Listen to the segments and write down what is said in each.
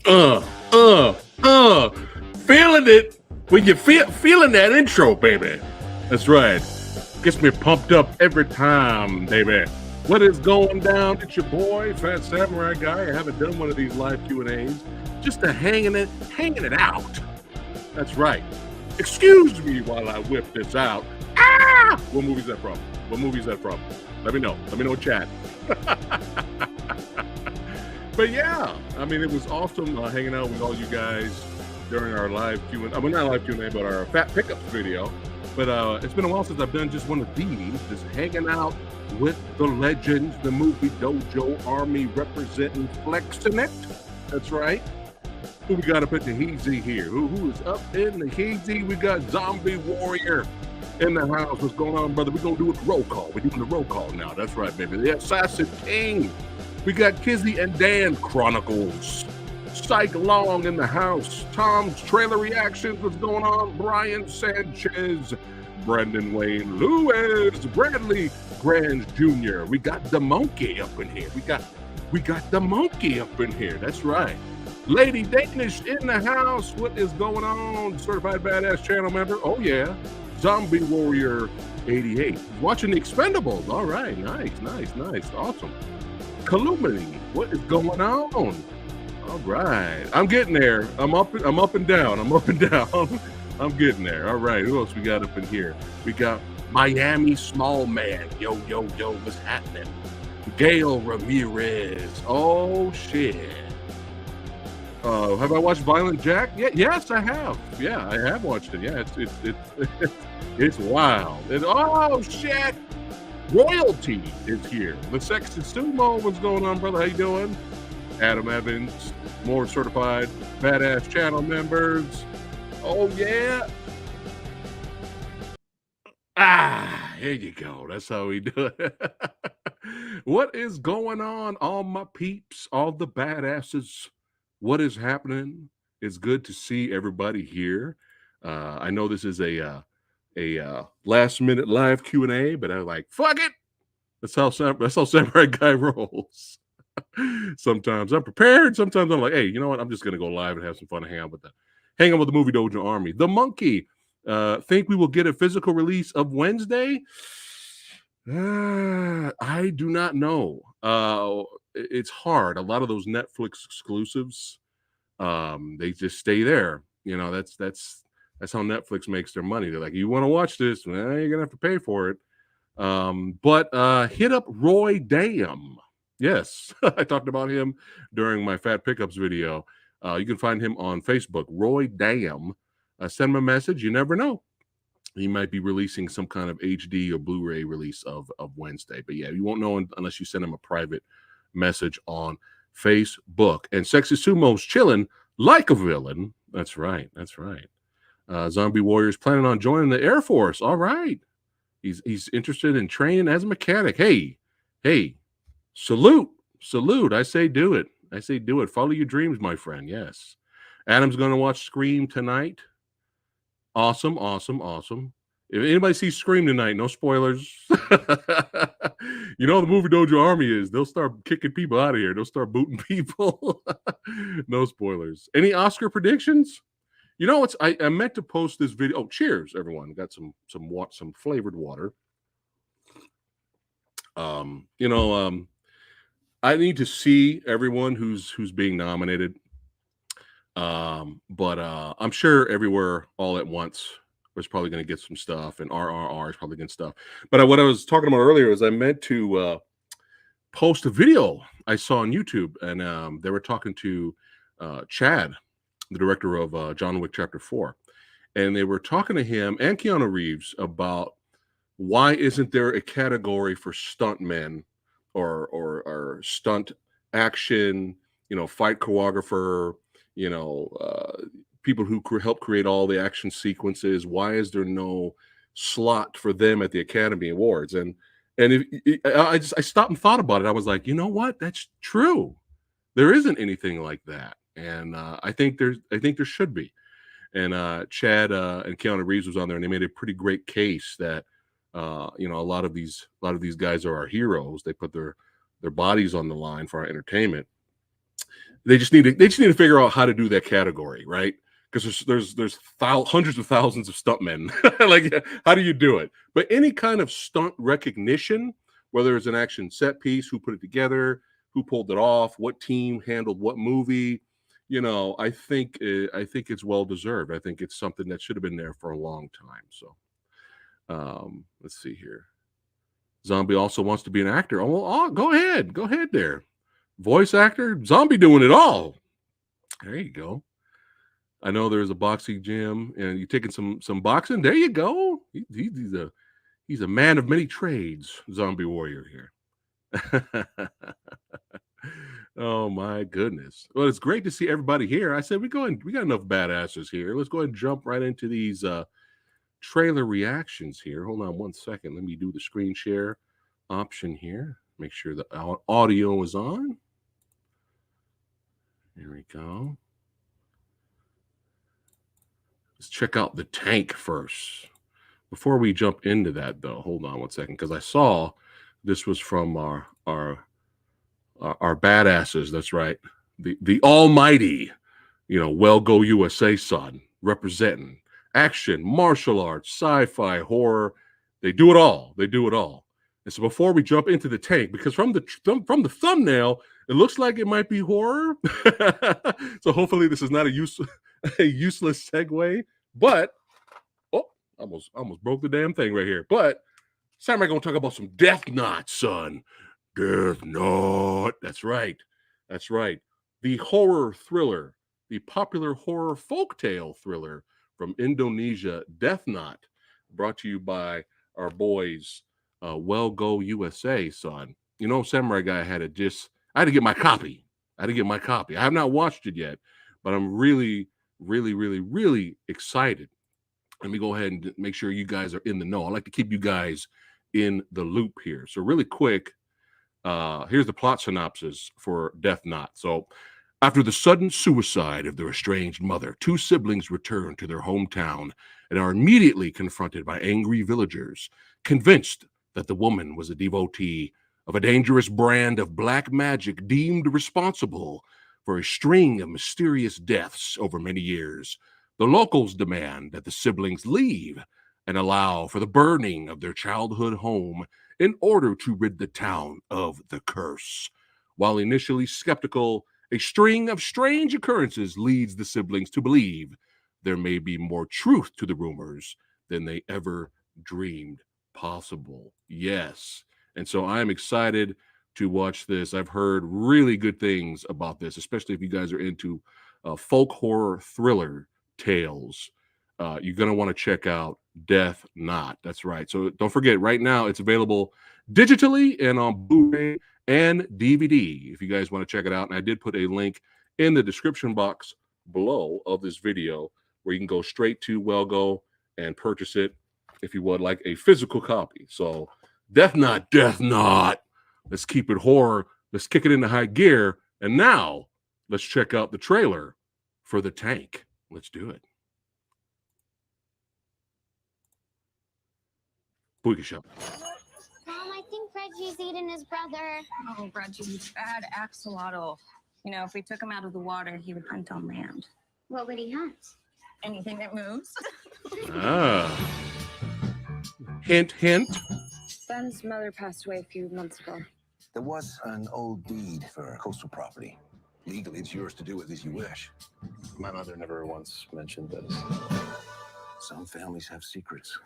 Uh, uh, uh. Feeling it when you feeling that intro, baby. That's right. Gets me pumped up every time, baby. What is going down? It's your boy, Phat Samurai Guy. I haven't done one of these live Q&As. Just hanging it out. That's right. Excuse me while I whip this out. Ah! What movie's that from? What movie's that from? Let me know. Let me know in chat. But yeah, I mean, it was awesome hanging out with all you guys during our live Q&A. Well, not live Q&A, but our Phat Pickups video. But it's been a while since I've done just one of these, just hanging out with the legends, the Movie Dojo Army representing, flexing it. That's right. Who we got up at the Heezy here? Who is up in the Heezy? We got Zombie Warrior in the house. What's going on, brother? We're going to do a roll call. We're doing the roll call now. That's right, baby. The Assassin King. We got Kizzy and Dan Chronicles. Psych Long in the house. Tom's Trailer Reactions. What's going on? Brian Sanchez. Brendan Wayne Lewis. Bradley Grange Jr. We got the monkey up in here. We got the monkey up in here. That's right. Lady Danish in the house. What is going on? Certified Badass channel member. Oh, yeah. Zombie Warrior 88. Watching the Expendables. All right. Nice. Awesome. Calumny. What is going on? All right. I'm getting there. I'm up and down. I'm getting there. All right. Who else we got up in here? We got Miami Small Man. Yo. What's happening? Gail Ramirez. Oh, shit. Have I watched Violent Jack? Yeah, yes, I have. Yeah, I have watched it. Yeah, it's wild. Oh shit! Royalty is here. The Sexy Sumo, what's going on, brother? How you doing? Adam Evans, more certified badass channel members. Oh yeah. Here you go. That's how we do it. What is going on, all my peeps, all the badasses? What is happening? It's good to see everybody here. I know this is a last minute live Q&A, but I was like, fuck it. That's how Samurai Guy rolls. Sometimes I'm prepared. Sometimes I'm like, hey, you know what? I'm just gonna go live and have some fun and hang out with the Movie Dojo Army. The Monkey. Think we will get a physical release of Wednesday? I do not know. It's hard. A lot of those Netflix exclusives, they just stay there. You know, that's how Netflix makes their money. They're like, you want to watch this? Well, you're gonna have to pay for it. But hit up Roy Dam. Yes, I talked about him during my Phat Pickups video. You can find him on Facebook, Roy Dam. Send him a message. You never know. He might be releasing some kind of HD or Blu-ray release of Wednesday. But yeah, you won't know unless you send him a private message on Facebook. And Sexy Sumo's chilling like a villain. That's right. Zombie Warrior's planning on joining the Air Force. All right. He's interested in training as a mechanic. Hey, salute. I say do it. Follow your dreams, my friend. Yes. Adam's going to watch Scream tonight. Awesome. If anybody sees Scream tonight, no spoilers. You know the Movie Dojo Army is. They'll start kicking people out of here. They'll start booting people. No spoilers. Any Oscar predictions? You know what's? I meant to post this video. Oh, cheers, everyone! Got some flavored water. I need to see everyone who's being nominated. But I'm sure Everywhere All at Once was probably going to get some stuff, and RRR is probably getting stuff. But what I was talking about earlier is I meant to post a video I saw on YouTube, and they were talking to Chad, the director of John Wick Chapter 4, and they were talking to him and Keanu Reeves about why isn't there a category for stuntmen or stunt action, fight choreographer, people who help create all the action sequences. Why is there no slot for them at the Academy Awards? And I stopped and thought about it. I was like, you know what? That's true. There isn't anything like that. And I think there should be. And Chad and Keanu Reeves was on there, and they made a pretty great case that a lot of these guys are our heroes. They put their bodies on the line for our entertainment. they just need to figure out how to do that category, right? Because there's hundreds of thousands of stuntmen. Like, how do you do it? But any kind of stunt recognition, whether it's an action set piece, who put it together, who pulled it off, what team handled what movie, I think it's well deserved. I think it's something that should have been there for a long time. So, let's see here. Zombie also wants to be an actor. Go ahead there. Voice actor, Zombie doing it all. There you go. I know there's a boxing gym, and you're taking some boxing. There you go. He's a man of many trades, Zombie Warrior here. Oh my goodness. Well, it's great to see everybody here. I said we got enough badasses here. Let's go ahead and jump right into these trailer reactions here. Hold on one second. Let me do the screen share option here. Make sure the audio is on. Here we go. Let's check out the tank first. Before we jump into that, though, hold on one second, because I saw this was from our badasses. That's right, the almighty, Well Go USA son, representing action, martial arts, sci-fi, horror. They do it all. And so before we jump into the tank, because from the thumbnail, it looks like it might be horror. So hopefully this is not a useless segue. But almost broke the damn thing right here. But Samurai gonna talk about some Death Knot, son. Death Knot. That's right. The horror thriller, the popular horror folktale thriller from Indonesia, Death Knot, brought to you by our boys, Well Go USA, son. Samurai Guy I had to get my copy. I have not watched it yet, but I'm really, really, really, really excited. Let me go ahead and make sure you guys are in the know. I like to keep you guys in the loop here. So really quick, here's the plot synopsis for Death Knot. So after the sudden suicide of their estranged mother, two siblings return to their hometown and are immediately confronted by angry villagers, convinced that the woman was a devotee of a dangerous brand of black magic deemed responsible for a string of mysterious deaths over many years. The locals demand that the siblings leave and allow for the burning of their childhood home in order to rid the town of the curse. While initially skeptical, a string of strange occurrences leads the siblings to believe there may be more truth to the rumors than they ever dreamed possible. Yes. And so I'm excited to watch this. I've heard really good things about this, especially if you guys are into folk horror thriller tales. You're going to want to check out Death Knot. That's right. So don't forget, right now it's available digitally and on Blu-ray and DVD if you guys want to check it out. And I did put a link in the description box below of this video where you can go straight to Well Go and purchase it if you would like a physical copy. So Death Knot. Let's keep it horror. Let's kick it into high gear. And now let's check out the trailer for the tank. Let's do it. Boogie shop. Mom, I think Reggie's eating his brother. Oh, Reggie's bad axolotl. If we took him out of the water, he would hunt on land. What would he hunt? Anything that moves. Hint, hint. Ben's mother passed away a few months ago. There was an old deed for coastal property. Legally, it's yours to do with as you wish. My mother never once mentioned this. Some families have secrets.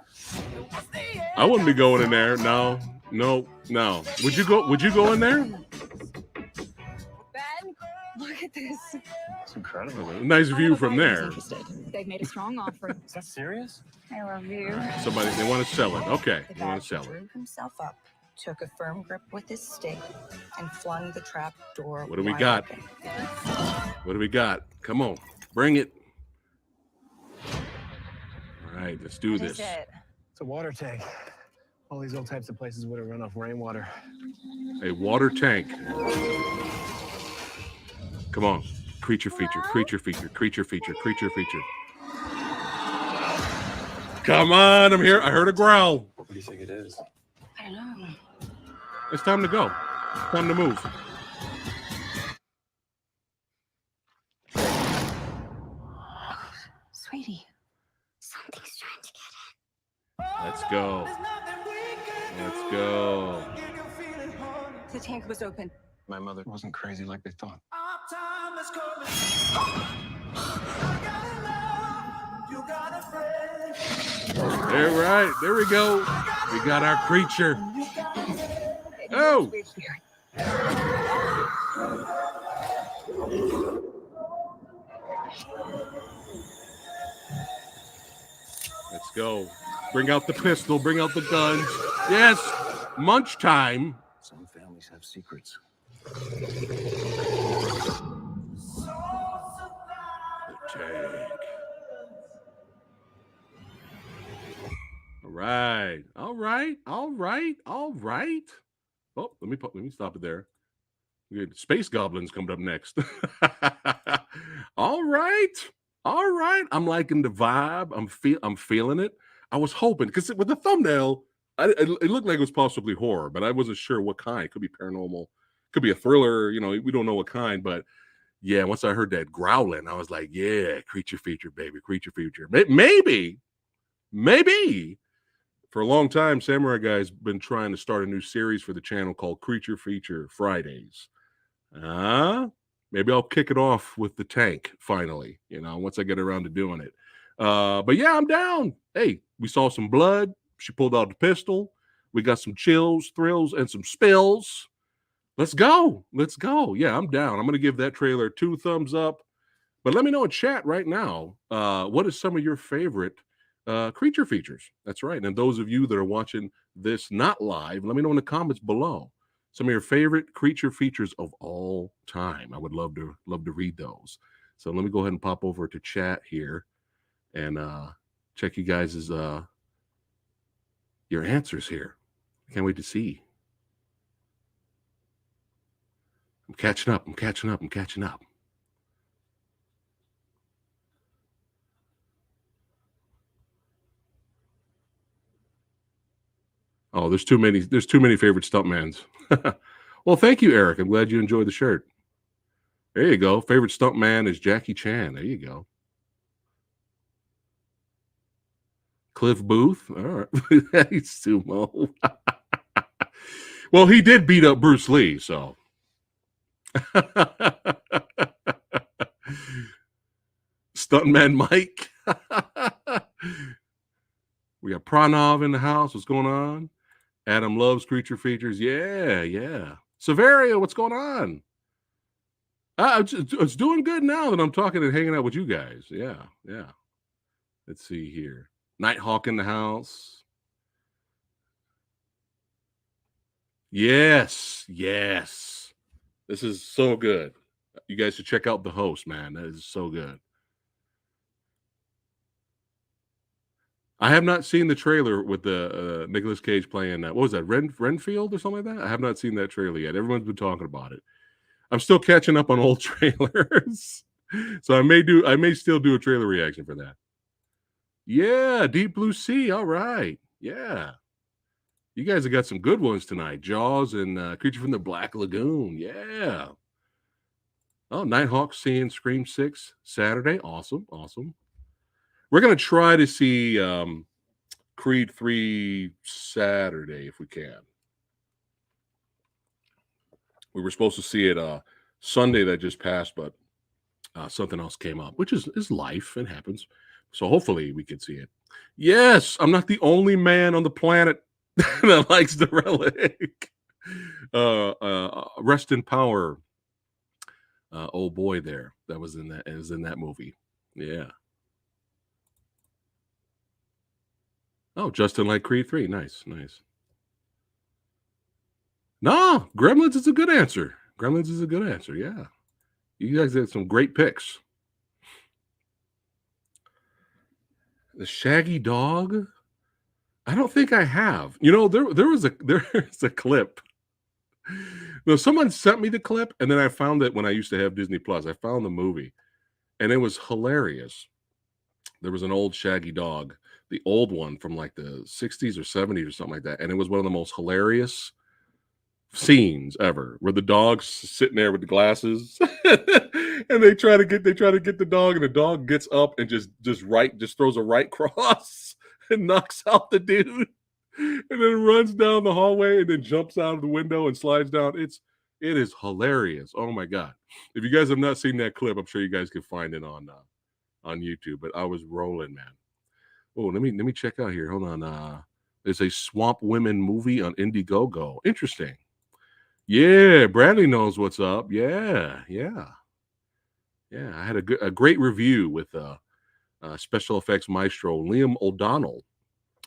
I wouldn't be going in there. No. Would you go in there? Ben, look at this. It's incredible. Nice view from there. They've made a strong offer. Is that serious? I love you. They want to sell it. Okay, they want to sell it. Drew himself up, took a firm grip with his stick, and flung the trap door. What do we wide got? open. What do we got? Come on, bring it. All right, let's do this. It's a water tank. All these old types of places would have run off rainwater. A water tank. Come on. Creature feature. Come on, I'm here. I heard a growl. What do you think it is? I don't know. It's time to go. Time to move. Sweetie. Something's trying to get Let's go. Let's go. The tank was open. My mother wasn't crazy like they thought. All right, there we go. We got our creature. Oh. We're here. Let's go. Bring out the pistol. Bring out the guns. Yes. Munch time. Some families have secrets. Tank. All right. All right. All right. All right. Oh, let me stop it there. Good. Space Goblins coming up next. All right. All right. I'm liking the vibe. I'm feeling it. I was hoping because with the thumbnail, it looked like it was possibly horror, but I wasn't sure what kind. Could be paranormal, could be a thriller. You know, we don't know what kind, but yeah, once I heard that growling, I was like, yeah, creature feature, baby, creature feature. Maybe. For a long time, Samurai Guy's been trying to start a new series for the channel called Creature Feature Fridays. Maybe I'll kick it off with the tank finally, you know, once I get around to doing it. But yeah, I'm down. Hey, we saw some blood. She pulled out the pistol. We got some chills, thrills, and some spills. Let's go. Let's go. Yeah, I'm down. I'm going to give that trailer 2 thumbs up. But let me know in chat right now, what is some of your favorite creature features? That's right. And those of you that are watching this not live, let me know in the comments below some of your favorite creature features of all time. I would love to read those. So let me go ahead and pop over to chat here and check you guys' your answers here. I can't wait to see. I'm catching up. Oh, there's too many favorite stuntmans. Well, thank you, Eric. I'm glad you enjoyed the shirt. There you go. Favorite stuntman is Jackie Chan. There you go. Cliff Booth. All right. He's sumo. Well, he did beat up Bruce Lee, so. Stuntman Mike. We got Pranav in the house. What's going on? Adam loves creature features. Yeah. Severia, what's going on? It's doing good now that I'm talking and hanging out with you guys. Yeah. Let's see here. Nighthawk in the house. Yes. This is so good. You guys should check out The Host, man. That is so good. I have not seen the trailer with the Nicolas Cage playing what was that, Renfield or something like that? I have not seen that trailer yet. Everyone's been talking about it. I'm still catching up on old trailers. So I may still do a trailer reaction for that. Yeah, Deep Blue Sea. All right. Yeah. You guys have got some good ones tonight. Jaws and Creature from the Black Lagoon. Yeah. Oh, Nighthawk seeing Scream 6 Saturday. Awesome. We're going to try to see Creed 3 Saturday if we can. We were supposed to see it Sunday that just passed, but something else came up, which is life. It happens. So hopefully we can see it. Yes, I'm not the only man on the planet that likes the relic. Rest in power. Old boy there that was in that movie. Yeah. Oh, Justin like Creed 3. Nice. No, Gremlins is a good answer. Yeah. You guys had some great picks. The Shaggy Dog? I don't think I have. You know, there's a clip. No, someone sent me the clip, and then I found it when I used to have Disney Plus. I found the movie, and it was hilarious. There was an old Shaggy Dog, the old one from like the 60s or 70s or something like that. And it was one of the most hilarious scenes ever, where the dog's sitting there with the glasses. And they try to get the dog, and the dog gets up and just throws a right cross and knocks out the dude, and then runs down the hallway and then jumps out of the window and slides down. It is hilarious. Oh my god! If you guys have not seen that clip, I'm sure you guys can find it on YouTube. But I was rolling, man. Oh, let me check out here. Hold on. There's a Swamp Women movie on Indiegogo. Interesting. Yeah, Bradley knows what's up. Yeah. I had a great review with special effects maestro Liam O'Donnell,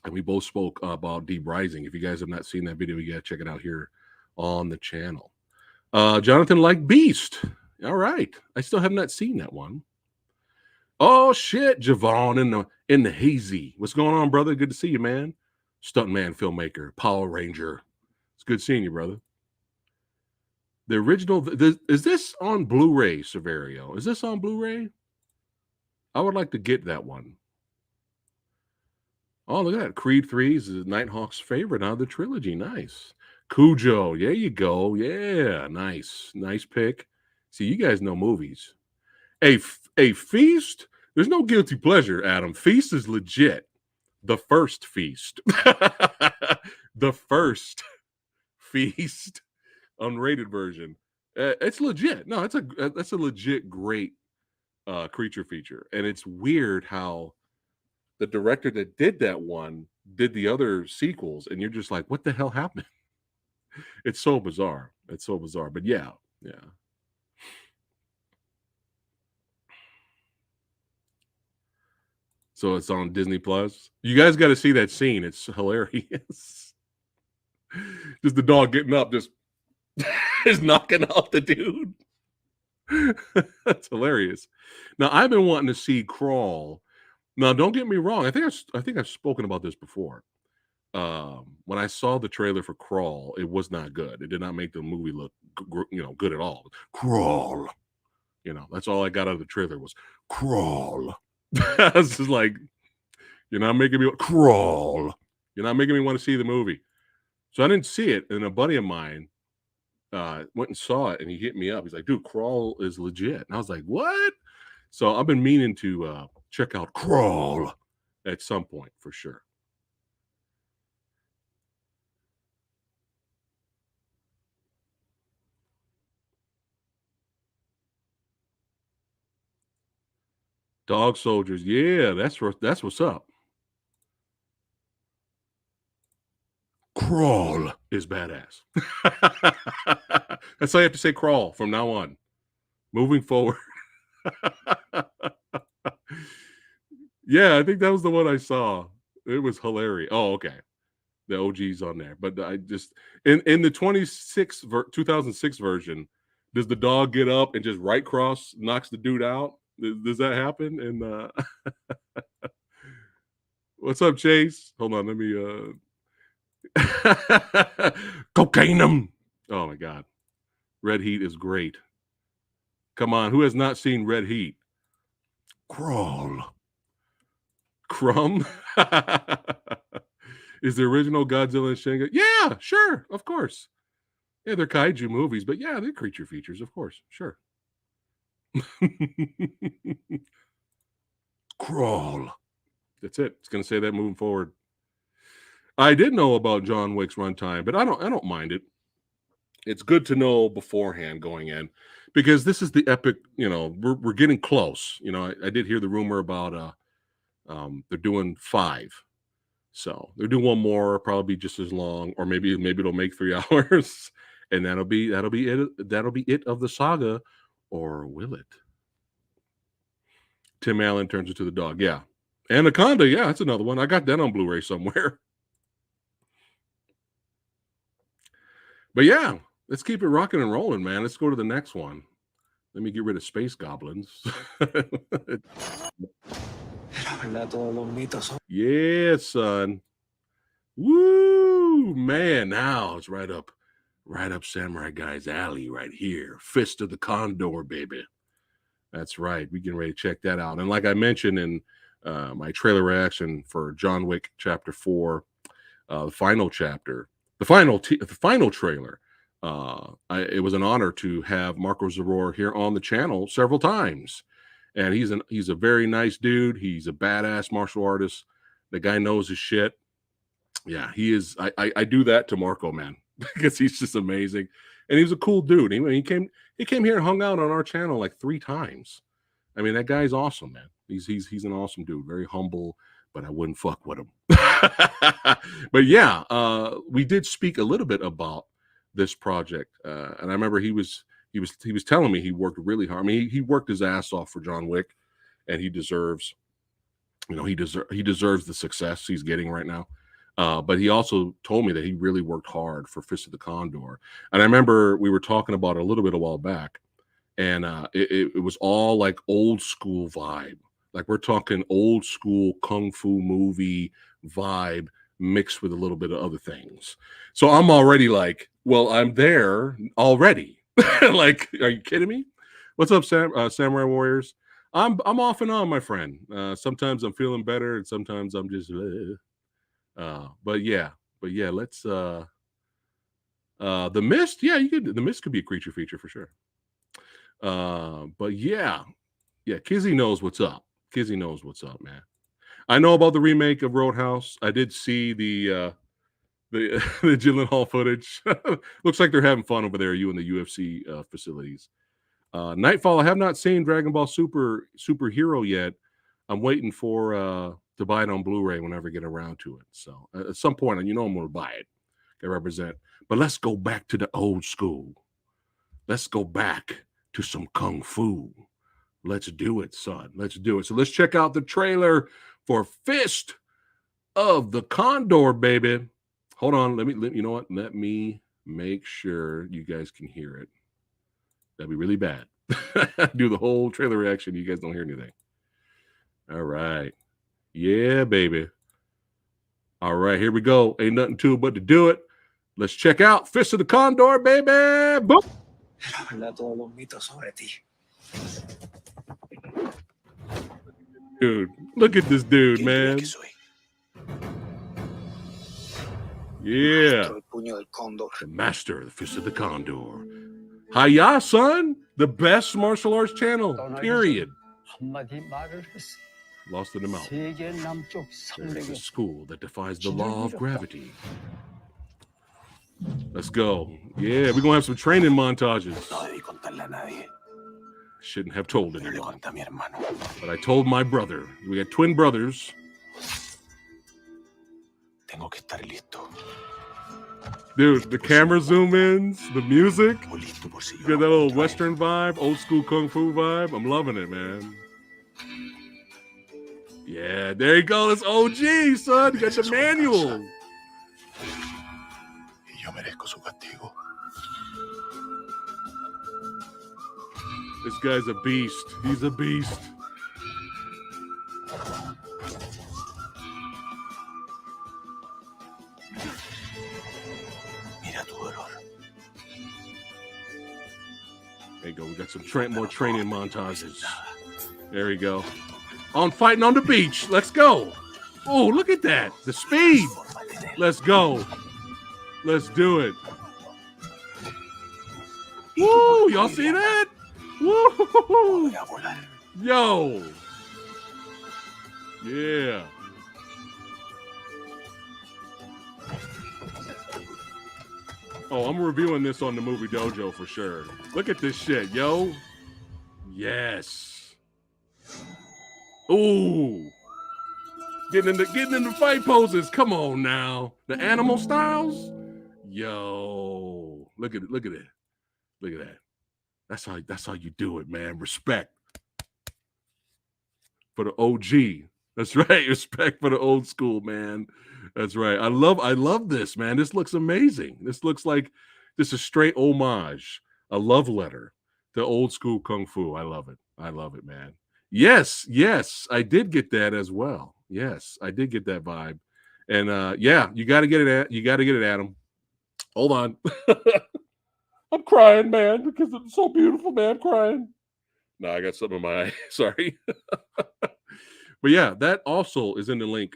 and we both spoke about Deep Rising. If you guys have not seen that video, you gotta check it out here on the channel. Jonathan liked Beast. All right, I still have not seen that one. Oh shit, Javon in the hazy. What's going on, brother? Good to see you, man. Stuntman, filmmaker, Power Ranger. It's good seeing you, brother. The original, is this on Blu-ray, Severio? Is this on Blu-ray? I would like to get that one. Oh, look at that. Creed 3 is Nighthawk's favorite out of the trilogy. Nice. Cujo, there you go. Yeah, nice. Nice pick. See, you guys know movies. A Feast? There's no guilty pleasure, Adam. Feast is legit. The first Feast. The first Feast. Unrated version. It's legit. No, that's a legit great creature feature. And it's weird how the director that did that one did the other sequels, and you're just like, what the hell happened? It's so bizarre. But yeah. So it's on Disney Plus. You guys got to see that scene. It's hilarious. Just the dog getting up, just is knocking out the dude. That's hilarious. Now I've been wanting to see Crawl. Now don't get me wrong. I think I've spoken about this before. When I saw the trailer for Crawl, it was not good. It did not make the movie look good at all. Crawl. That's all I got out of the trailer was Crawl. I was just like, you're not making me Crawl. You're not making me want to see the movie. So I didn't see it, and a buddy of mine went and saw it, and he hit me up. He's like, dude, Crawl is legit. And I was like, what? So I've been meaning to check out Crawl at some point for sure. Dog Soldiers. Yeah, that's what's up. Crawl is badass. That's all you have to say, Crawl, from now on. Moving forward. Yeah, I think that was the one I saw. It was hilarious. Oh, okay. The OG's on there. But I just, in the 2006 version, does the dog get up and just right cross knocks the dude out? Does that happen? And what's up, Chase? Hold on, let me cocaine him. Oh my god. Red Heat is great. Come on, who has not seen Red Heat? Crawl. Crumb? Is the original Godzilla and Shin? Yeah, sure, of course. Yeah, they're kaiju movies, but yeah, they're creature features, of course, sure. Crawl. That's it. It's gonna say that moving forward. I did know about John Wick's runtime, but I don't mind it. It's good to know beforehand going in, because this is the epic. We're getting close. I did hear the rumor about they're doing 5, so they're doing one more, probably just as long, or maybe it'll make 3 hours, and that'll be it of the saga, or will it? Tim Allen turns into the dog. Yeah, Anaconda. Yeah, that's another one. I got that on Blu-ray somewhere. But yeah, let's keep it rocking and rolling, man. Let's go to the next one. Let me get rid of space goblins. Yeah, son. Woo, man. Now it's right up Samurai Guy's alley right here. Fist of the Condor, baby. That's right. We getting ready to check that out. And like I mentioned in my trailer reaction for John Wick Chapter 4, the final chapter, the final trailer, It was an honor to have Marco Zaror here on the channel several times, and he's a very nice dude. He's a badass martial artist. The guy knows his shit. Yeah, he is. I do that to Marco, man, because he's just amazing, and he's a cool dude. He came here and hung out on our channel like 3 times. I mean, that guy's awesome, man. He's an awesome dude, very humble, but I wouldn't fuck with him. But yeah, we did speak a little bit about this project, and I remember he was telling me he worked really hard. I mean, he worked his ass off for John Wick, and he deserves, he deserves the success he's getting right now. But he also told me that he really worked hard for Fist of the Condor, and I remember we were talking about it a little bit a while back. And it was all like old school vibe. Like we're talking old school kung fu movie vibe mixed with a little bit of other things. So I'm already like, well, I'm there already. Like, are you kidding me? What's up, Samurai Warriors? I'm off and on, my friend. Sometimes I'm feeling better, and sometimes I'm just. But yeah, let's. The Mist, yeah, the Mist could be a creature feature for sure. But yeah, Kizzy knows what's up. Kizzy knows what's up, man. I know about the remake of Roadhouse. I did see the the Gyllenhaal footage. Looks like they're having fun over there, you and the UFC facilities. Nightfall, I have not seen Dragon Ball Superhero yet. I'm waiting for to buy it on Blu-ray whenever I get around to it. So at some point, and I'm gonna buy it. Can represent. But let's go back to the old school. Let's go back to some kung fu. Let's do it, son. Let's do it. So let's check out the trailer for Fist of the Condor, baby. Hold on. Let me make sure you guys can hear it. That'd be really bad. Do the whole trailer reaction. You guys don't hear anything. All right. Yeah, baby. All right, here we go. Ain't nothing to it but to do it. Let's check out Fist of the Condor, baby. Boom. Dude, look at this dude, man. Yeah. The master of the Fist of the Condor. Hiya, son. The best martial arts channel, period. Lost in the mouth. There's a school that defies the law of gravity. Let's go. Yeah, we're going to have some training montages. Shouldn't have told anyone. But I told my brother. We had twin brothers. Dude, the camera zoom ins, the music. You get that little Western vibe, old school Kung Fu vibe. I'm loving it, man. Yeah, there you go. It's OG, son. You got the manual. This guy's a beast. He's a beast. There you go. We got some more training montages. There we go. On fighting on the beach. Let's go. Oh, look at that. The speed. Let's go. Let's do it. Woo! Y'all see that? Woo! Yo. Yeah. Oh, I'm reviewing this on the Movie Dojo for sure. Look at this shit, yo. Yes. Ooh. Getting into fight poses. Come on now. The animal styles. Yo. Look at it. Look at it. Look at that. That's how you do it, man. Respect for the OG. That's right. Respect for the old school, man. That's right. I love this, man. This looks amazing. This looks like this is straight homage, a love letter to old school kung fu. I love it. I love it, man. Yes, I did get that as well. Yes, I did get that vibe. And yeah, you got to get it, Adam. Hold on. I'm crying, man, because it's so beautiful, man. I'm crying. No, I got something in my eye. Sorry. But yeah, that also is in the link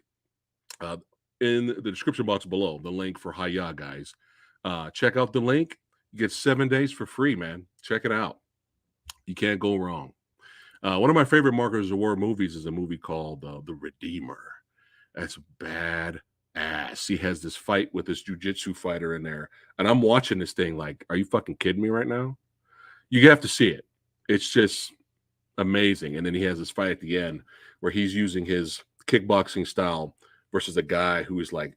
in the description box below, the link for Hiya, guys. Check out the link. You get 7 days for free, man. Check it out. You can't go wrong. One of my favorite Markers of War movies is a movie called The Redeemer. That's bad ass. He has this fight with this jujitsu fighter in there. And I'm watching this thing like, are you fucking kidding me right now? You have to see it. It's just amazing. And then he has this fight at the end where he's using his kickboxing style versus a guy who is like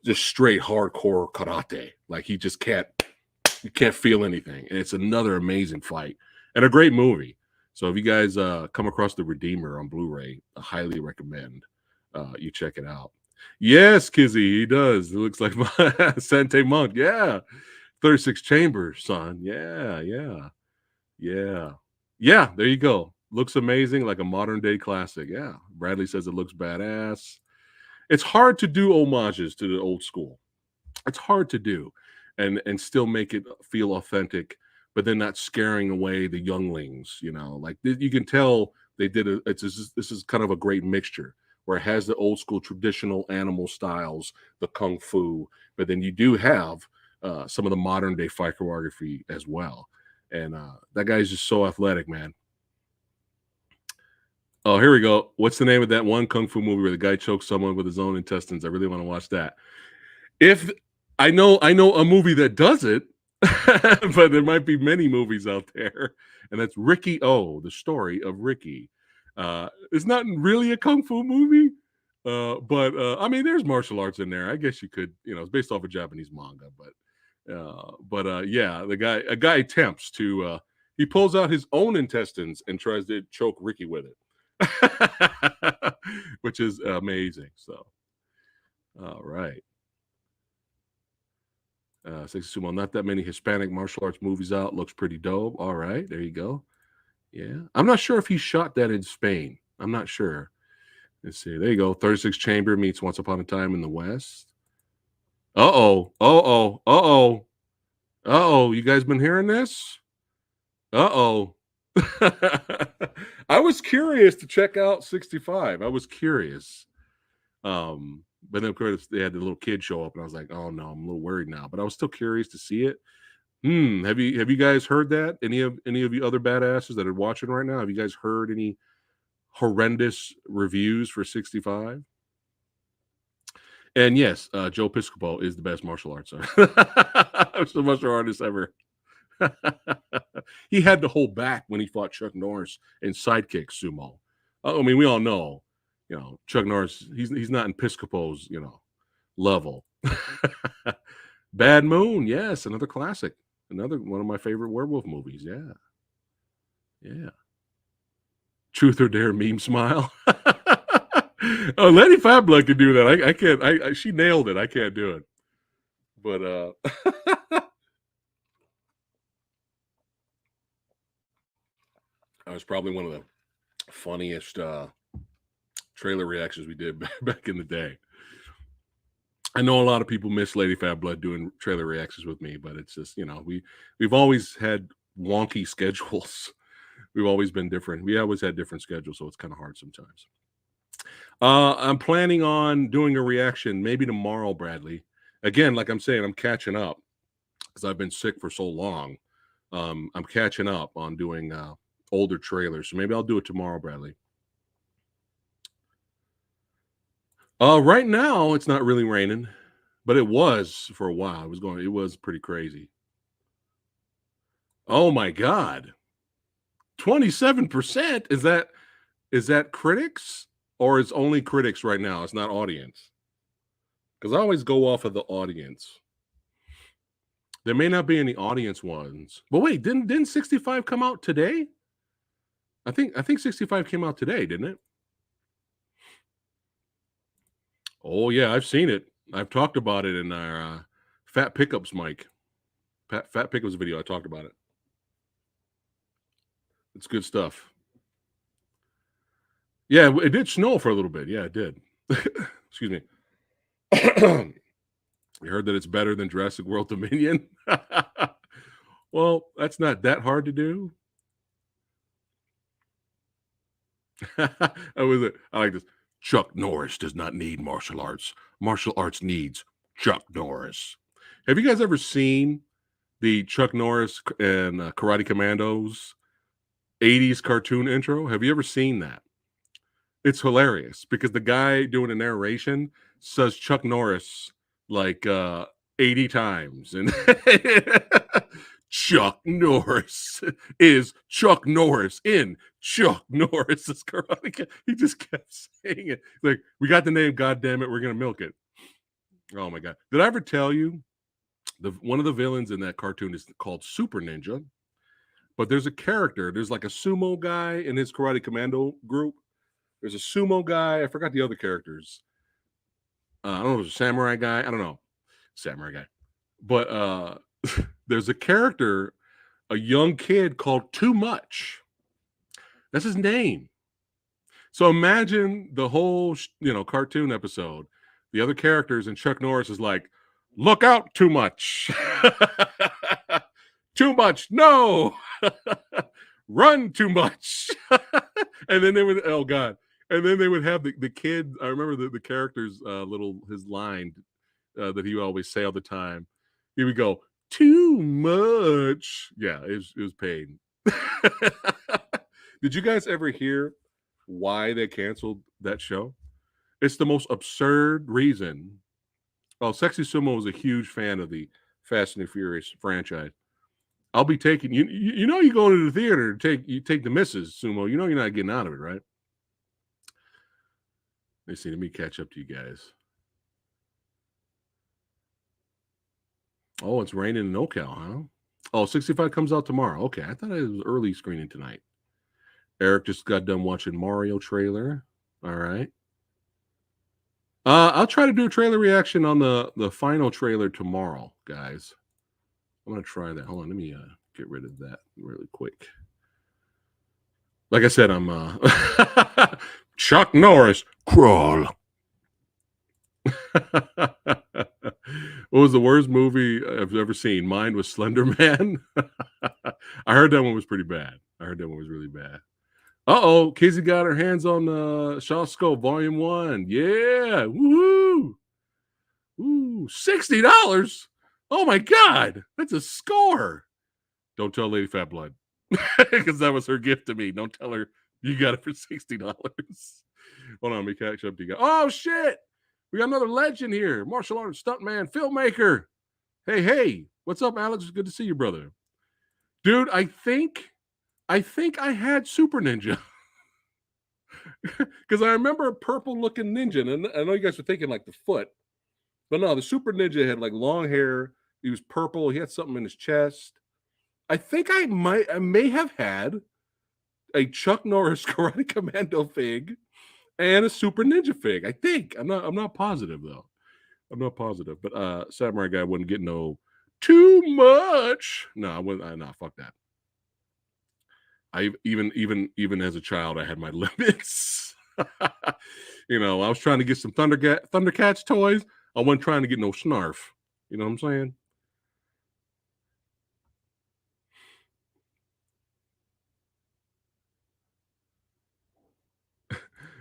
just straight hardcore karate. Like you can't feel anything. And it's another amazing fight and a great movie. So if you guys come across The Redeemer on Blu-ray, I highly recommend you check it out. Yes, Kizzy, he does. It looks like my Sante Monk. Yeah. 36 Chambers, son. Yeah. Yeah, there you go. Looks amazing, like a modern day classic. Yeah. Bradley says it looks badass. It's hard to do homages to the old school. It's hard to do and still make it feel authentic, but then not scaring away the younglings, you know. Like you can tell they did this is kind of a great mixture where it has the old school traditional animal styles, the kung fu, but then you do have some of the modern day fight choreography as well. And that guy's just so athletic, man. Oh, here we go. What's the name of that one kung fu movie where the guy chokes someone with his own intestines? I really want to watch that. If I know a movie that does it, but there might be many movies out there, and that's Ricky O, the story of Ricky. It's not really a kung fu movie, but I mean, there's martial arts in there. I guess you could, you know, it's based off a Japanese manga, but yeah, a guy attempts to he pulls out his own intestines and tries to choke Ricky with it, which is amazing. So, all right. 62 Sumo, not that many Hispanic martial arts movies out. Looks pretty dope. All right, there you go. Yeah, I'm not sure if he shot that in Spain. I'm not sure. Let's see. There you go. 36 Chamber meets Once Upon a Time in the West. Uh-oh. Uh-oh. Uh-oh. Uh-oh. You guys been hearing this? Uh-oh. I was curious to check out 65. I was curious. But then of course they had the little kid show up and I was like, oh no, I'm a little worried now. But I was still curious to see it. Have you guys heard that? Any of you other badasses that are watching right now? Have you guys heard any horrendous reviews for 65? And yes, Joe Piscopo is the best martial arts martial artist ever. He had to hold back when he fought Chuck Norris in Sidekick Sumo. I mean, we all know, you know, Chuck Norris, he's not in Piscopo's, you know, level. Bad Moon, yes, another classic. Another one of my favorite werewolf movies. Yeah. Truth or Dare meme smile. Oh, Lady Fatblood can do that. I can't. She nailed it. I can't do it. But that was probably one of the funniest trailer reactions we did back in the day. I know a lot of people miss Lady Fatblood doing trailer reactions with me, but it's just, you know, we've always had wonky schedules. We've always been different. We always had different schedules, so it's kind of hard sometimes. I'm planning on doing a reaction maybe tomorrow, Bradley. Again, like I'm saying, I'm catching up because I've been sick for so long. I'm catching up on doing older trailers, so maybe I'll do it tomorrow, Bradley. Right now it's not really raining, but it was for a while. It was pretty crazy. Oh my God. 27%? Is that critics or is only critics right now? It's not audience. Because I always go off of the audience. There may not be any audience ones. But wait, didn't 65 come out today? I think 65 came out today, didn't it? Oh yeah, I've seen it. I've talked about it in our Phat Pickups mic. Phat Pickups video. I talked about it. It's good stuff. Yeah, it did snow for a little bit. Yeah, it did. Excuse me. You heard that it's better than Jurassic World Dominion? Well, that's not that hard to do. I like this. Chuck Norris does not need martial arts. Martial arts needs Chuck Norris. Have you guys ever seen the Chuck Norris and Karate Commandos 80s cartoon intro? Have you ever seen that? It's hilarious because the guy doing the narration says Chuck Norris like 80 times. And Chuck Norris is Chuck Norris in Chuck Norris's Karate. He just kept saying it. Like, we got the name, God damn it, we're gonna milk it. Oh my god. Did I ever tell you one of the villains in that cartoon is called Super Ninja? But there's a character, there's like a sumo guy in his Karate Commando group. There's a sumo guy. I forgot the other characters. I don't know if it was a samurai guy. I don't know. Samurai guy. But there's a character, a young kid called Too Much. That's his name. So imagine the whole, cartoon episode. The other characters and Chuck Norris is like, look out, Too Much. Too much. No. Run, Too Much. And then they would, oh God. And then they would have the kid. I remember the character's his line that he would always say all the time. He would go, too much. Yeah, it was pain. Did you guys ever hear why they canceled that show? It's the most absurd reason. Oh, Sexy Sumo was a huge fan of the Fast and the Furious franchise. I'll be taking you. You know, you go to the theater to take the missus, Sumo. You know, you're not getting out of it, right? Let me catch up to you guys. Oh, it's raining in NoCal, huh? Oh, 65 comes out tomorrow. Okay, I thought it was early screening tonight. Eric just got done watching Mario trailer. All right. I'll try to do a trailer reaction on the final trailer tomorrow, guys. I'm going to try that. Hold on. Let me get rid of that really quick. Like I said, I'm Chuck Norris, crawl. What was the worst movie I've ever seen? Mine was Slender Man. I heard that one was pretty bad. I heard that one was really bad. Uh-oh, Kizzy got her hands on Shaw Scope Volume 1. Yeah. Woohoo. Ooh, $60. Oh my God. That's a score. Don't tell Lady Fat Blood. Because that was her gift to me. Don't tell her you got it for $60. Hold on, let me catch up to you guys. Oh shit. We got another legend here. Martial arts stuntman, filmmaker. Hey. What's up, Alex? Good to see you, brother. Dude, I think I had Super Ninja. Because I remember a purple looking ninja. And I know you guys were thinking like the foot. But no, the Super Ninja had like long hair. He was purple. He had something in his chest. I think I may have had a Chuck Norris Karate Commando fig and a Super Ninja fig. I think. I'm not positive though. I'm not positive. But Samurai Guy wouldn't get no too much. No, I wouldn't. No, fuck that. I even as a child, I had my limits. I was trying to get some Thundercats toys. I wasn't trying to get no snarf. You know what I'm saying?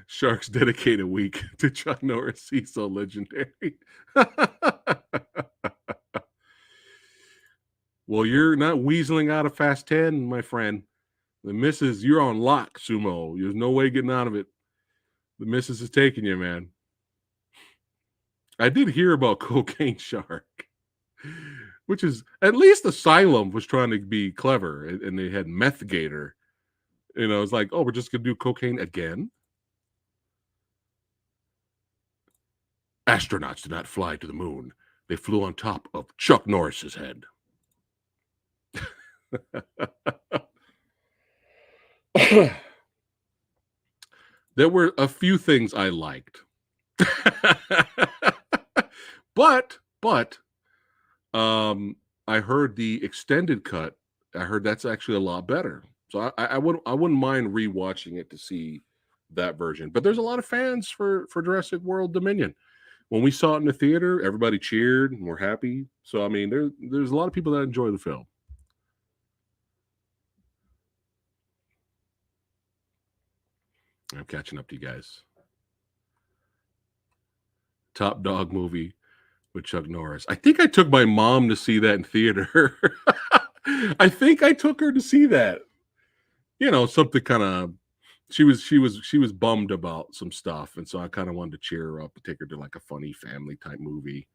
Sharks dedicated week to Chuck Norris. He's so legendary. Well, you're not weaseling out of Fast 10, my friend. The missus, you're on lock, Sumo. There's no way getting out of it. The missus is taking you, man. I did hear about Cocaine Shark, which is at least Asylum was trying to be clever, and they had Meth Gator. It's like, oh, we're just gonna do cocaine again. Astronauts did not fly to the moon. They flew on top of Chuck Norris's head. There were a few things I liked. but I heard the extended cut. I heard that's actually a lot better. So I wouldn't mind rewatching it to see that version. But there's a lot of fans for Jurassic World Dominion. When we saw it in the theater, everybody cheered and we're happy. So I mean, there's a lot of people that enjoy the film. I'm catching up to you guys. Top dog movie with Chuck Norris. I think I took my mom to see that in theater. I think I took her to see that. You know, something kind of she was bummed about some stuff, and so I kind of wanted to cheer her up and take her to like a funny family type movie.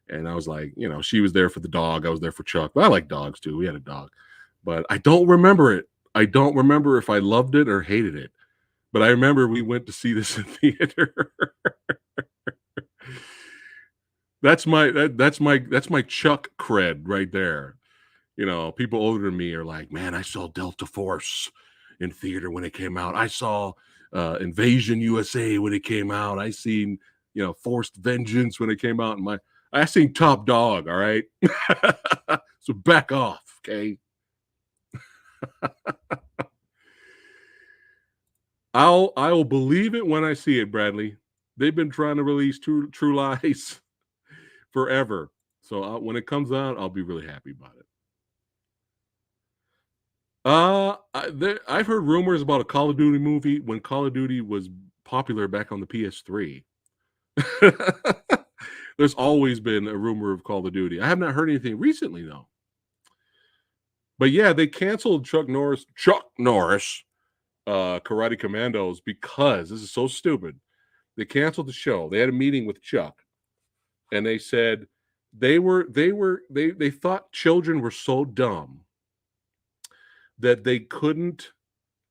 And I was like, you know, she was there for the dog, I was there for Chuck. But I like dogs too. We had a dog, but I don't remember it. I don't remember if I loved it or hated it. But I remember we went to see this in theater. That's my Chuck cred right there. You know, people older than me are like, man, I saw Delta Force in theater when it came out. I saw Invasion USA when it came out. I seen, you know, Forced Vengeance when it came out. And I seen Top Dog. All right, so back off, okay. I'll believe it when I see it, Bradley. They've been trying to release True Lies forever. So when it comes out, I'll be really happy about it. I've heard rumors about a Call of Duty movie when Call of Duty was popular back on the PS3. There's always been a rumor of Call of Duty. I have not heard anything recently, though. But yeah, they canceled Chuck Norris, Karate Commandos, because this is so stupid. They canceled the show. They had a meeting with Chuck, and they said they thought children were so dumb that they couldn't.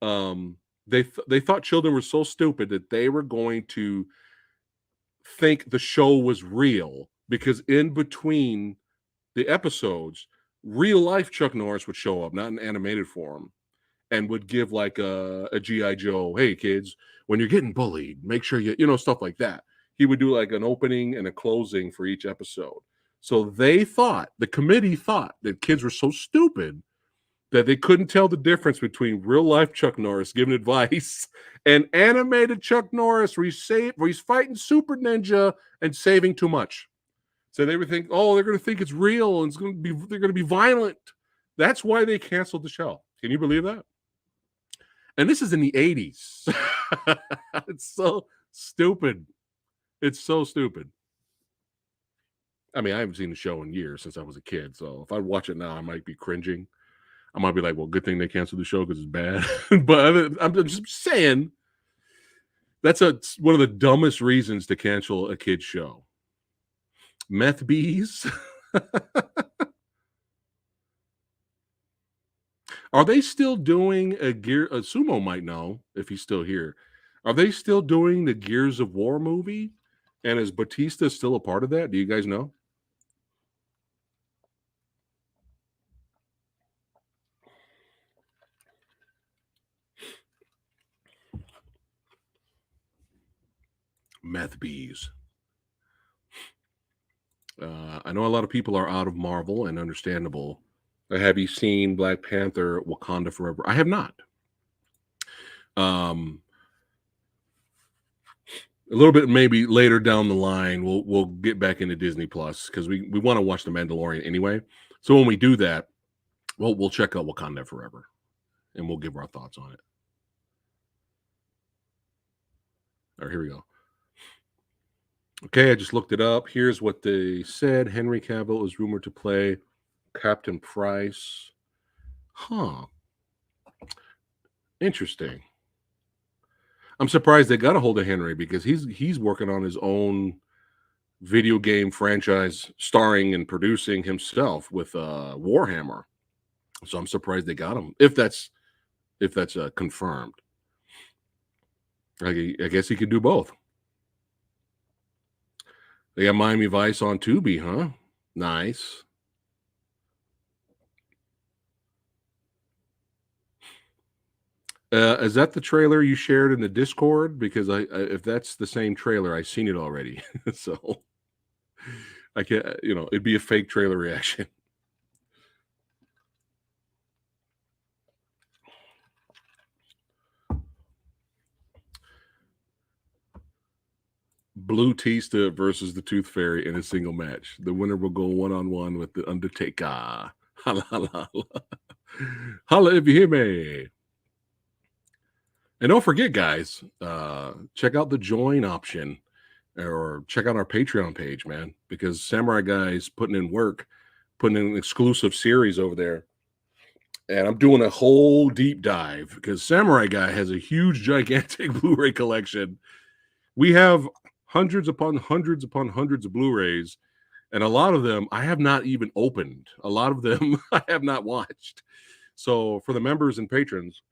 They thought children were so stupid that they were going to think the show was real, because in between the episodes, real life Chuck Norris would show up, not in animated form, and would give like a G.I. Joe, hey kids, when you're getting bullied, make sure you know, stuff like that. He would do like an opening and a closing for each episode. So the committee thought that kids were so stupid that they couldn't tell the difference between real life Chuck Norris giving advice and animated Chuck Norris where he's fighting Super Ninja and saving too much. So they would think, oh, they're going to think it's real and they're going to be violent. That's why they canceled the show. Can you believe that? And this is in the 80s. It's so stupid. It's so stupid. I mean, I haven't seen the show in years, since I was a kid. So if I watch it now, I might be cringing. I might be like, well, good thing they canceled the show because it's bad. But I'm just saying, that's one of the dumbest reasons to cancel a kid's show. Meth bees. Are they still doing Sumo might know if he's still here. Are they still doing the Gears of War movie? And is Batista still a part of that? Do you guys know? Meth bees. I know a lot of people are out of Marvel, and understandable. Have you seen Black Panther: Wakanda Forever? I have not. A little bit maybe later down the line, we'll get back into Disney Plus, because we want to watch The Mandalorian anyway. So when we do that, we'll check out Wakanda Forever, and we'll give our thoughts on it. All right, here we go. Okay, I just looked it up. Here's what they said. Henry Cavill is rumored to play Captain Price. Huh. Interesting. I'm surprised they got a hold of Henry, because he's working on his own video game franchise, starring and producing himself with Warhammer. So I'm surprised they got him, if that's confirmed. I guess he could do both. They got Miami Vice on Tubi, huh? Nice. Is that the trailer you shared in the Discord? Because if that's the same trailer, I've seen it already. So I can't, it'd be a fake trailer reaction. Blue Tista versus the Tooth Fairy in a single match. The winner will go one-on-one with the Undertaker. Holla, holla, holla. Holla if you hear me. And don't forget, guys, check out the join option or check out our Patreon page, man, because Samurai Guy is putting in work, putting in an exclusive series over there. And I'm doing a whole deep dive because Samurai Guy has a huge, gigantic Blu-ray collection. We have hundreds upon hundreds upon hundreds of Blu-rays, and a lot of them I have not even opened. A lot of them I have not watched. So for the members and patrons,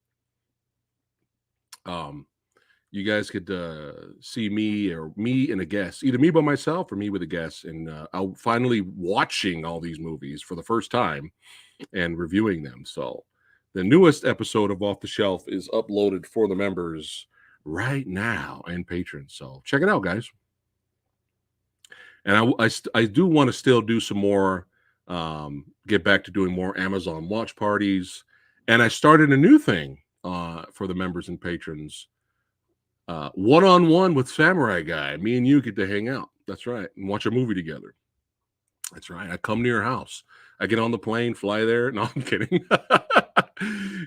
you guys could see me and a guest, either me by myself or me with a guest, and I'll finally watching all these movies for the first time and reviewing them. So the newest episode of Off the Shelf is uploaded for the members right now and patrons. So check it out, guys. And I do want to still do some more, get back to doing more Amazon watch parties. And I started a new thing for the members and patrons. One-on-one with Samurai Guy. Me and you get to hang out. That's right. And watch a movie together. That's right. I come to your house. I get on the plane, fly there. No, I'm kidding.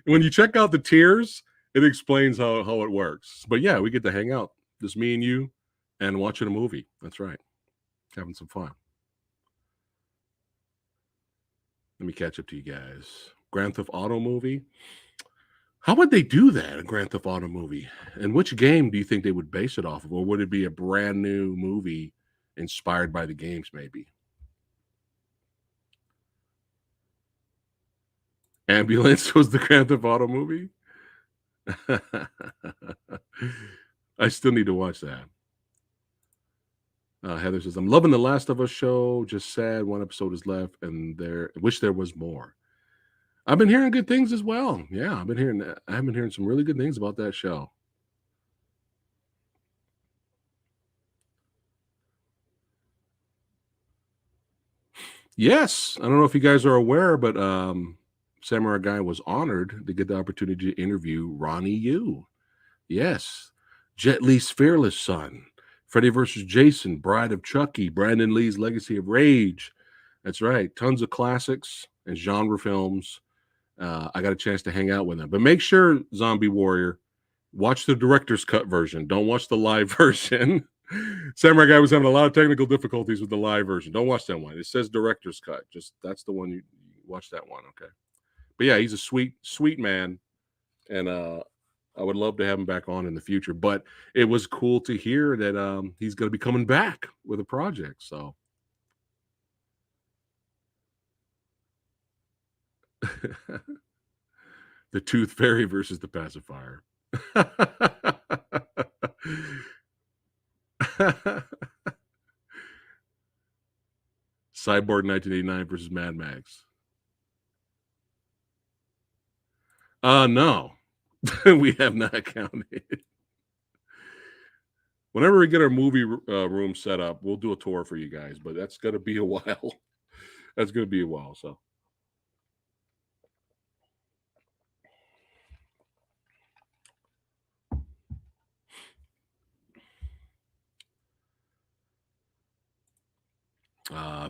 When you check out the tiers, it explains how it works. But yeah, we get to hang out. Just me and you and watching a movie. That's right. Having some fun. Let me catch up to you guys. Grand Theft Auto movie. How would they do that, a Grand Theft Auto movie? And which game do you think they would base it off of? Or would it be a brand new movie inspired by the games, maybe? Ambulance was the Grand Theft Auto movie? I still need to watch that. Heather says, I'm loving the Last of Us show. Just sad one episode is left, and wish there was more. I've been hearing good things as well. Yeah, I've been hearing some really good things about that show. Yes, I don't know if you guys are aware, but Samurai Guy was honored to get the opportunity to interview Ronnie Yu. Yes, Jet Li's fearless son, Freddy vs. Jason, Bride of Chucky, Brandon Lee's Legacy of Rage. That's right, tons of classics and genre films. I got a chance to hang out with them. But make sure, Zombie Warrior, watch the director's cut version. Don't watch the live version. Samurai Guy was having a lot of technical difficulties with the live version. Don't watch that one. It says director's cut. Just that's the one you watch that one, okay? But yeah, he's a sweet, sweet man. And I would love to have him back on in the future. But it was cool to hear that he's going to be coming back with a project. So the Tooth Fairy versus the Pacifier. Cyborg 1989 versus Mad Max. No. We have not counted. Whenever we get our movie room set up, we'll do a tour for you guys, but that's going to be a while. That's going to be a while, so.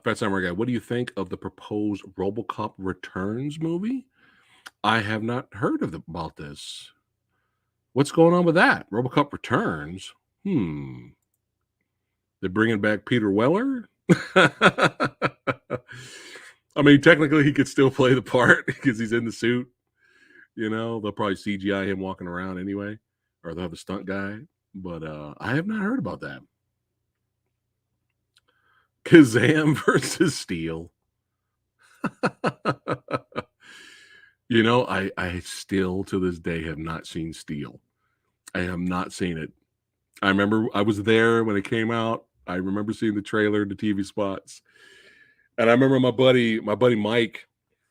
Phat Samurai Guy, what do you think of the proposed RoboCop Returns movie? I have not heard about this. What's going on with that? RoboCop Returns? They're bringing back Peter Weller? I mean, technically, he could still play the part because he's in the suit. You know, they'll probably CGI him walking around anyway, or they'll have a stunt guy. But I have not heard about that. Kazam versus Steel. You know, I still to this day have not seen Steel. I have not seen it. I remember I was there when it came out. I remember seeing the trailer, the TV spots. And I remember my buddy Mike,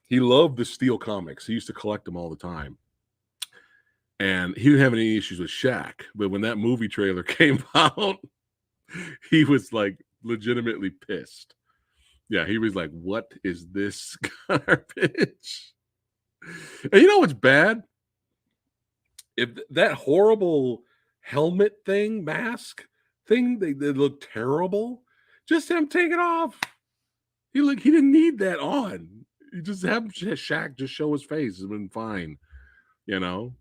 he loved the Steel comics. He used to collect them all the time. And he didn't have any issues with Shaq. But when that movie trailer came out, he was like legitimately pissed. Yeah, he was like, what is this garbage? And you know what's bad? If that horrible helmet thing, mask thing, they look terrible. Just have him take it off. He didn't need that on. You just have Shaq just show his face. It's been fine, you know.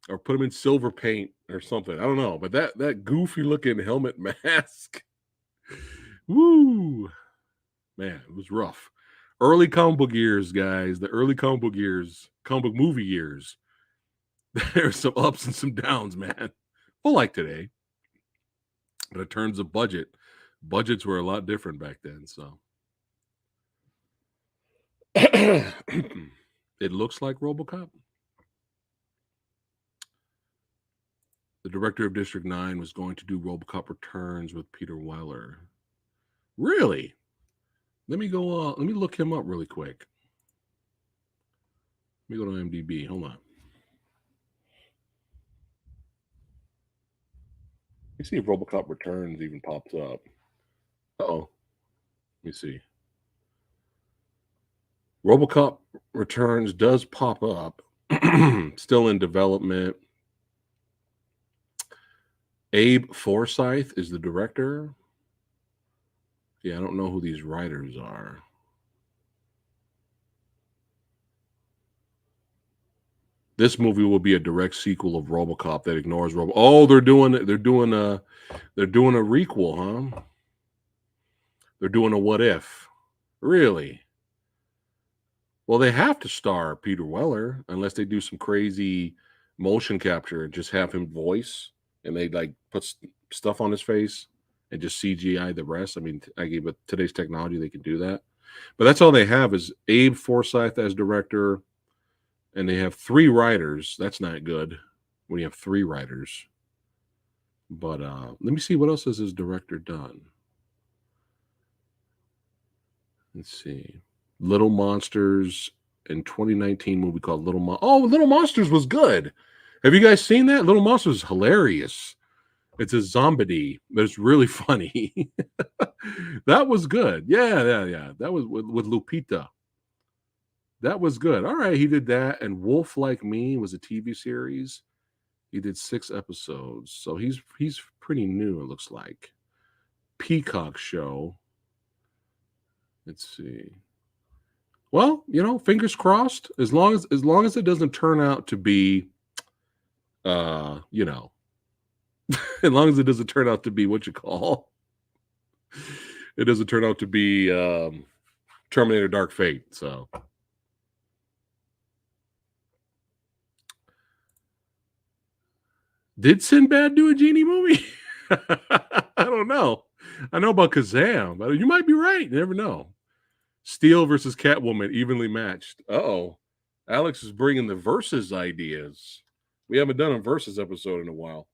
or put him in silver paint or something. I don't know, but that goofy looking helmet mask, woo, man, it was rough. Early comic book years, guys. The early comic book years, comic book movie years. There's some ups and some downs, man. Well, like today. But in terms of budgets were a lot different back then. So it looks like RoboCop. The director of District 9 was going to do RoboCop Returns with Peter Weller. Really? Let me go. Let me look him up really quick. Let me go to IMDb. Hold on. Let me see if RoboCop Returns even pops up. Uh-oh. Let me see. RoboCop Returns does pop up. Still in development. Abe Forsyth is the director. Yeah, I don't know who these writers are. This movie will be a direct sequel of RoboCop that ignores Robo. Oh, they're doing a requel, huh? They're doing a what if. Really? Well, they have to star Peter Weller unless they do some crazy motion capture and just have him voice and they like put stuff on his face and just CGI the rest. I mean, with today's technology, they can do that. But that's all they have is Abe Forsyth as director, and they have 3 writers. That's not good when you have 3 writers. But let me see, what else has his director done? Let's see. Little Monsters in 2019 movie called Little Monsters was good. Have you guys seen that? Little Monsters is hilarious. It's a zombie, but it's really funny. That was good. Yeah. That was with Lupita. That was good. All right, he did that. And Wolf Like Me was a TV series. He did 6 episodes. So he's pretty new, it looks like. Peacock show. Let's see. Well, fingers crossed. As long as it doesn't turn out to be as long as it doesn't turn out to be what you call. It doesn't turn out to be Terminator Dark Fate. So did Sinbad do a genie movie? I don't know. I know about Kazam, but you might be right. You never know. Steel versus Catwoman, evenly matched. Uh-oh. Alex is bringing the versus ideas. We haven't done a versus episode in a while.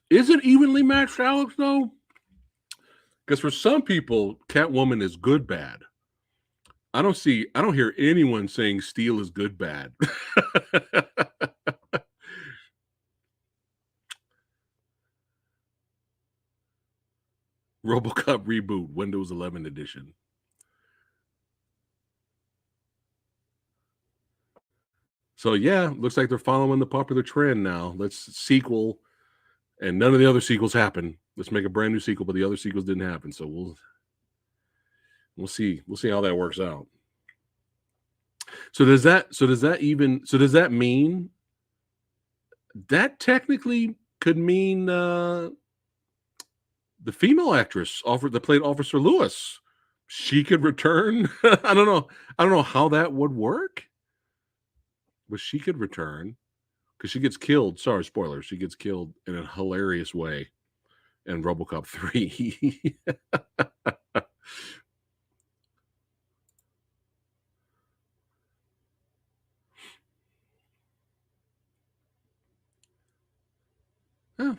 Is it evenly matched, Alex, though? Because for some people, Catwoman is good bad. I don't hear anyone saying Steel is good bad. RoboCop reboot, Windows 11 edition. So yeah, looks like they're following the popular trend now. Let's sequel, and none of the other sequels happen. Let's make a brand new sequel, but the other sequels didn't happen. So we'll see how that works out. So does that mean that technically could mean the female actress that played Officer Lewis, she could return? I don't know how that would work, but she could return because she gets killed. Sorry, spoilers. She gets killed in a hilarious way in RoboCop 3.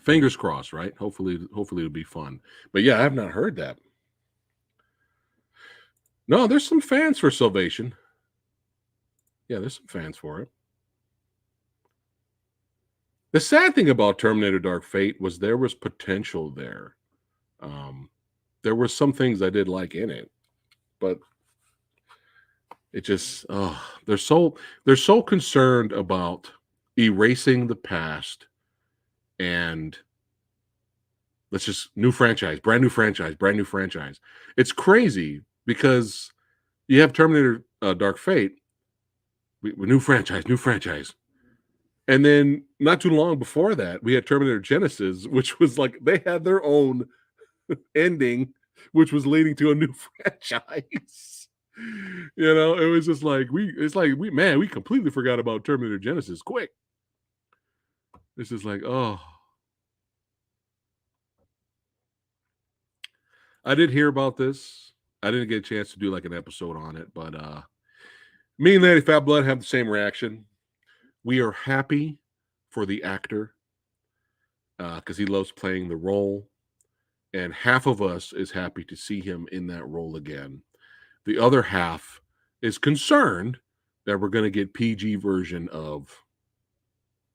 Fingers crossed, right? Hopefully it'll be fun. But yeah, I have not heard that. No, there's some fans for Salvation. Yeah, there's some fans for it. The sad thing about Terminator Dark Fate was there was potential there. There were some things I did like in it, but it just they're so concerned about erasing the past and let's just brand new franchise. It's crazy because you have Terminator Dark Fate, we new franchise. And then not too long before that, we had Terminator Genesis, which was like they had their own ending, which was leading to a new franchise. You know, it was just like we completely forgot about Terminator Genesis quick. It's just like, oh. I did hear about this. I didn't get a chance to do like an episode on it, but me and Lady Fat Blood have the same reaction. We are happy for the actor because he loves playing the role, and half of us is happy to see him in that role again. The other half is concerned that we're going to get PG version of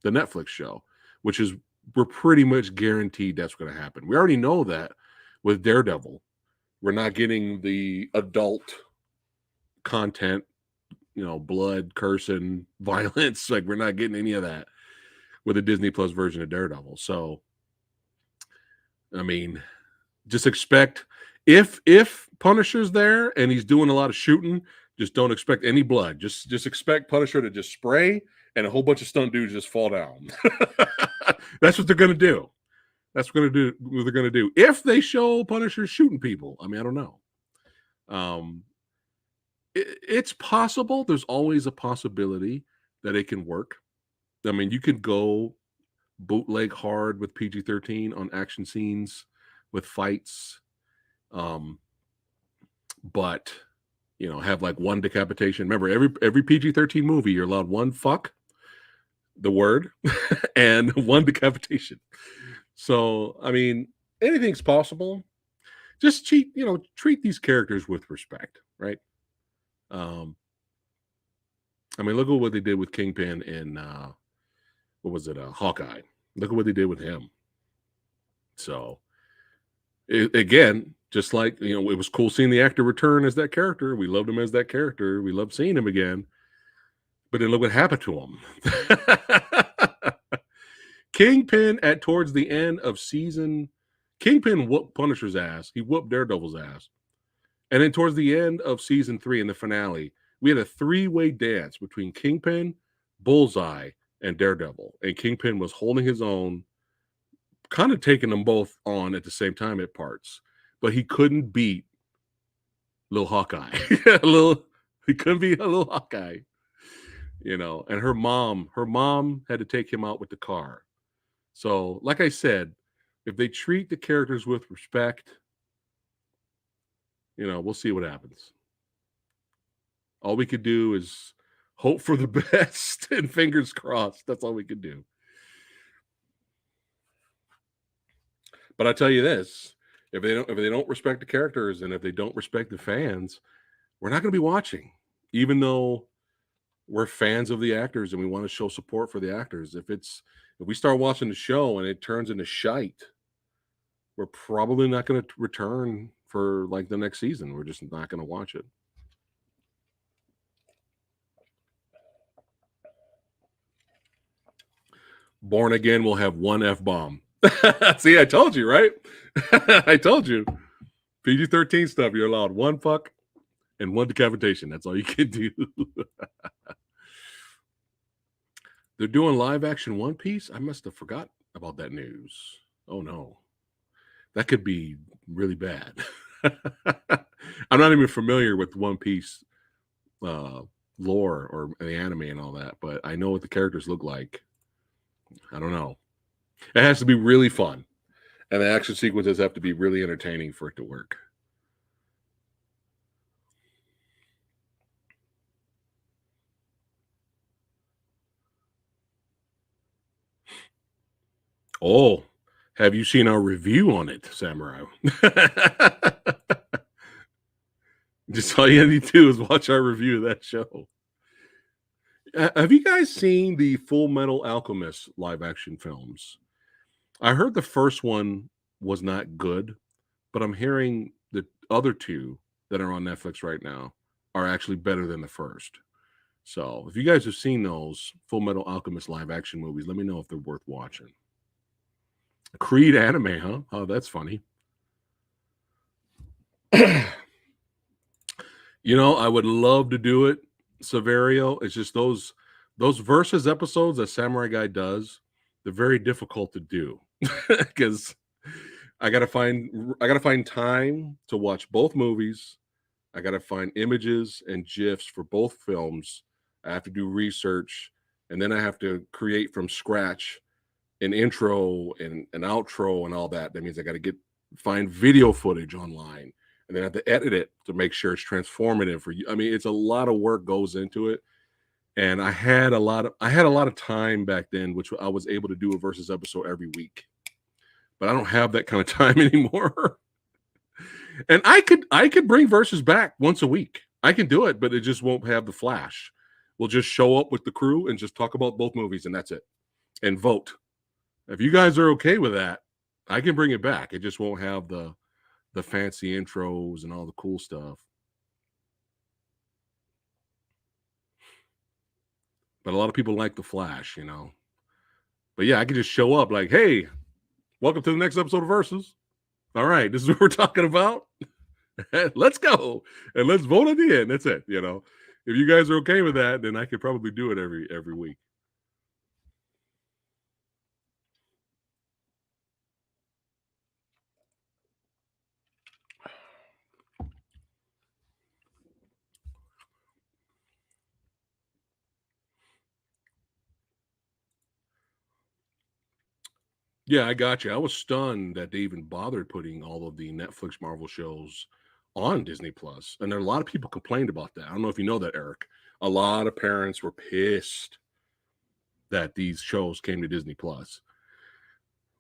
the Netflix show, which is we're pretty much guaranteed that's going to happen. We already know that with Daredevil. We're not getting the adult content, you know, blood, cursing, violence. Like we're not getting any of that with a Disney Plus version of Daredevil. So, I mean, just expect if Punisher's there and he's doing a lot of shooting, just don't expect any blood. Just expect Punisher to just spray and a whole bunch of stunt dudes just fall down. That's what they're gonna do. That's what they're gonna do. If they show Punisher shooting people, I mean, I don't know. It's possible. There's always a possibility that it can work. I mean, you could go bootleg hard with PG-13 on action scenes with fights, but you know, have like one decapitation. Remember, every PG-13 movie, you're allowed one fuck, the word, and one decapitation. So, I mean, anything's possible. Just treat these characters with respect, right? I mean, look at what they did with Kingpin in what was it, Hawkeye. Look at what they did with him. So, again, just like, you know, it was cool seeing the actor return as that character. We loved him as that character. We loved seeing him again. But then look what happened to him. Kingpin towards the end of season, Kingpin whooped Punisher's ass. He whooped Daredevil's ass. And then towards the end of season 3 in the finale, we had a 3-way dance between Kingpin, Bullseye, and Daredevil. And Kingpin was holding his own, kind of taking them both on at the same time at parts. But he couldn't beat Little Hawkeye. He couldn't beat a Little Hawkeye. You know, and her mom had to take him out with the car. So, like I said, if they treat the characters with respect, you know, we'll see what happens. All we could do is hope for the best and fingers crossed. That's all we could do. But I tell you this, if they don't respect the characters and if they don't respect the fans, we're not going to be watching, even though we're fans of the actors and we want to show support for the actors. If we start watching the show and it turns into shite, we're probably not going to return for like the next season. We're just not going to watch it. Born Again will have one F-bomb. See, I told you, right? I told you. PG-13 stuff, you're allowed one fuck and one decapitation. That's all you can do. They're doing live action One Piece? I must have forgot about that news. Oh, no. That could be really bad. I'm not even familiar with One Piece lore or the anime and all that, but I know what the characters look like. I don't know. It has to be really fun. And the action sequences have to be really entertaining for it to work. Oh, have you seen our review on it, Samurai? Just all you need to do is watch our review of that show. Have you guys seen the Full Metal Alchemist live action films? I heard the first one was not good, but I'm hearing the other two that are on Netflix right now are actually better than the first. So if you guys have seen those Full Metal Alchemist live action movies, let me know if they're worth watching. Creed anime, huh? Oh, that's funny. You know, I would love to do it, Severio. It's just those versus episodes that Samurai Guy does, they're very difficult to do because I gotta find time to watch both movies. I gotta find images and gifs for both films. I have to do research, and then I have to create from scratch an intro and an outro and all that. That means I got to find video footage online, and then I have to edit it to make sure it's transformative for you. I mean, it's a lot of work goes into it, and I had a lot of time back then, which I was able to do a versus episode every week. But I don't have that kind of time anymore. And I could bring versus back once a week. I can do it, but it just won't have the flash. We'll just show up with the crew and just talk about both movies, and that's it, and vote. If you guys are okay with that, I can bring it back. It just won't have the fancy intros and all the cool stuff. But a lot of people like the flash, you know. But yeah, I could just show up like, hey, welcome to the next episode of Versus. All right, this is what we're talking about. Let's go. And let's vote at the end. That's it, you know. If you guys are okay with that, then I could probably do it every week. Yeah, I got you. I was stunned that they even bothered putting all of the Netflix Marvel shows on Disney Plus. And there are a lot of people complained about that. I don't know if you know that, Eric. A lot of parents were pissed that these shows came to Disney Plus.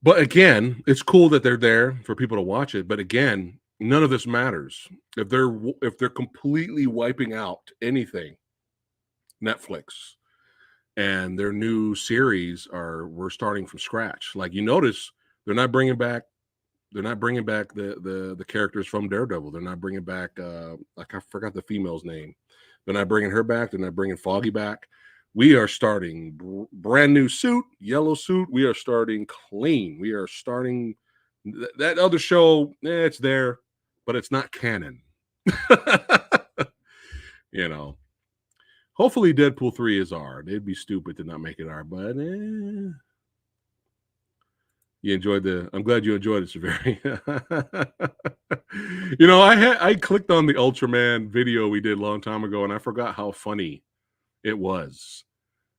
But again, it's cool that they're there for people to watch it. But again, none of this matters. If they're completely wiping out anything, Netflix, and their new series we're starting from scratch. Like you notice, they're not bringing back the characters from Daredevil. They're not bringing back like I forgot the female's name. They're not bringing her back. They're not bringing Foggy back. We are starting brand new suit, yellow suit. We are starting clean. We are starting that other show. It's there, but it's not canon. You know. Hopefully, Deadpool 3 is R. They'd be stupid to not make it R, but you enjoyed I'm glad you enjoyed it, Severi. You know, I clicked on the Ultraman video we did a long time ago, and I forgot how funny it was.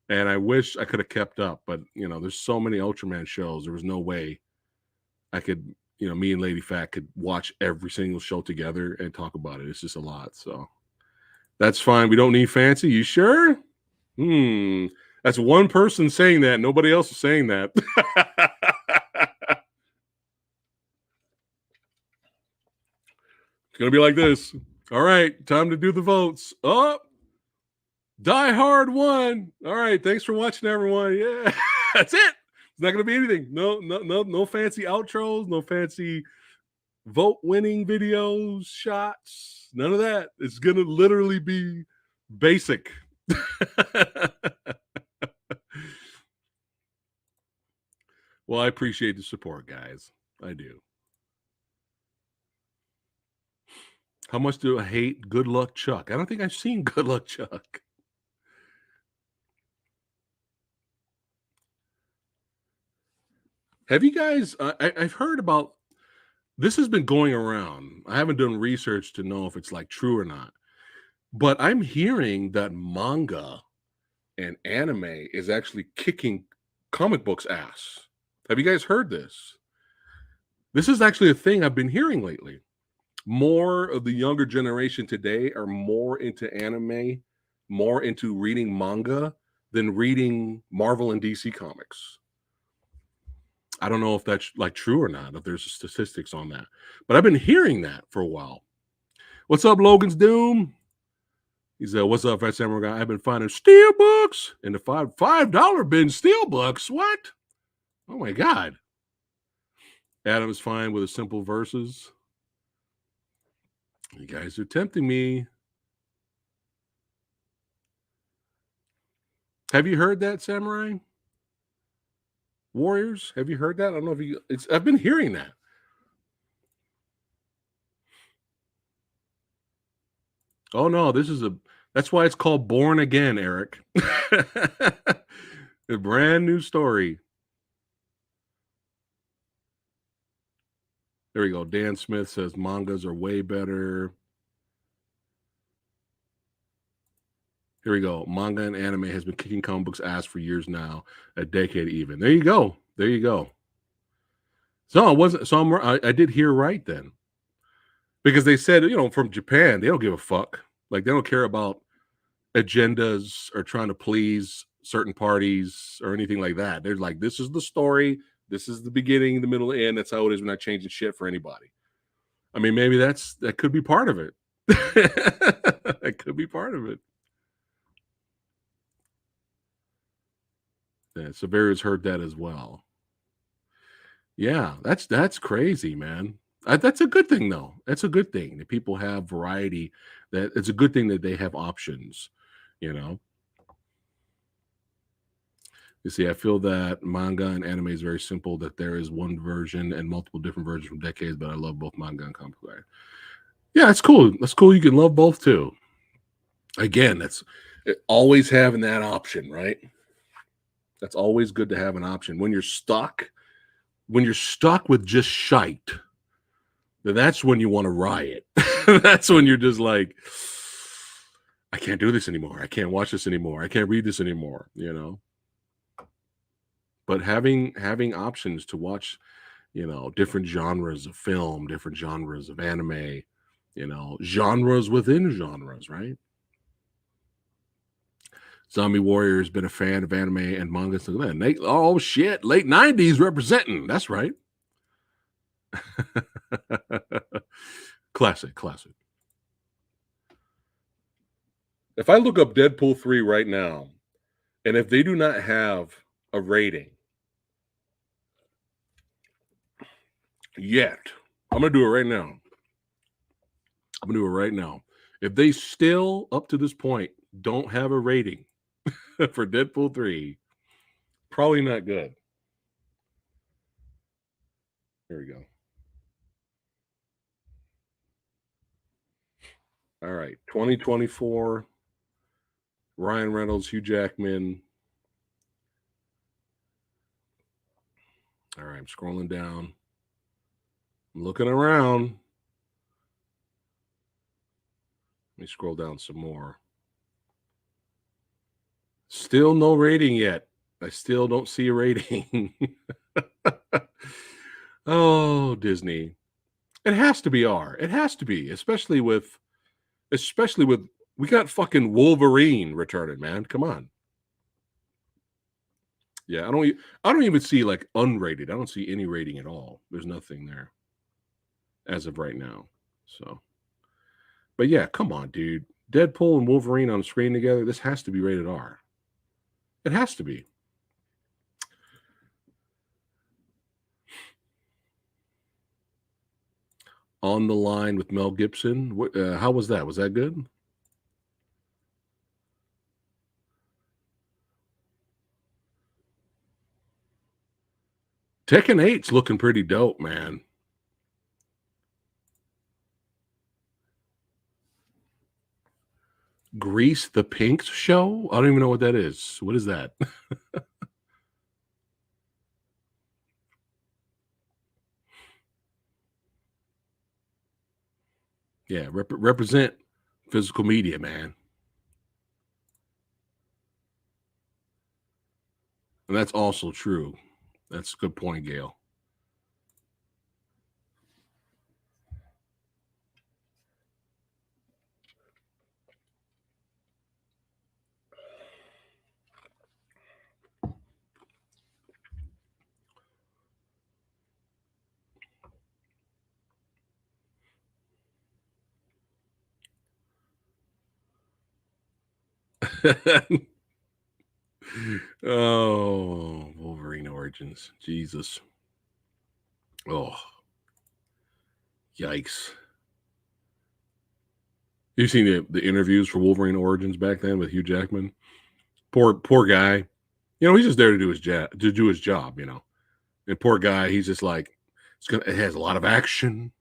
And I wish I could have kept up, but you know, there's so many Ultraman shows. There was no way I could, me and Lady Fat could watch every single show together and talk about it. It's just a lot. So that's fine. We don't need fancy. You sure? That's one person saying that. Nobody else is saying that. It's going to be like this. All right. Time to do the votes. Oh, Die Hard won. All right. Thanks for watching, everyone. Yeah. That's it. It's not going to be anything. No fancy outros. No fancy vote winning videos, shots. None of that. It's going to literally be basic. Well, I appreciate the support, guys. I do. How much do I hate Good Luck Chuck? I don't think I've seen Good Luck Chuck. Have you guys? I've heard about this. Has been going around. I haven't done research to know if it's like true or not, but I'm hearing that manga and anime is actually kicking comic books ass. Have you guys heard this? This is actually a thing I've been hearing lately. More of the younger generation today are more into anime, more into reading manga than reading Marvel and DC comics. I don't know if that's like true or not, if there's statistics on that, but I've been hearing that for a while. What's up, Logan's Doom? He said, "What's up, PhatSamuraiGuy? I've been finding steel books in the $5 bin. Steel books? What? Oh my god!" Adam is fine with a simple verses. You guys are tempting me. Have you heard that, Samurai Warriors? Have you heard that? I don't know if you. I've been hearing that. Oh no, that's why it's called Born Again, Eric. A brand new story. There we go. Dan Smith says mangas are way better. Here we go. Manga and anime has been kicking comic books ass for years now, a decade even. There you go. There you go. So I wasn't. So I did hear right then, because they said, from Japan, they don't give a fuck. Like, they don't care about agendas or trying to please certain parties or anything like that. They're like, this is the story. This is the beginning, the middle, the end. That's how it is. We're not changing shit for anybody. I mean, maybe that could be part of it. That could be part of it. Yeah, Severia's heard that as well. Yeah, that's crazy, man. That's a good thing, though. That's a good thing that people have variety. That it's a good thing that they have options. You see, I feel that manga and anime is very simple. That there is one version and multiple different versions from decades. But I love both manga and comic book. Yeah, that's cool. That's cool. You can love both too. Again, that's always having that option, right? That's always good to have an option. When you're stuck with just shite, then that's when you want to riot. That's when you're just like, I can't do this anymore. I can't watch this anymore. I can't read this anymore, But having options to watch, different genres of film, different genres of anime, genres within genres, right? Zombie Warrior has been a fan of anime and manga since then. Oh shit, late 90s representing. That's right. Classic. If I look up Deadpool 3 right now, and if they do not have a rating yet, I'm going to do it right now. If they still, up to this point, don't have a rating for Deadpool 3, probably not good. Here we go. All right, 2024, Ryan Reynolds, Hugh Jackman. All right, I'm scrolling down. I'm looking around. Let me scroll down some more. Still no rating yet. I still don't see a rating. Oh, Disney. It has to be R. It has to be, especially with we got fucking Wolverine returning, man. Come on. Yeah, I don't even see like unrated. I don't see any rating at all. There's nothing there as of right now. So, but yeah, come on, dude. Deadpool and Wolverine on screen together. This has to be rated R. It has to be. On the Line with Mel Gibson. How was that? Was that good? Tekken 8's looking pretty dope, man. Grease the Pinks show? I don't even know what that is. What is that? Yeah, represent physical media, man. And that's also true. That's a good point, Gail. Oh, Wolverine Origins. Jesus. Oh. Yikes. You've seen the interviews for Wolverine Origins back then with Hugh Jackman? Poor guy. He's just there to do his job, And poor guy, he's just like, it has a lot of action.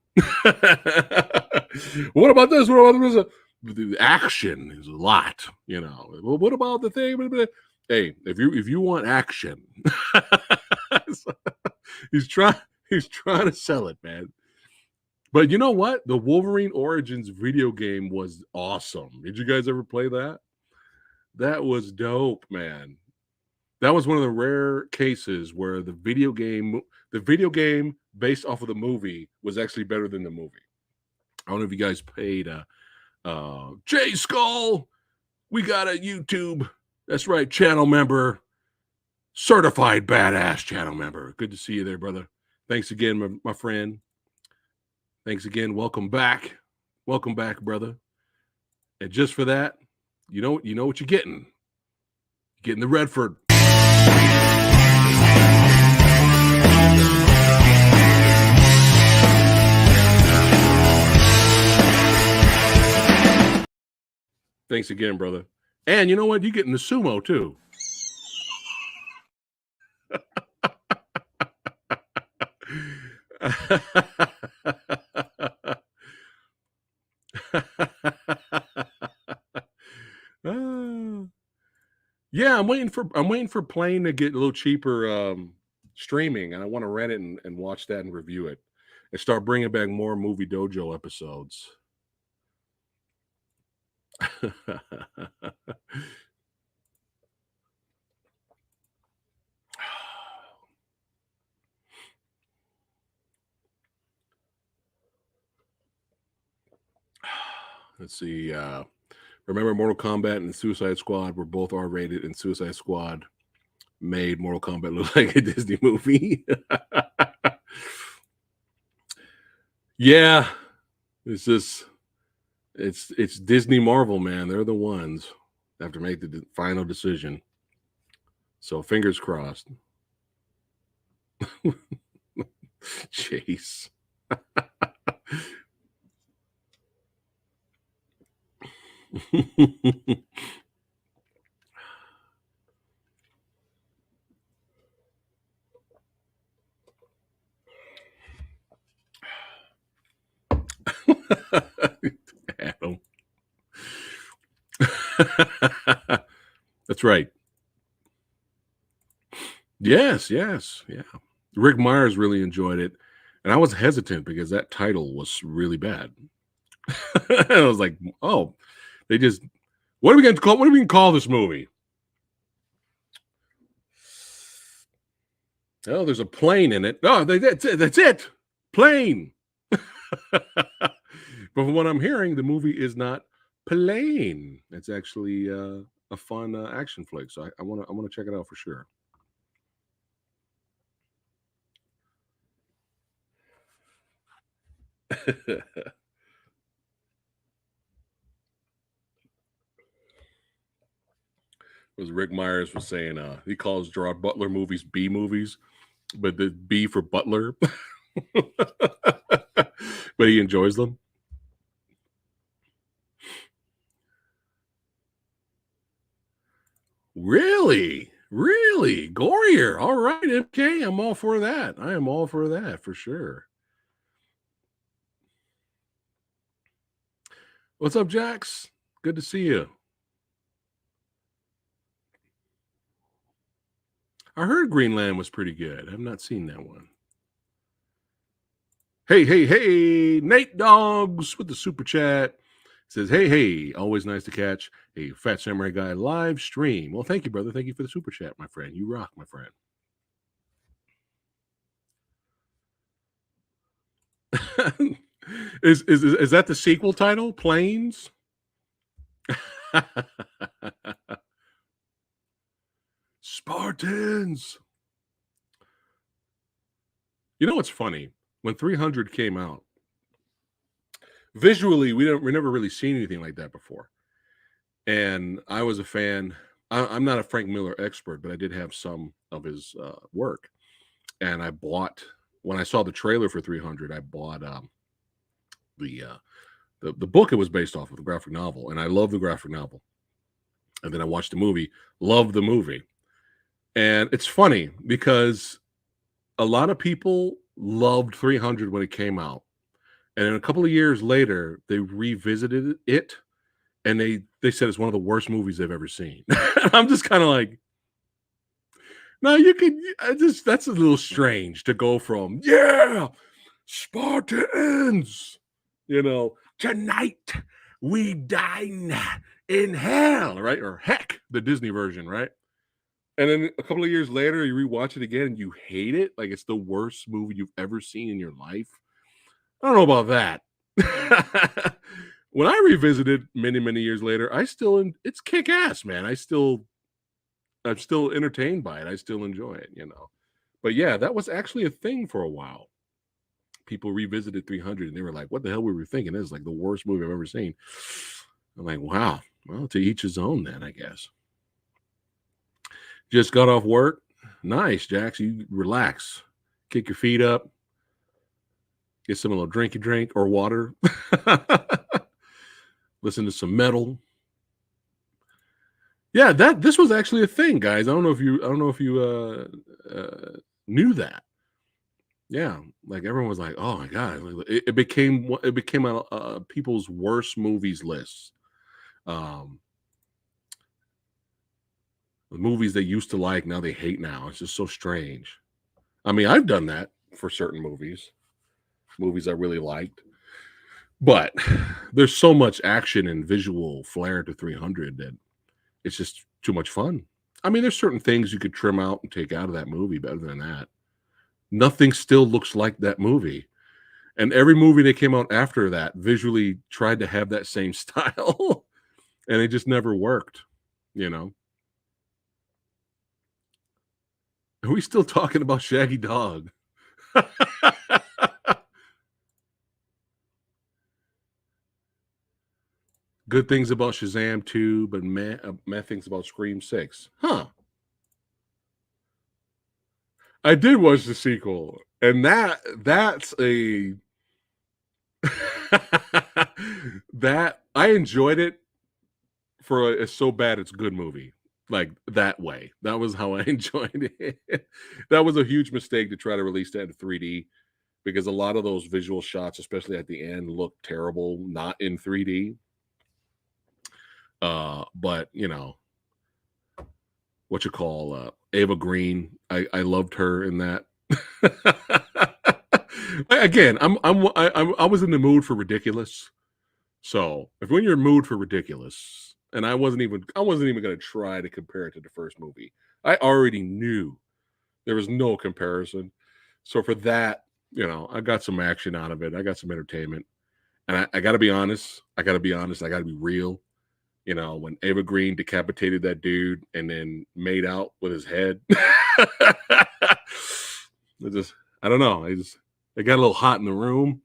What about this? What about this? the action is a lot, you know. Well, what about the thing? Hey, if you want action, he's trying to sell it, man. But you know what? The Wolverine Origins video game was awesome. Did you guys ever play that? That was dope, man. That was one of the rare cases where the video game based off of the movie was actually better than the movie. I don't know if you guys paid Jay Skull. We got a YouTube. That's right, channel member. Certified badass channel member. Good to see you there, brother. Thanks again, my friend. Thanks again. Welcome back. Welcome back, brother. And just for that, you know what you're getting. You're getting the Redford. Thanks again, brother. And you know what? You're getting the sumo too. Yeah, I'm waiting for Plane to get a little cheaper streaming, and I want to rent it and watch that and review it and start bringing back more Movie Dojo episodes. Let's see. Remember Mortal Kombat and Suicide Squad were both R-rated, and Suicide Squad made Mortal Kombat look like a Disney movie. Yeah, it's just it's Disney Marvel, man. They're the ones that have to make the final decision. So fingers crossed. Chase. Adam. That's right. Yes, yeah. Rick Myers really enjoyed it, and I was hesitant because that title was really bad. I was like, "Oh, they just what are we going to call? What are we going to call this movie?" Oh, there's a plane in it. Oh, that's it. Plane. But from what I'm hearing, the movie is not plain. It's actually a fun action flick. So I want to check it out for sure. Was Rick Myers was saying he calls Gerard Butler movies B movies, but the B for Butler. But he enjoys them. Really? Gorier. All right, MK. I'm all for that. I am all for that for sure. What's up, Jax? Good to see you. I heard Greenland was pretty good. I've not seen that one. Hey, Nate Dogs with the super chat. Says, hey, always nice to catch a Phat Samurai Guy live stream. Well, thank you, brother. Thank you for the super chat, my friend. You rock, my friend. Is that the sequel title? Planes? Spartans. You know what's funny? When 300 came out, visually, we never really seen anything like that before. And I was a fan. I'm not a Frank Miller expert, but I did have some of his work. And I bought, when I saw the trailer for 300, I bought the book it was based off of, the graphic novel. And I love the graphic novel. And then I watched the movie, loved the movie. And it's funny because a lot of people loved 300 when it came out. And then a couple of years later, they revisited it and they said it's one of the worst movies they've ever seen. I'm just kind of like, no, you can. That's a little strange to go from Spartans, tonight we dine in hell, right? Or heck, the Disney version, right? And then a couple of years later, you rewatch it again and you hate it. Like it's the worst movie you've ever seen in your life. I don't know about that. When I revisited many, many years later, it's kick ass, man. I'm still entertained by it. I still enjoy it, But yeah, that was actually a thing for a while. People revisited 300 and they were like, what the hell were we thinking? This is like the worst movie I've ever seen. I'm like, wow. Well, to each his own then, I guess. Just got off work. Nice, Jax. You relax. Kick your feet up. Get some little drinky drink or water. Listen to some metal. Yeah, this was actually a thing, guys. I don't know if you knew that. Yeah, like everyone was like, "Oh my god!" It became a people's worst movies list. The movies they used to like, now they hate. Now it's just so strange. I mean, I've done that for certain movies I really liked, but there's so much action and visual flair to 300 that it's just too much fun. I mean, there's certain things you could trim out and take out of that movie, but other than that, nothing still looks like that movie. And every movie that came out after that visually tried to have that same style, and it just never worked, Are we still talking about Shaggy Dog? Good things about Shazam 2, but meh things about Scream 6. Huh. I did watch the sequel, and that's a that I enjoyed it for a so bad it's good movie. Like that way. That was how I enjoyed it. That was a huge mistake to try to release that in 3D because a lot of those visual shots, especially at the end, look terrible not in 3D. But what you call Ava Green. I loved her in that. Again, I was in the mood for ridiculous. So if when you're in the mood for ridiculous, and I wasn't even going to try to compare it to the first movie. I already knew there was no comparison. So for that, I got some action out of it. I got some entertainment, and I got to be honest. I got to be real. When Ava Green decapitated that dude and then made out with his head, I don't know. It got a little hot in the room.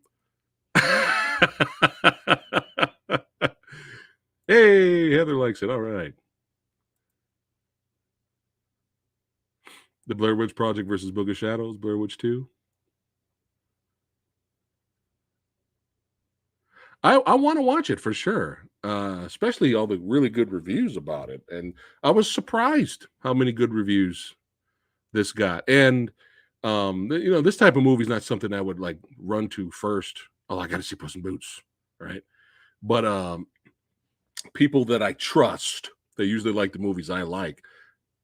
Hey, Heather likes it. All right. The Blair Witch Project versus Book of Shadows, Blair Witch 2. I want to watch it for sure, especially all the really good reviews about it. And I was surprised how many good reviews this got. And, this type of movie is not something I would like run to first. Oh, I got to see Puss in Boots, right? But people that I trust, they usually like the movies I like.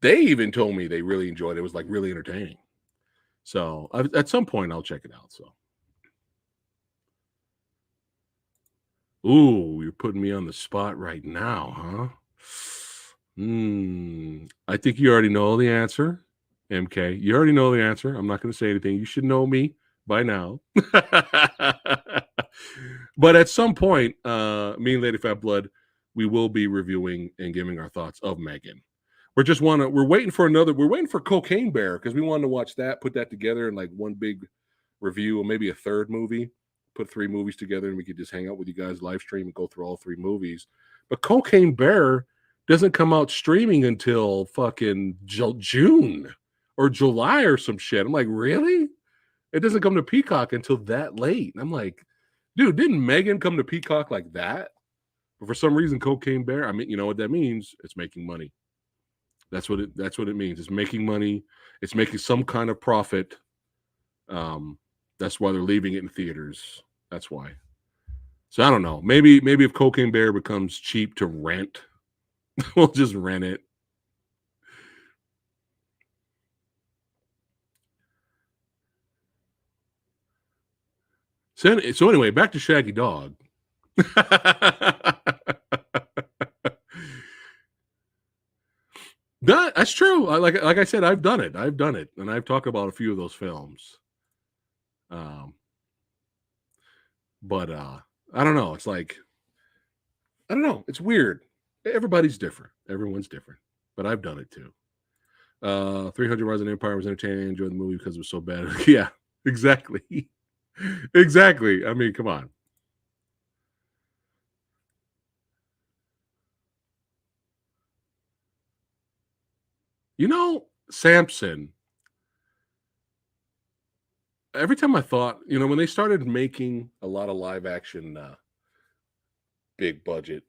They even told me they really enjoyed it. It was like really entertaining. So at some point I'll check it out. So. Ooh, you're putting me on the spot right now, huh? I think you already know the answer, MK. You already know the answer. I'm not going to say anything. You should know me by now. But at some point, me and Lady Fat Blood, we will be reviewing and giving our thoughts of Megan. We're waiting for Cocaine Bear because we wanted to watch that, put that together in like one big review or maybe a third movie. Put 3 movies together and we could just hang out with you guys live stream and go through all 3 movies. But Cocaine Bear doesn't come out streaming until fucking June or July or some shit. I'm like, really? It doesn't come to Peacock until that late. And I'm like, dude, didn't Megan come to Peacock like that? But for some reason, Cocaine Bear, I mean, you know what that means? It's making money. That's what it means. It's making money. It's making some kind of profit. That's why they're leaving it in theaters. That's why. So I don't know. Maybe if Cocaine Bear becomes cheap to rent, we'll just rent it. So anyway, back to Shaggy Dog. That's true. Like I said, I've done it, and I've talked about a few of those films. But I don't know. It's like, I don't know. It's weird. Everybody's different. Everyone's different. But I've done it too. 300 Rise of the Empire was entertaining. I enjoyed the movie because it was so bad. Yeah, exactly. Exactly. I mean, come on. You know, Samson, every time I thought, when they started making a lot of live action, big budget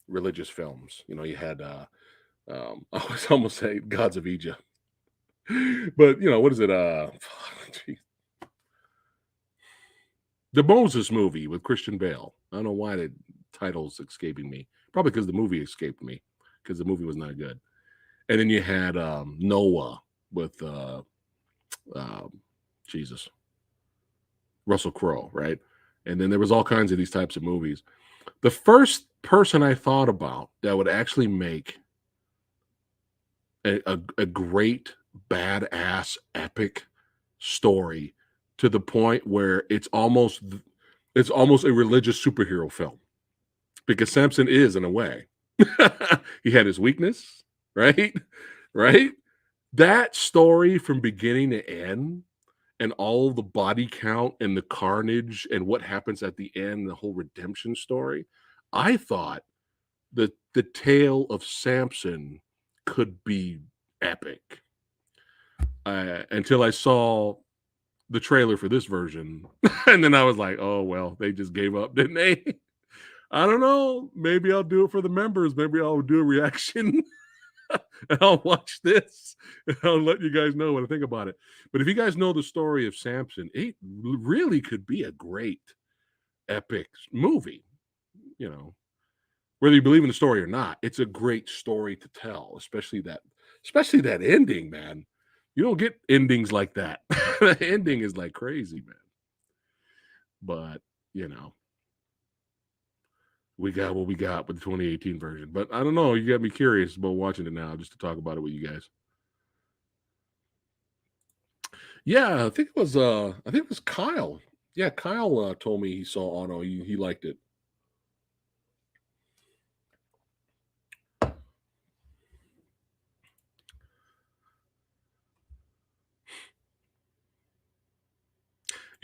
religious films, you had, I was almost saying Gods of Egypt, but what is it? The Moses movie with Christian Bale. I don't know why the title's escaping me. Probably because the movie escaped me, because the movie was not good. And then you had Noah with Jesus, Russell Crowe, right? And then there was all kinds of these types of movies. The first person I thought about that would actually make a great, badass, epic story to the point where it's almost a religious superhero film, because Samson is, in a way. He had his weakness, right? Right? That story from beginning to end, and all the body count and the carnage and what happens at the end, the whole redemption story, I thought the tale of Samson could be epic. Until I saw the trailer for this version, and then I was like, oh, well, they just gave up, didn't they? I don't know. Maybe I'll do it for the members. Maybe I'll do a reaction. And I'll watch this, and I'll let you guys know what I think about it. But if you guys know the story of Samson, it really could be a great, epic movie. Whether you believe in the story or not, it's a great story to tell, especially that ending, man. You don't get endings like that. The ending is like crazy, man. But we got what we got with the 2018 version. But I don't know. You got me curious about watching it now, just to talk about it with you guys. Yeah, I think it was Kyle. Yeah, Kyle told me he saw Auto. He liked it.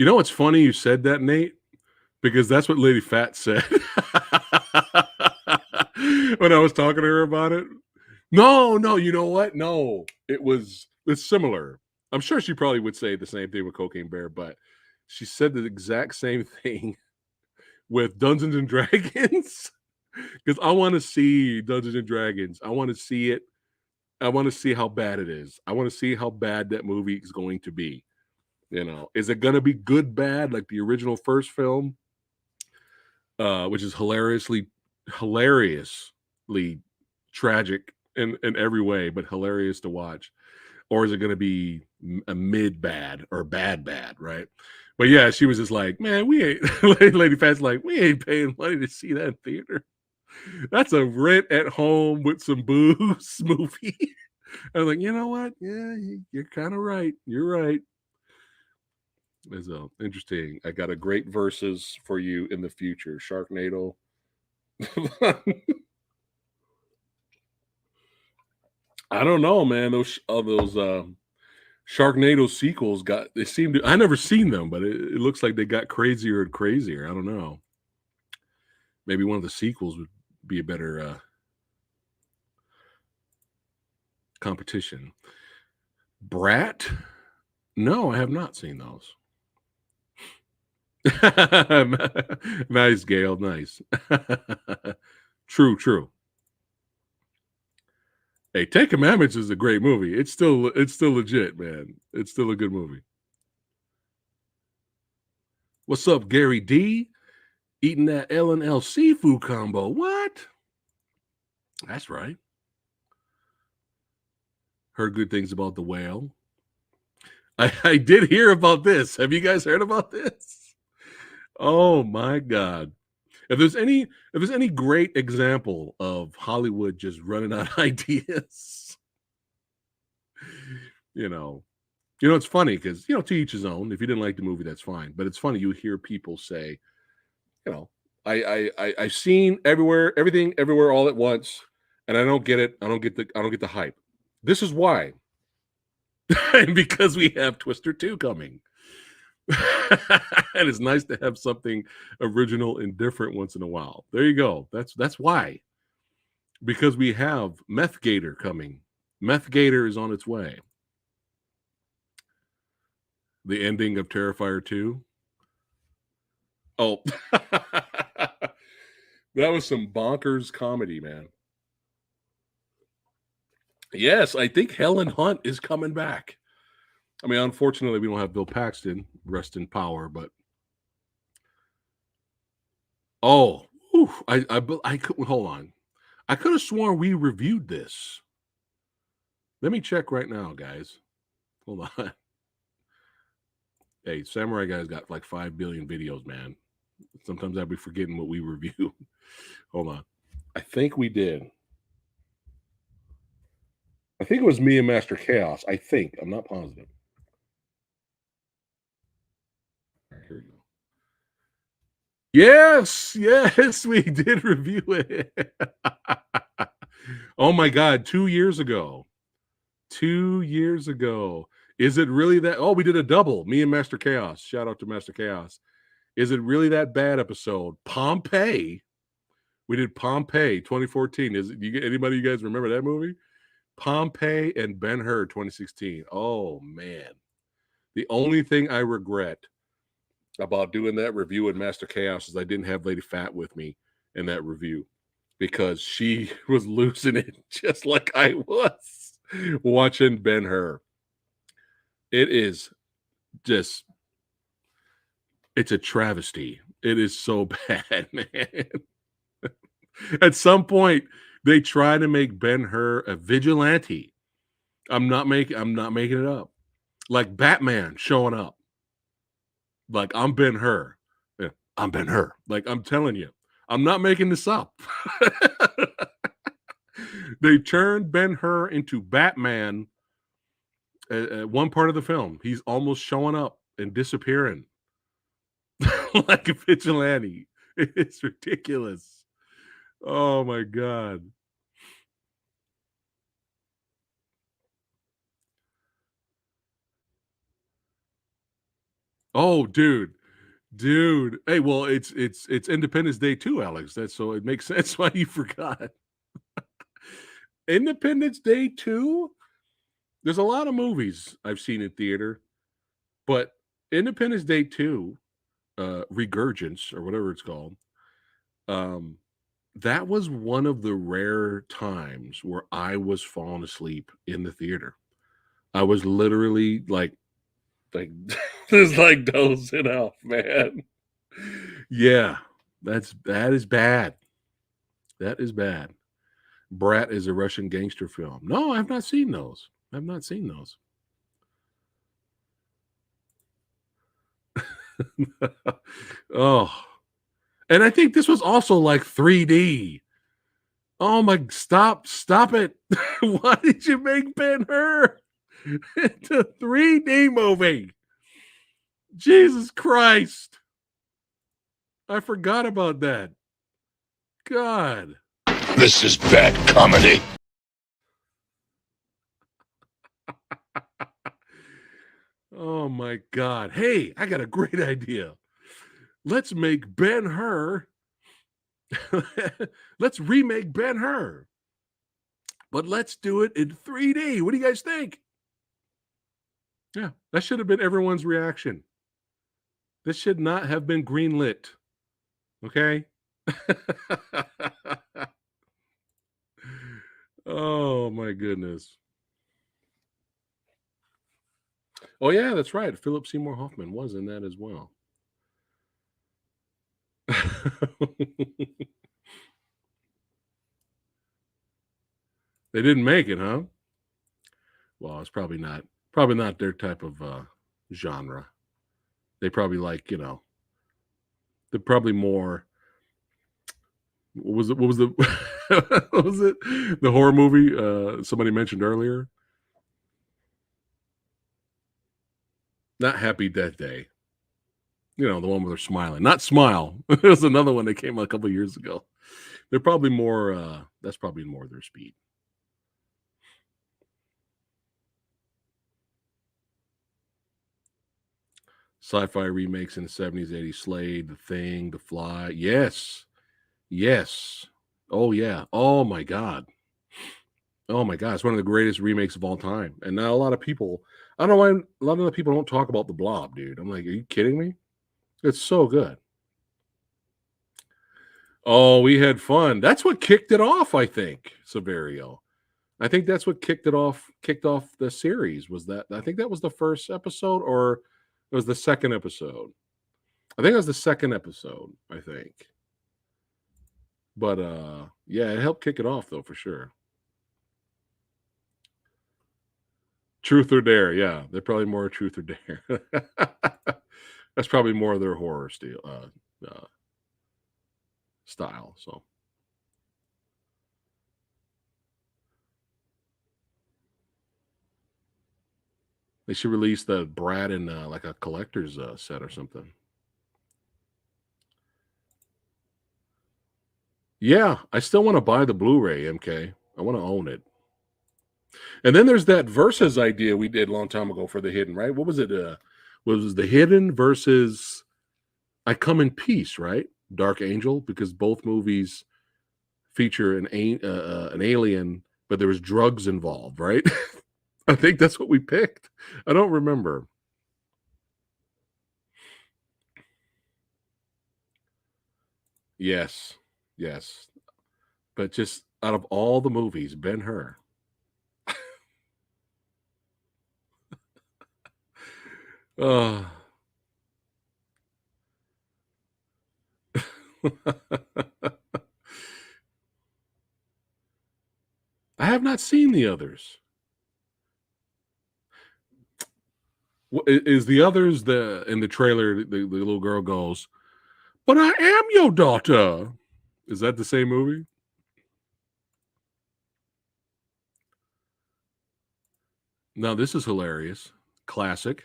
It's funny you said that, Nate, because that's what Lady Phat said when I was talking to her about it. No, you know what? No, it's similar. I'm sure she probably would say the same thing with Cocaine Bear, but she said the exact same thing with Dungeons and Dragons. Because I want to see Dungeons and Dragons. I want to see it. I want to see how bad it is. I want to see how bad that movie is going to be. Is it going to be good, bad, like the original first film, which is hilariously tragic in every way, but hilarious to watch? Or is it going to be a mid bad or bad, right? But yeah, she was just like, man, we ain't, Lady Phat's like, we ain't paying money to see that in theater. That's a rent at home with some booze movie. I was like, you know what? Yeah, you're kind of right. You're right. It's interesting. I got a great verses for you in the future. Sharknado. I don't know, man. Those Sharknado sequels I never seen them, but it looks like they got crazier and crazier. I don't know. Maybe one of the sequels would be a better competition. Brat? No, I have not seen those. Nice, Gail. Nice. True. Hey, Ten Commandments is a great movie. It's still legit, man. It's still a good movie. What's up, Gary D? eating that L&L seafood combo. What? That's right. Heard good things about the whale. I did hear about this. Have you guys heard about this? Oh my God. If there's any great example of Hollywood just running out of ideas, it's funny because, to each his own. If you didn't like the movie, that's fine. But it's funny, you hear people say, I've seen everything everywhere all at once, and I don't get it. I don't get the hype. This is why. Because we have Twister 2 coming. And it's nice to have something original and different once in a while. There you go. That's why. Because we have Meth Gator coming. Meth Gator is on its way. The ending of Terrifier 2. Oh. That was some bonkers comedy, man. Yes, I think Helen Hunt is coming back. I mean, unfortunately, we don't have Bill Paxton, rest in power, but I could hold on. I could have sworn we reviewed this. Let me check right now, guys. Hold on. Hey, Samurai Guy's got like 5 billion videos, man. Sometimes I'll be forgetting what we reviewed. Hold on. I think we did. I think it was me and Master Chaos. I think. I'm not positive. Here we go. Yes, we did review it. Oh my God, 2 years ago. 2 years ago. Is it really that? Oh, we did a double. Me and Master Chaos. Shout out to Master Chaos. Is it really that bad episode? Pompeii. We did Pompeii 2014. Anybody you guys remember that movie? Pompeii and Ben-Hur 2016. Oh man. The only thing I regret about doing that review with Master Chaos is I didn't have Lady Phat with me in that review because she was losing it just like I was watching Ben-Hur. It is just, it's a travesty. It is so bad, man. At some point, they try to make Ben-Hur a vigilante. I'm not making it up. Like Batman showing up. Like, I'm Ben-Hur. Yeah, I'm Ben-Hur. Like, I'm telling you, I'm not making this up. They turned Ben-Hur into Batman at one part of the film. He's almost showing up and disappearing like a vigilante. It's ridiculous. Oh my God. Oh, dude. Hey, well, it's Independence Day too, Alex. So it makes sense why you forgot. Independence Day 2? There's a lot of movies I've seen in theater, but Independence Day 2, Regurgence or whatever it's called, that was one of the rare times where I was falling asleep in the theater. I was literally like just like dozing off, man. Yeah, that is bad. That is bad. Brat is a Russian gangster film. No, I've not seen those. I've not seen those. Oh, and I think this was also like 3D. Oh my, stop it. Why did you make Ben-Hur into 3D movie? Jesus Christ. I forgot about that. God. This is bad comedy. Oh my God. Hey, I got a great idea. Let's make Ben-Hur. Let's remake Ben-Hur. But let's do it in 3D. What do you guys think? Yeah, that should have been everyone's reaction. This should not have been greenlit. Okay? Oh my goodness. Oh yeah, that's right. Philip Seymour Hoffman was in that as well. They didn't make it, huh? Well, it's probably not their type of genre. They probably like, they're probably more. What was it? What was the what was it? The horror movie somebody mentioned earlier? Not Happy Death Day. The one where they're smiling. Not Smile. There's another one that came out a couple of years ago. They're probably more that's probably more their speed. Sci-fi remakes in the 70s, 80s, Slade, The Thing, The Fly. Yes. Yes. Oh yeah. Oh my God. Oh my God. It's one of the greatest remakes of all time. And now a lot of people, I don't know why a lot of the people don't talk about The Blob, dude. I'm like, are you kidding me? It's so good. Oh, we had fun. That's what kicked it off, I think, Severio. I think that's what kicked off the series. Was that I think that was the first episode, or it was the second episode. I think it was the second episode, I think. But yeah, it helped kick it off though, for sure. Truth or Dare, yeah. They're probably more Truth or Dare. That's probably more of their horror style. So they should release the Brad in like a collector's set or something. Yeah, I still want to buy the Blu-ray, MK. I want to own it. And then there's that versus idea we did a long time ago for the Hidden, right? What was it? Was the Hidden versus I Come in Peace, right? Dark Angel, because both movies feature an alien, but there was drugs involved, right? I think that's what we picked. I don't remember. Yes, yes. But just out of all the movies, Ben-Hur. Oh. I have not seen the others. Is the others in the trailer? The little girl goes, "But I am your daughter." Is that the same movie? No, this is hilarious. Classic.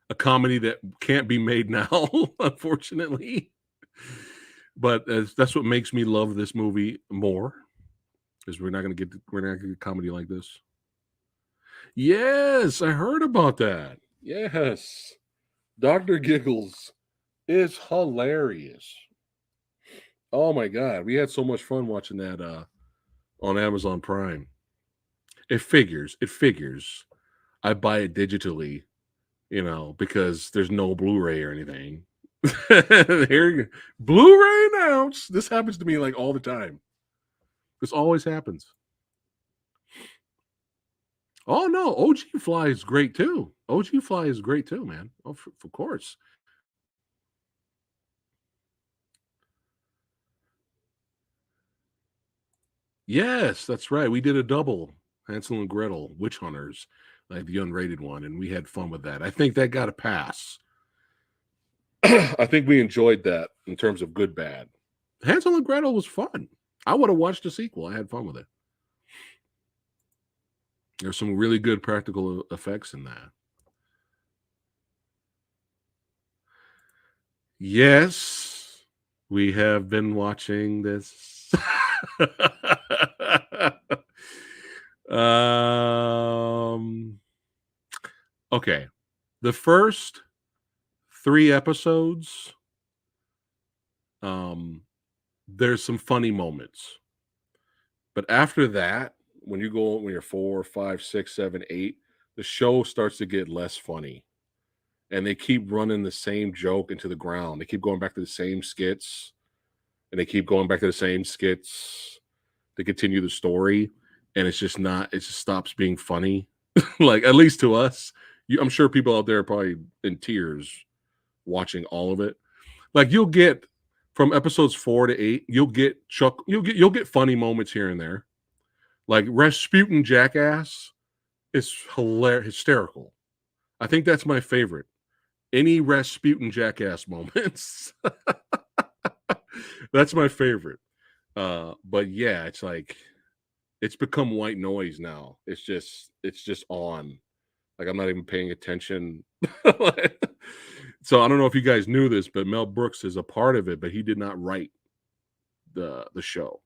A comedy that can't be made now, unfortunately. But that's what makes me love this movie more, because we're not going to get a comedy like this. Yes, I heard about that. Yes, Dr. Giggles is hilarious. Oh my God, we had so much fun watching that on Amazon Prime. It figures. I buy it digitally, because there's no Blu-ray or anything. Here, Blu-ray announced. This happens to me like all the time. This always happens. Oh no, OG Fly is great too. OG Fly is great too, man. Oh, of course. Yes, that's right. We did a double Hansel and Gretel Witch Hunters, like the unrated one, and we had fun with that. I think that got a pass. I think we enjoyed that in terms of good, bad. Hansel and Gretel was fun. I would have watched the sequel. I had fun with it. There's some really good practical effects in that. Yes, we have been watching this. Okay. The first 3 episodes, there's some funny moments. But after that, when you're 4, 5, 6, 7, 8, the show starts to get less funny. And they keep running the same joke into the ground. They keep going back to the same skits. And they keep going back to the same skits to continue the story. And it just stops being funny. Like, at least to us. I'm sure people out there are probably in tears watching all of it. Like, you'll get from episodes 4 to 8, you'll get you'll get funny moments here and there. Like Rasputin Jackass is hysterical. I think that's my favorite. Any Rasputin Jackass moments. That's my favorite. But yeah, it's like it's become white noise now. It's just on. Like I'm not even paying attention. So I don't know if you guys knew this, but Mel Brooks is a part of it, but he did not write the show.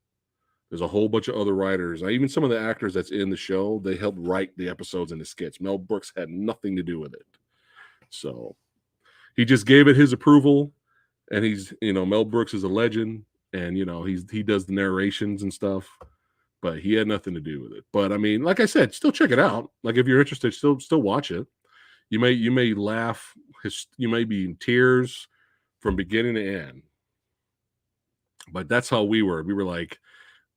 There's a whole bunch of other writers. Even some of the actors that's in the show, they helped write the episodes and the skits. Mel Brooks had nothing to do with it. So he just gave it his approval, and he's, Mel Brooks is a legend, and he does the narrations and stuff, but he had nothing to do with it. But I mean, like I said, still check it out. Like if you're interested, still watch it. You may laugh, you may be in tears from beginning to end. But that's how we were. We were like,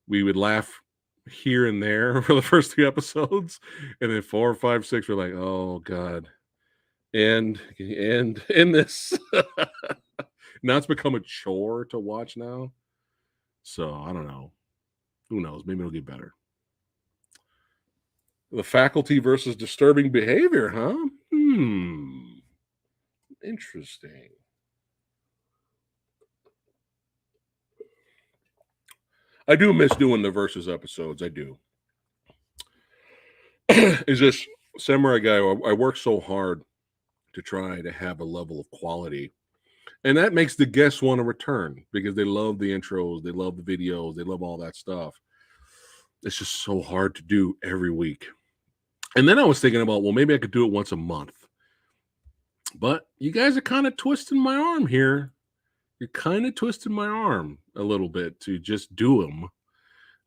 we would laugh here and there for the first 3 episodes, and then 4, 5, 6, we're like, oh God. And this. Now it's become a chore to watch now. So I don't know. Who knows? Maybe it'll get better. The Faculty versus Disturbing Behavior, huh? Interesting. I do miss doing the versus episodes. I do. Is this Samurai Guy? I work so hard to try to have a level of quality. And that makes the guests want to return because they love the intros, they love the videos, they love all that stuff. It's just so hard to do every week. And then I was thinking about, well, maybe I could do it once a month. But you guys are kind of twisting my arm here. You're kind of twisting my arm a little bit to just do them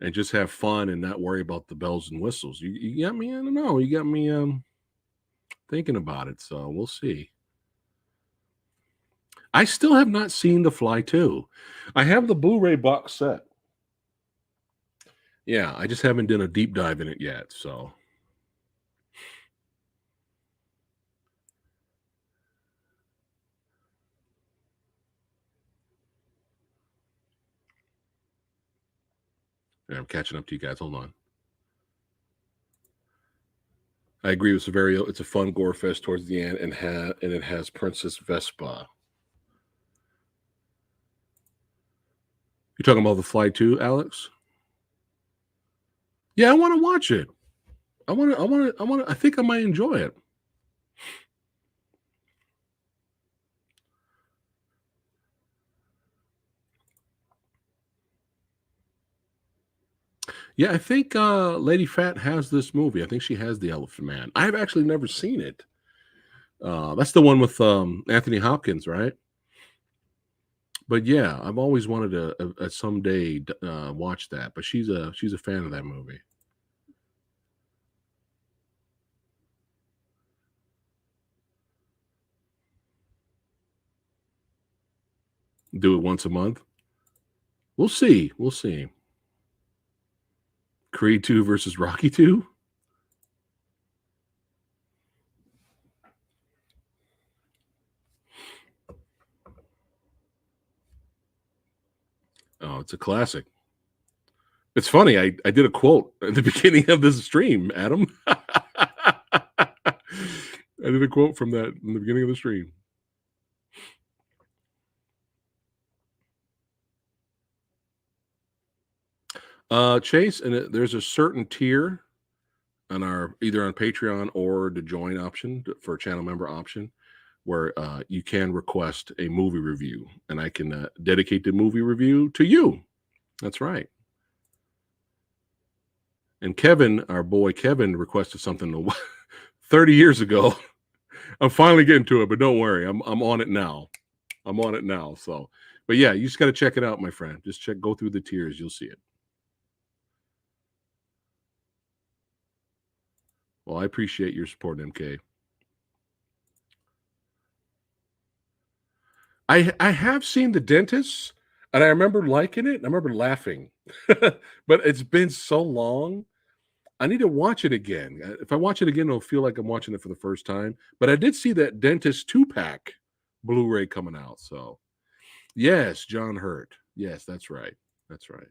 and just have fun and not worry about the bells and whistles. You got me, I don't know. You got me thinking about it. So we'll see. I still have not seen The Fly 2. I have the Blu-ray box set. Yeah, I just haven't done a deep dive in it yet. So. I'm catching up to you guys. Hold on. I agree. It's a fun gore fest towards the end, and it has Princess Vespa. You talking about The Fly 2, Alex? Yeah, I want to watch it. I think I might enjoy it. Yeah, I think Lady Phat has this movie. I think she has The Elephant Man. I've actually never seen it. That's the one with Anthony Hopkins, right? But yeah, I've always wanted to someday watch that. But she's a fan of that movie. Do it once a month. We'll see. We'll see. Creed 2 versus Rocky 2. Oh, it's a classic. It's funny. I did a quote at the beginning of this stream, Adam. I did a quote from that in the beginning of the stream. Chase, and there's a certain tier on our either on Patreon or the join option for channel member option where you can request a movie review, and I can dedicate the movie review to you. That's right. And Kevin, our boy Kevin, requested something 30 years ago. I'm finally getting to it, but don't worry, I'm on it now. I'm on it now. So, but yeah, you just got to check it out, my friend. Just go through the tiers, you'll see it. Well, I appreciate your support, MK. I have seen The Dentist, and I remember liking it. I remember laughing, but it's been so long. I need to watch it again. If I watch it again, it'll feel like I'm watching it for the first time. But I did see that Dentist 2-pack Blu-ray coming out, so Yes, John Hurt. Yes, that's right. That's right.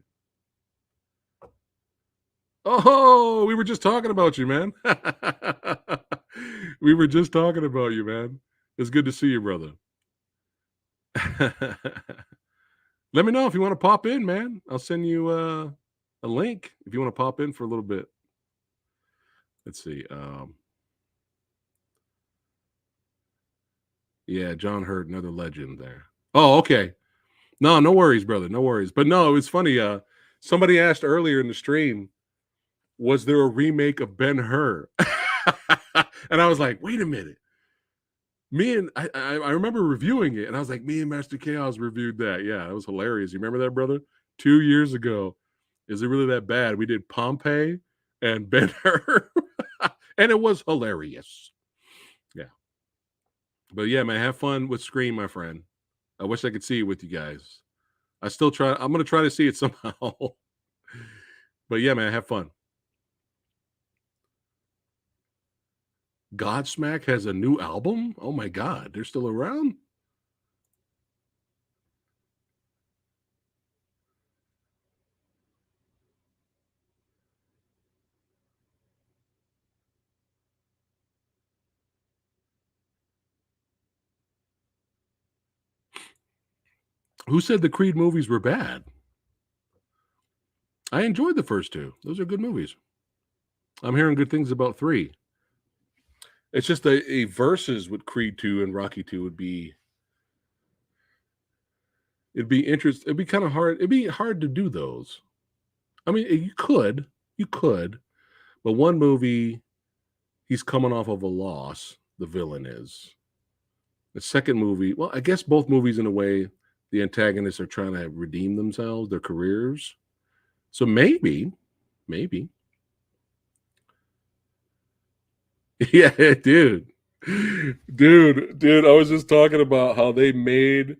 Oh, we were just talking about you, man. We were just talking about you, man. It's good to see you, brother. Let me know if you want to pop in, man. I'll send you a link if you want to pop in for a little bit. Let's see. Yeah, John Hurt, another legend there. Oh, okay. No worries, brother. No worries. But no, it was funny. Somebody asked earlier in the stream, was there a remake of Ben-Hur? And I was like, wait a minute. I remember reviewing it, and I was like, me and Master Chaos reviewed that. Yeah, it was hilarious. You remember that, brother? 2 years ago. Is it really that bad? We did Pompeii and Ben-Hur, and it was hilarious. Yeah. But yeah, man, have fun with Scream, my friend. I wish I could see it with you guys. I'm going to try to see it somehow. But yeah, man, have fun. Godsmack has a new album? Oh my God, they're still around? Who said the Creed movies were bad? I enjoyed the first two. Those are good movies. I'm hearing good things about 3. It's just a versus with Creed 2 and Rocky 2 would be... It'd be interesting. It'd be kind of hard. It'd be hard to do those. I mean, you could, but one movie, he's coming off of a loss. The villain is. The second movie, well, I guess both movies in a way, the antagonists are trying to redeem themselves, their careers. So maybe. Yeah, dude. I was just talking about how they made,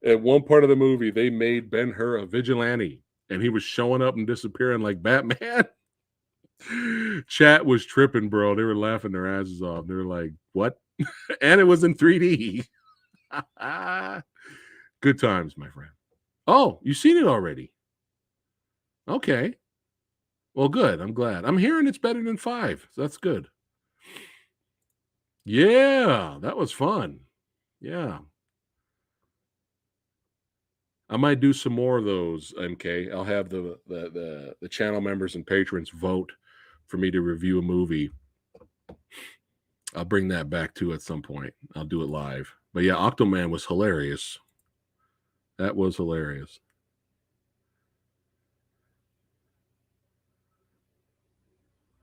at one part of the movie, they made Ben-Hur a vigilante, and he was showing up and disappearing like Batman. Chat was tripping, bro. They were laughing their asses off. They were like, what? And it was in 3D. Good times, my friend. Oh, you've seen it already. Okay. Well, good. I'm glad. I'm hearing it's better than 5. So that's good. Yeah, that was fun. Yeah. I might do some more of those, MK. I'll have the channel members and patrons vote for me to review a movie. I'll bring that back too at some point. I'll do it live. But yeah, Octoman was hilarious. That was hilarious.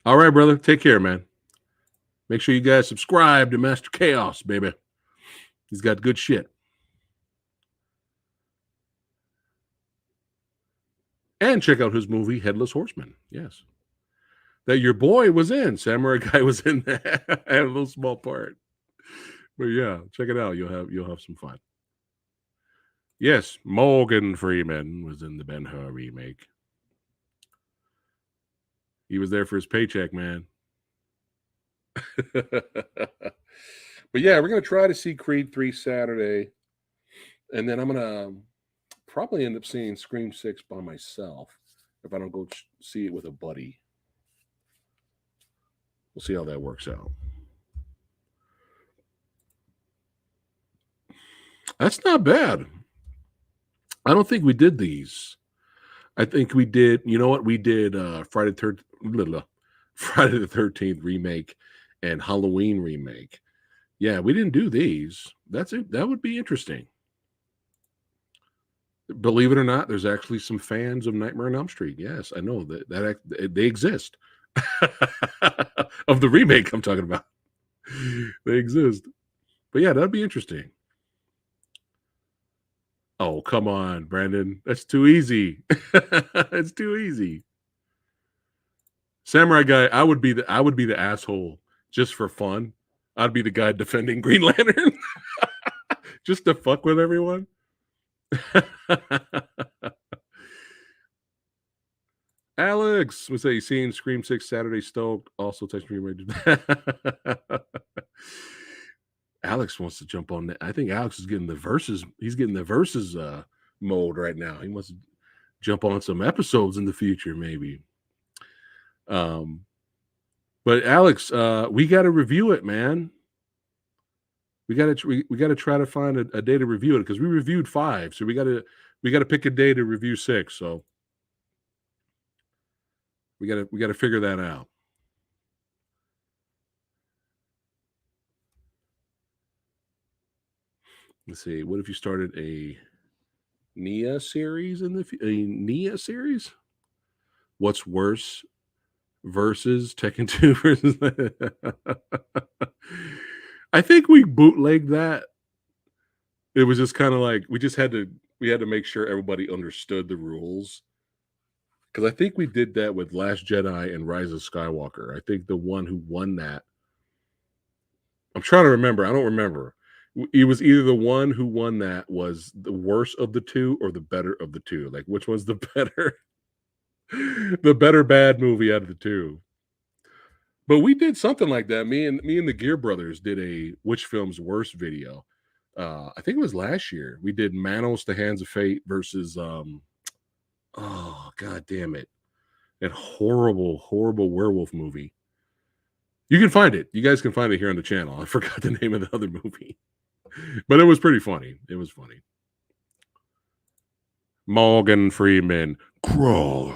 All right, brother. Take care, man. Make sure you guys subscribe to Master Chaos, baby. He's got good shit. And check out his movie, Headless Horseman. Yes. That your boy was in. Samurai Guy was in that. I had a little small part. But yeah, check it out. You'll have some fun. Yes, Morgan Freeman was in the Ben-Hur remake. He was there for his paycheck, man. But yeah, we're going to try to see Creed 3 Saturday. And then I'm going to probably end up seeing Scream 6 by myself if I don't go see it with a buddy. We'll see how that works out. That's not bad. I don't think we did these. I think we did. You know what? We did Friday the 13th remake and Halloween remake. Yeah, we didn't do these. That's it. That would be interesting. Believe it or not, there's actually some fans of Nightmare on Elm Street. Yes, I know that they exist. Of the remake I'm talking about. They exist. But yeah, that'd be interesting. Oh, come on, Brandon. That's too easy. It's too easy. Samurai Guy, I would be the asshole just for fun. I'd be the guy defending Green Lantern. Just to fuck with everyone. Alex, we say seeing Scream 6 Saturday stoked. Also text me. Alex wants to jump on that. I think Alex is getting the verses. He's getting the verses mode right now. He wants to jump on some episodes in the future, maybe. But Alex, we got to review it, man. We got to try to find a day to review it because we reviewed 5, so we got to pick a day to review 6. So we got to figure that out. Let's see. What if you started a Nia series series? What's worse versus Tekken 2 versus? I think we bootlegged that. It was just kind of like we had to make sure everybody understood the rules. Because I think we did that with Last Jedi and Rise of Skywalker. I think the one who won that. I'm trying to remember. I don't remember. It was either the one who won that was the worst of the two or the better of the two. Like, which one's the better? The better bad movie out of the two. But we did something like that. Me and the Gear Brothers did a which film's worst video. I think it was last year. We did Manos, The Hands of Fate versus oh god damn it. That horrible werewolf movie. You can find it. You guys can find it here on the channel. I forgot the name of the other movie. But it was pretty funny. It was funny. Morgan Freeman, crawl.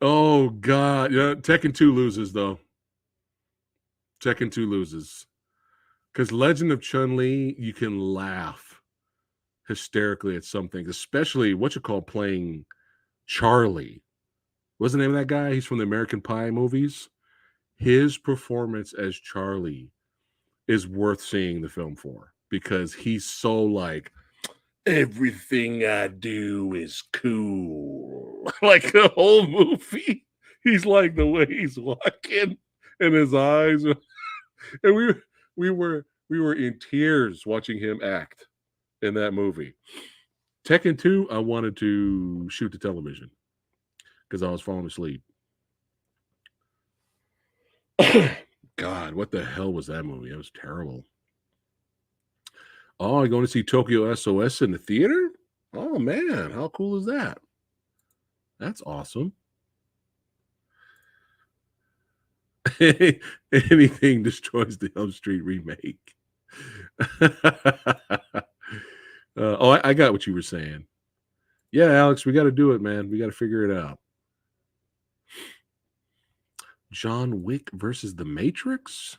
Oh god, yeah. Tekken 2 loses though. Tekken 2 loses because Legend of Chun-Li, you can laugh hysterically at some things, especially what you call playing Charlie. What's the name of that guy? He's from the American Pie movies. His performance as Charlie is worth seeing the film for because he's so like, everything I do is cool. Like the whole movie, he's like the way he's walking and his eyes. And we were in tears watching him act in that movie. Tekken 2, I wanted to shoot the television because I was falling asleep. God, what the hell was that movie? It was terrible. Oh, you're going to see Tokyo SOS in the theater? Oh, man. How cool is that? That's awesome. Anything destroys the Elm Street remake. I got what you were saying. Yeah, Alex, we got to do it, man. We got to figure it out. John Wick versus The Matrix?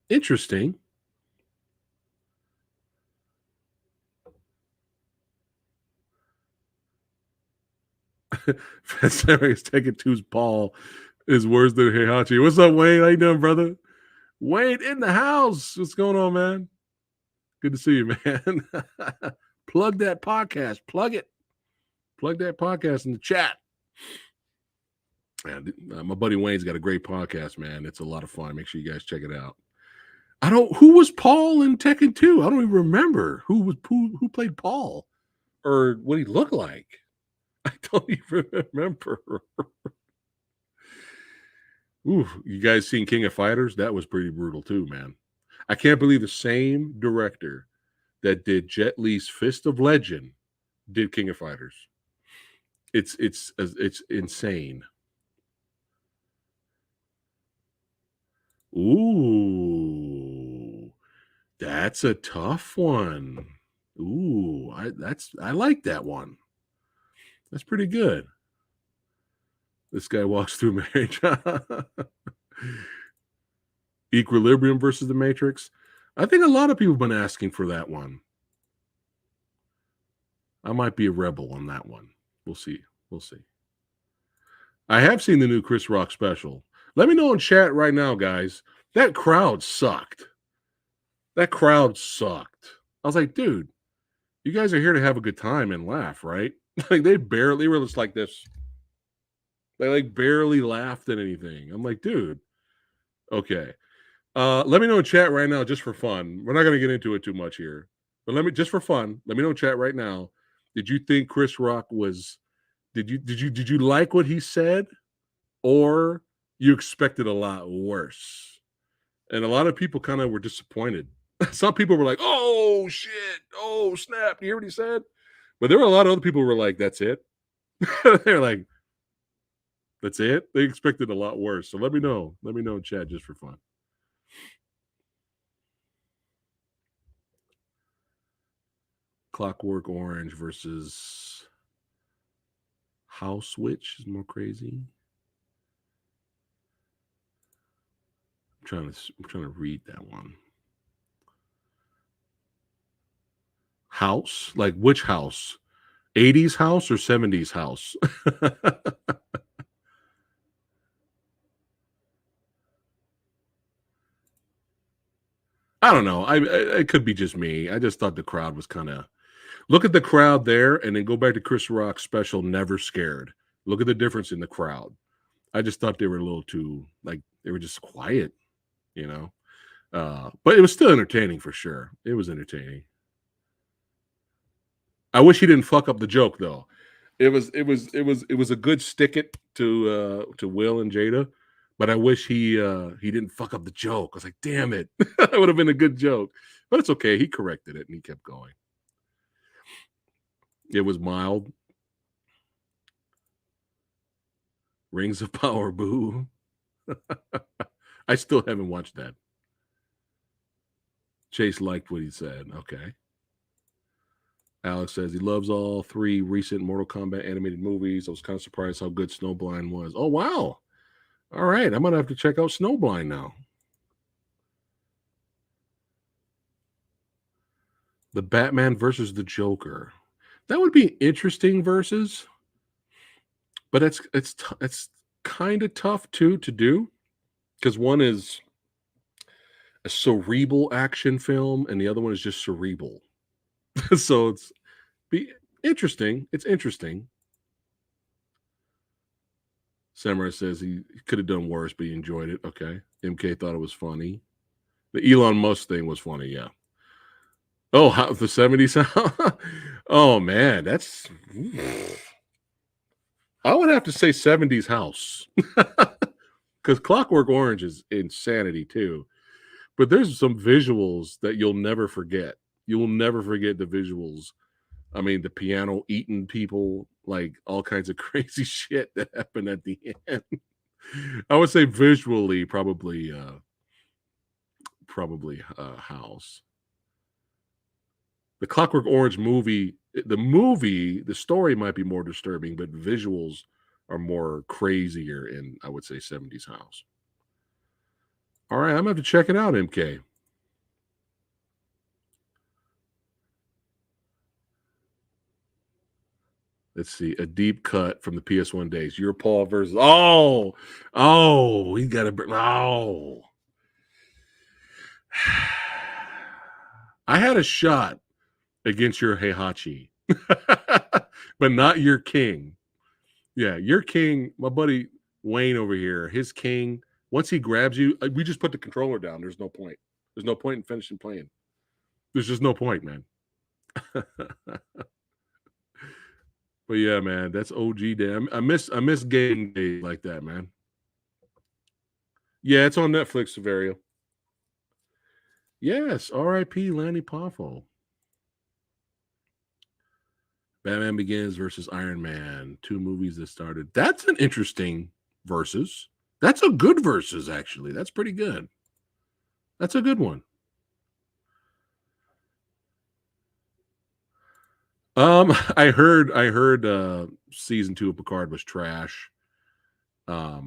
Interesting. PhatSamuraiGuy's Tekken 2's Paul is worse than Heihachi. What's up, Wayne? How you doing, brother? Wayne in the house. What's going on, man? Good to see you, man. Plug that podcast. Plug it. Plug that podcast in the chat. Man, my buddy Wayne's got a great podcast, man. It's a lot of fun. Make sure you guys check it out. Who was Paul in Tekken 2? I don't even remember who played Paul or what he looked like. I don't even remember. Ooh, you guys seen King of Fighters? That was pretty brutal too, man. I can't believe the same director that did Jet Li's Fist of Legend did King of Fighters. It's insane. Ooh, that's a tough one. Ooh, I like that one. That's pretty good. This guy walks through marriage. Equilibrium versus The Matrix. I think a lot of people have been asking for that one. I might be a rebel on that one. We'll see. We'll see. I have seen the new Chris Rock special. Let me know in chat right now, guys. That crowd sucked. That crowd sucked. I was like, dude, you guys are here to have a good time and laugh, right? Like they were just like this. They like barely laughed at anything. I'm like, dude, okay. Let me know in chat right now just for fun. We're not going to get into it too much here. But let me, just for fun, let me know in chat right now. Did you think Chris Rock was? Did you like what he said, or you expected a lot worse? And a lot of people kind of were disappointed. Some people were like, "Oh shit! Oh snap! You hear what he said?" But there were a lot of other people who were like, "That's it." They're like, "That's it." They expected a lot worse. So let me know. Let me know in chat just for fun. Clockwork Orange versus House Witch is more crazy. I'm trying to read that one. House? Like which house? 80s house or 70s house? I don't know. It could be just me. I just thought the crowd was kind of, look at the crowd there and then go back to Chris Rock's special Never Scared. Look at the difference in the crowd. I just thought they were a little too, like, they were just quiet, you know. But it was still entertaining for sure. It was entertaining. I wish he didn't fuck up the joke though. It was a good stick it to Will and Jada, but I wish he didn't fuck up the joke. I was like, damn it, that would have been a good joke. But it's okay. He corrected it and he kept going. It was mild. Rings of Power, boo. I still haven't watched that. Chase liked what he said. Okay. Alex says he loves all 3 recent Mortal Kombat animated movies. I was kind of surprised how good Snowblind was. Oh, wow. All right. I'm going to have to check out Snowblind now. The Batman versus the Joker. That would be interesting versus, but it's kind of tough too to do, because one is a cerebral action film and the other one is just cerebral. So it's be interesting. It's interesting. Samurai says he could have done worse, but he enjoyed it. Okay. MK thought it was funny. The Elon Musk thing was funny. Yeah. Oh, how, the 70s. Oh man, that's, I would have to say 70s house. Because Clockwork Orange is insanity too. But there's some visuals that you'll never forget. You will never forget the visuals. I mean, the piano eating people, like all kinds of crazy shit that happened at the end. I would say visually, probably House. The Clockwork Orange movie, the story might be more disturbing, but visuals are more crazier in, I would say, 70s House. All right, I'm going to have to check it out, MK. Let's see, a deep cut from the PS1 days. Your Paul versus, we got to, I had a shot against your Heihachi, but not your king. Yeah, your king, my buddy Wayne over here, his king, once he grabs you, we just put the controller down. There's no point. There's no point in finishing playing. There's just no point, man. But yeah, man, that's OG day. I miss game days like that, man. Yeah, it's on Netflix, Severio. Yes, R.I.P. Lanny Poffo. Batman Begins versus Iron Man, 2 movies that started. That's an interesting versus. That's a good versus, actually. That's pretty good. That's a good one. I heard season 2 of Picard was trash. I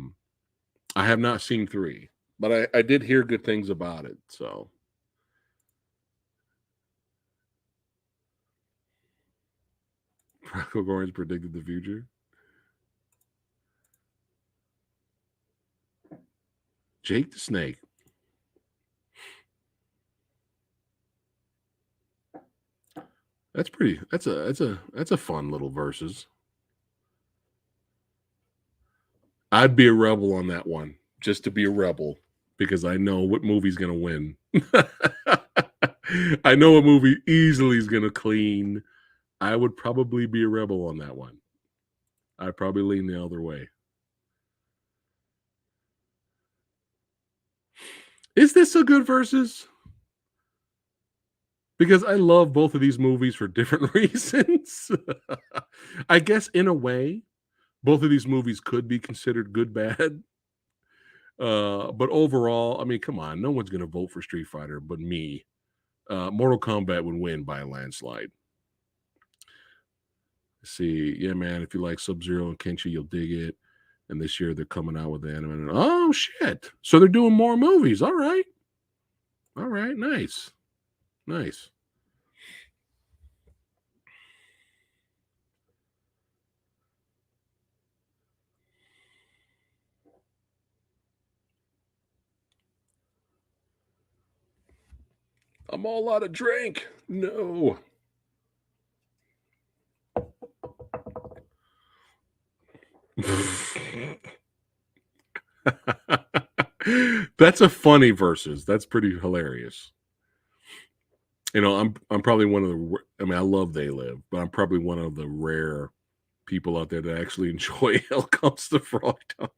have not seen 3, but I did hear good things about it. So Rocco Gorns predicted the future. Jake the Snake. That's pretty. That's a fun little versus. I'd be a rebel on that one, just to be a rebel, because I know what movie's gonna win. I know a movie easily is gonna clean. I would probably be a rebel on that one. I'd probably lean the other way. Is this a good versus? Because I love both of these movies for different reasons. I guess in a way, both of these movies could be considered good bad. But overall, I mean, come on, no one's gonna vote for Street Fighter but me. Mortal Kombat would win by a landslide. See, yeah, man, if you like Sub-Zero and Kenshi, you'll dig it. And this year they're coming out with the anime. Oh shit! So they're doing more movies. All right, nice, nice. I'm all out of drink. No. That's a funny versus. That's pretty hilarious. You know, I'm probably one of the. I mean, I love They Live, but I'm probably one of the rare people out there that actually enjoy Hell Comes to Frogtown.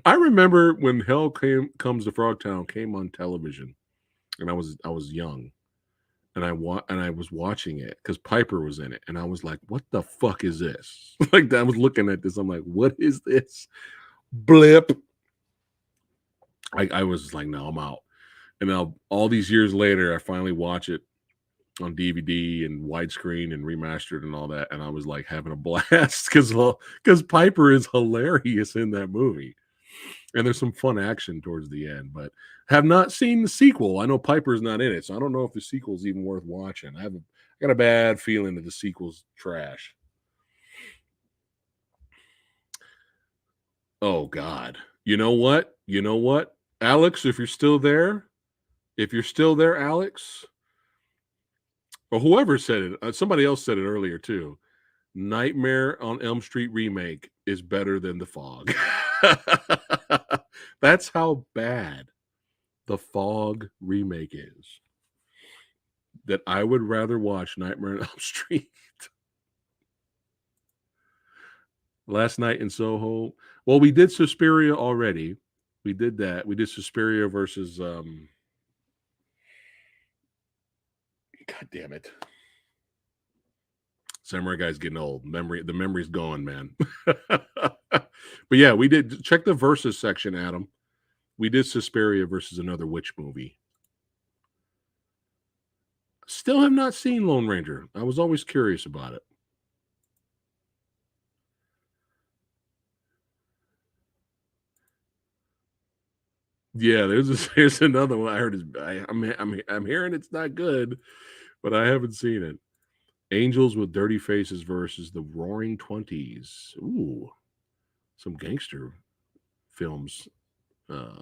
I remember when Comes to Frogtown came on television, and I was young, and I was watching it because Piper was in it, and I was like, "What the fuck is this?" Like I was looking at this, I'm like, "What is this?" Blip. I was like, "No, I'm out." And now all these years later, I finally watch it on DVD and widescreen and remastered and all that, and I was like having a blast because Piper is hilarious in that movie. And there's some fun action towards the end, but have not seen the sequel. I know Piper's not in it, so I don't know if the sequel's even worth watching. I got a bad feeling that the sequel's trash. Oh God. You know what? Alex, if you're still there, Alex, or whoever said it, somebody else said it earlier too. Nightmare on Elm Street remake is better than The Fog. That's how bad The Fog remake is. That I would rather watch Nightmare on Elm Street. Last Night in Soho. Well, we did Suspiria already. We did that. We did Suspiria versus God damn it. Samurai Guy's getting old. The memory's gone, man. But yeah, we did check the versus section, Adam. We did Suspiria versus another witch movie. Still have not seen Lone Ranger. I was always curious about it. Yeah, there's another one I heard. I'm hearing it's not good, but I haven't seen it. Angels with Dirty Faces versus the Roaring Twenties. Ooh, some gangster films.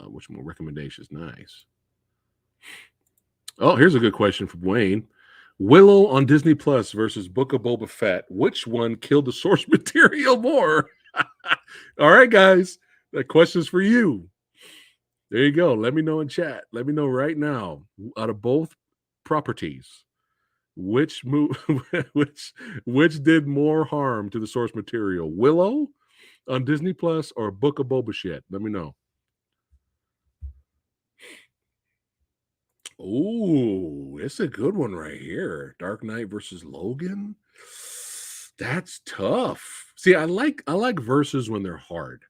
Which more recommendations? Nice. Oh, here's a good question from Wayne. Willow on Disney Plus versus Book of Boba Fett. Which one killed the source material more? All right, guys. That question's for you. There you go. Let me know in chat. Let me know right now. Out of both properties, which which did more harm to the source material? Willow on Disney Plus or Book of Boba Fett? Let me know. Oh, it's a good one right here. Dark Knight versus Logan. That's tough. See, I like verses when they're hard.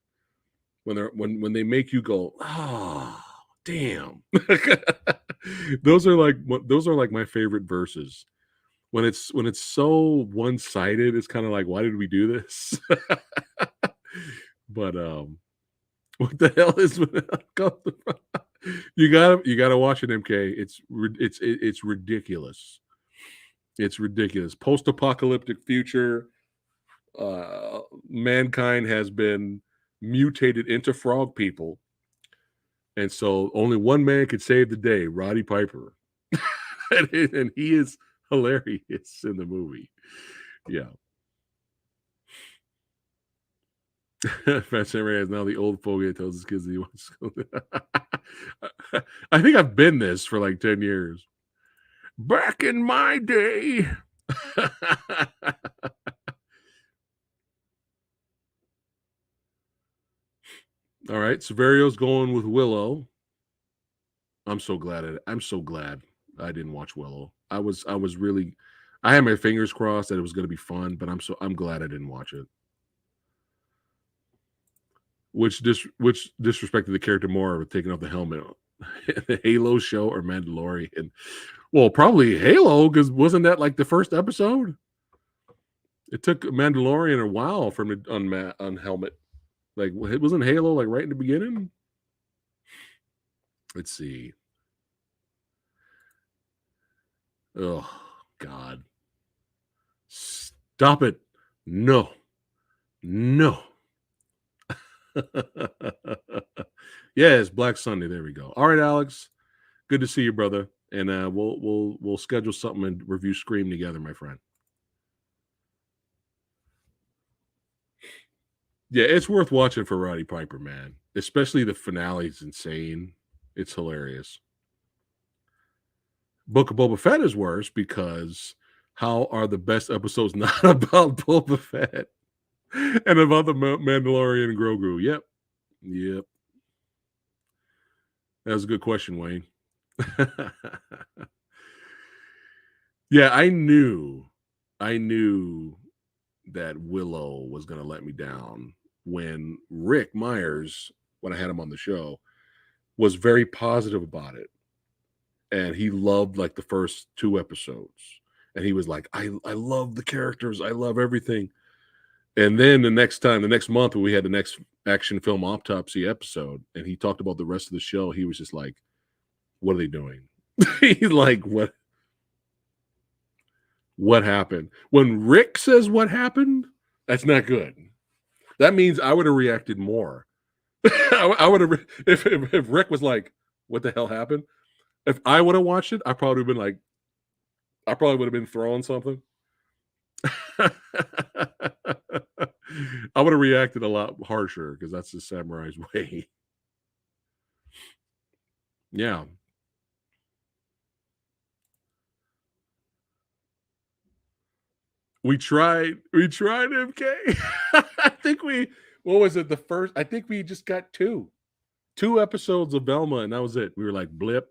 When they make you go, oh, damn. those are like my favorite verses. When it's so one-sided, it's kind of like, why did we do this? But what the hell is you gotta watch it, MK. It's ridiculous. It's ridiculous. Post-apocalyptic future. Mankind has been mutated into frog people, and so only one man could save the day, Roddy Piper. and he is hilarious in the movie. Yeah. Phat Samurai is now the old fogey that tells his kids that he wants to. I think I've been this for like 10 years. Back in my day. All right, Severio's going with Willow. I'm so glad I didn't watch Willow. I was really, I had my fingers crossed that it was going to be fun, but I'm glad I didn't watch it. Which disrespected the character more of taking off the helmet, the Halo show or Mandalorian? Well, probably Halo, because wasn't that like the first episode? It took Mandalorian a while from it on helmet. Like, it wasn't Halo like right in the beginning? Let's see. Oh, God. Stop it. No. Yes, Black Sunday. There we go. All right, Alex. Good to see you, brother. And we'll schedule something and review Scream together, my friend. Yeah, it's worth watching for Roddy Piper, man. Especially the finale is insane. It's hilarious. Book of Boba Fett is worse because how are the best episodes not about Boba Fett and about the Mandalorian and Grogu? Yep. That was a good question, Wayne. Yeah, I knew that Willow was going to let me down when Rick Myers, when I had him on the show, was very positive about it. And he loved like the first 2 episodes. And he was like, I love the characters. I love everything. And then the next month, when we had the next action film autopsy episode, and he talked about the rest of the show, he was just like, what are they doing? He's like, what happened? When Rick says what happened, that's not good. That means I would have reacted more. I would have, if Rick was like, what the hell happened? If I would have watched it, I probably would have been throwing something. I would have reacted a lot harsher because that's the samurai's way. Yeah. We tried MK. I think what was it? I think we just got 2 episodes of Velma, and that was it. We were like, blip.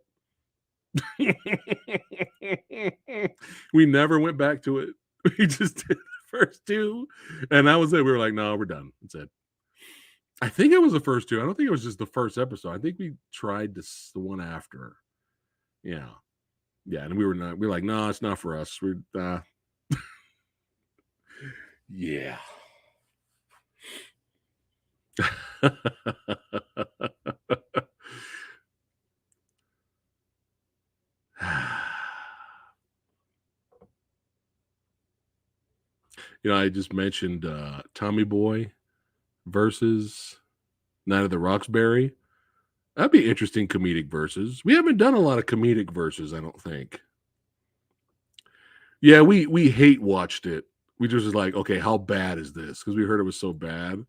We never went back to it. We just did the first 2, and that was it. We were like, no, we're done. That's it. I think it was the first 2. I don't think it was just the first episode. I think we tried the one after. Yeah. And we were like, no, it's not for us. We're yeah. I just mentioned Tommy Boy versus Night of the Roxbury. That'd be interesting comedic verses. We haven't done a lot of comedic verses, I don't think. Yeah, we hate watched it. We just was like, okay, how bad is this? Because we heard it was so bad.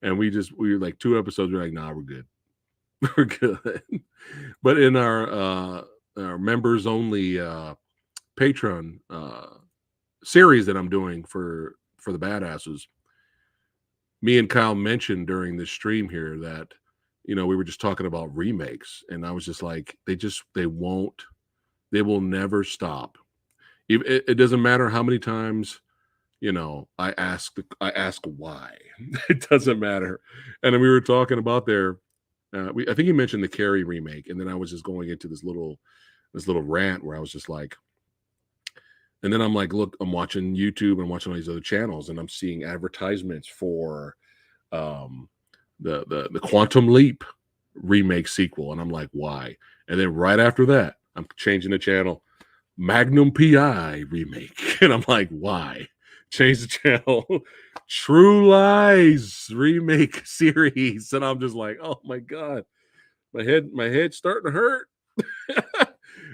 And we were like 2 episodes, we're like, nah, we're good. We're good. But in our members only Patreon series that I'm doing for the badasses, me and Kyle mentioned during this stream here that we were just talking about remakes, and I was just like, they will never stop. It doesn't matter how many times I ask why. It doesn't matter. And then we were talking about I think he mentioned the Carrie remake, and then I was just going into this little rant where I was just like, and then I'm like, look, I'm watching YouTube and watching all these other channels, and I'm seeing advertisements for the Quantum Leap remake sequel, and I'm like, why? And then right after that, I'm changing the channel, Magnum PI remake, and I'm like, why? Change the channel, True Lies remake series, and I'm just like, oh my god, my head's starting to hurt.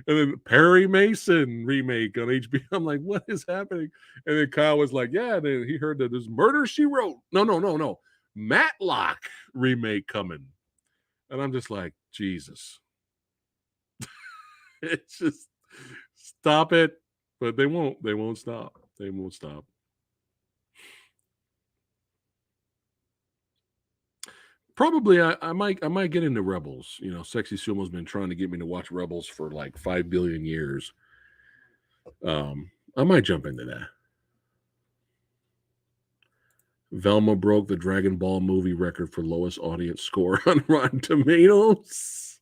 And then Perry Mason remake on HBO. I'm like, what is happening? And then Kyle was like, yeah. And then he heard that there's Murder, She Wrote. No. Matlock remake coming. And I'm just like, Jesus. It's just stop it. But they won't. They won't stop. They won't stop. Probably I might get into Rebels. You know, Sexy Sumo's been trying to get me to watch Rebels for like 5 billion years. I might jump into that. Velma broke the Dragon Ball movie record for lowest audience score on Rotten Tomatoes.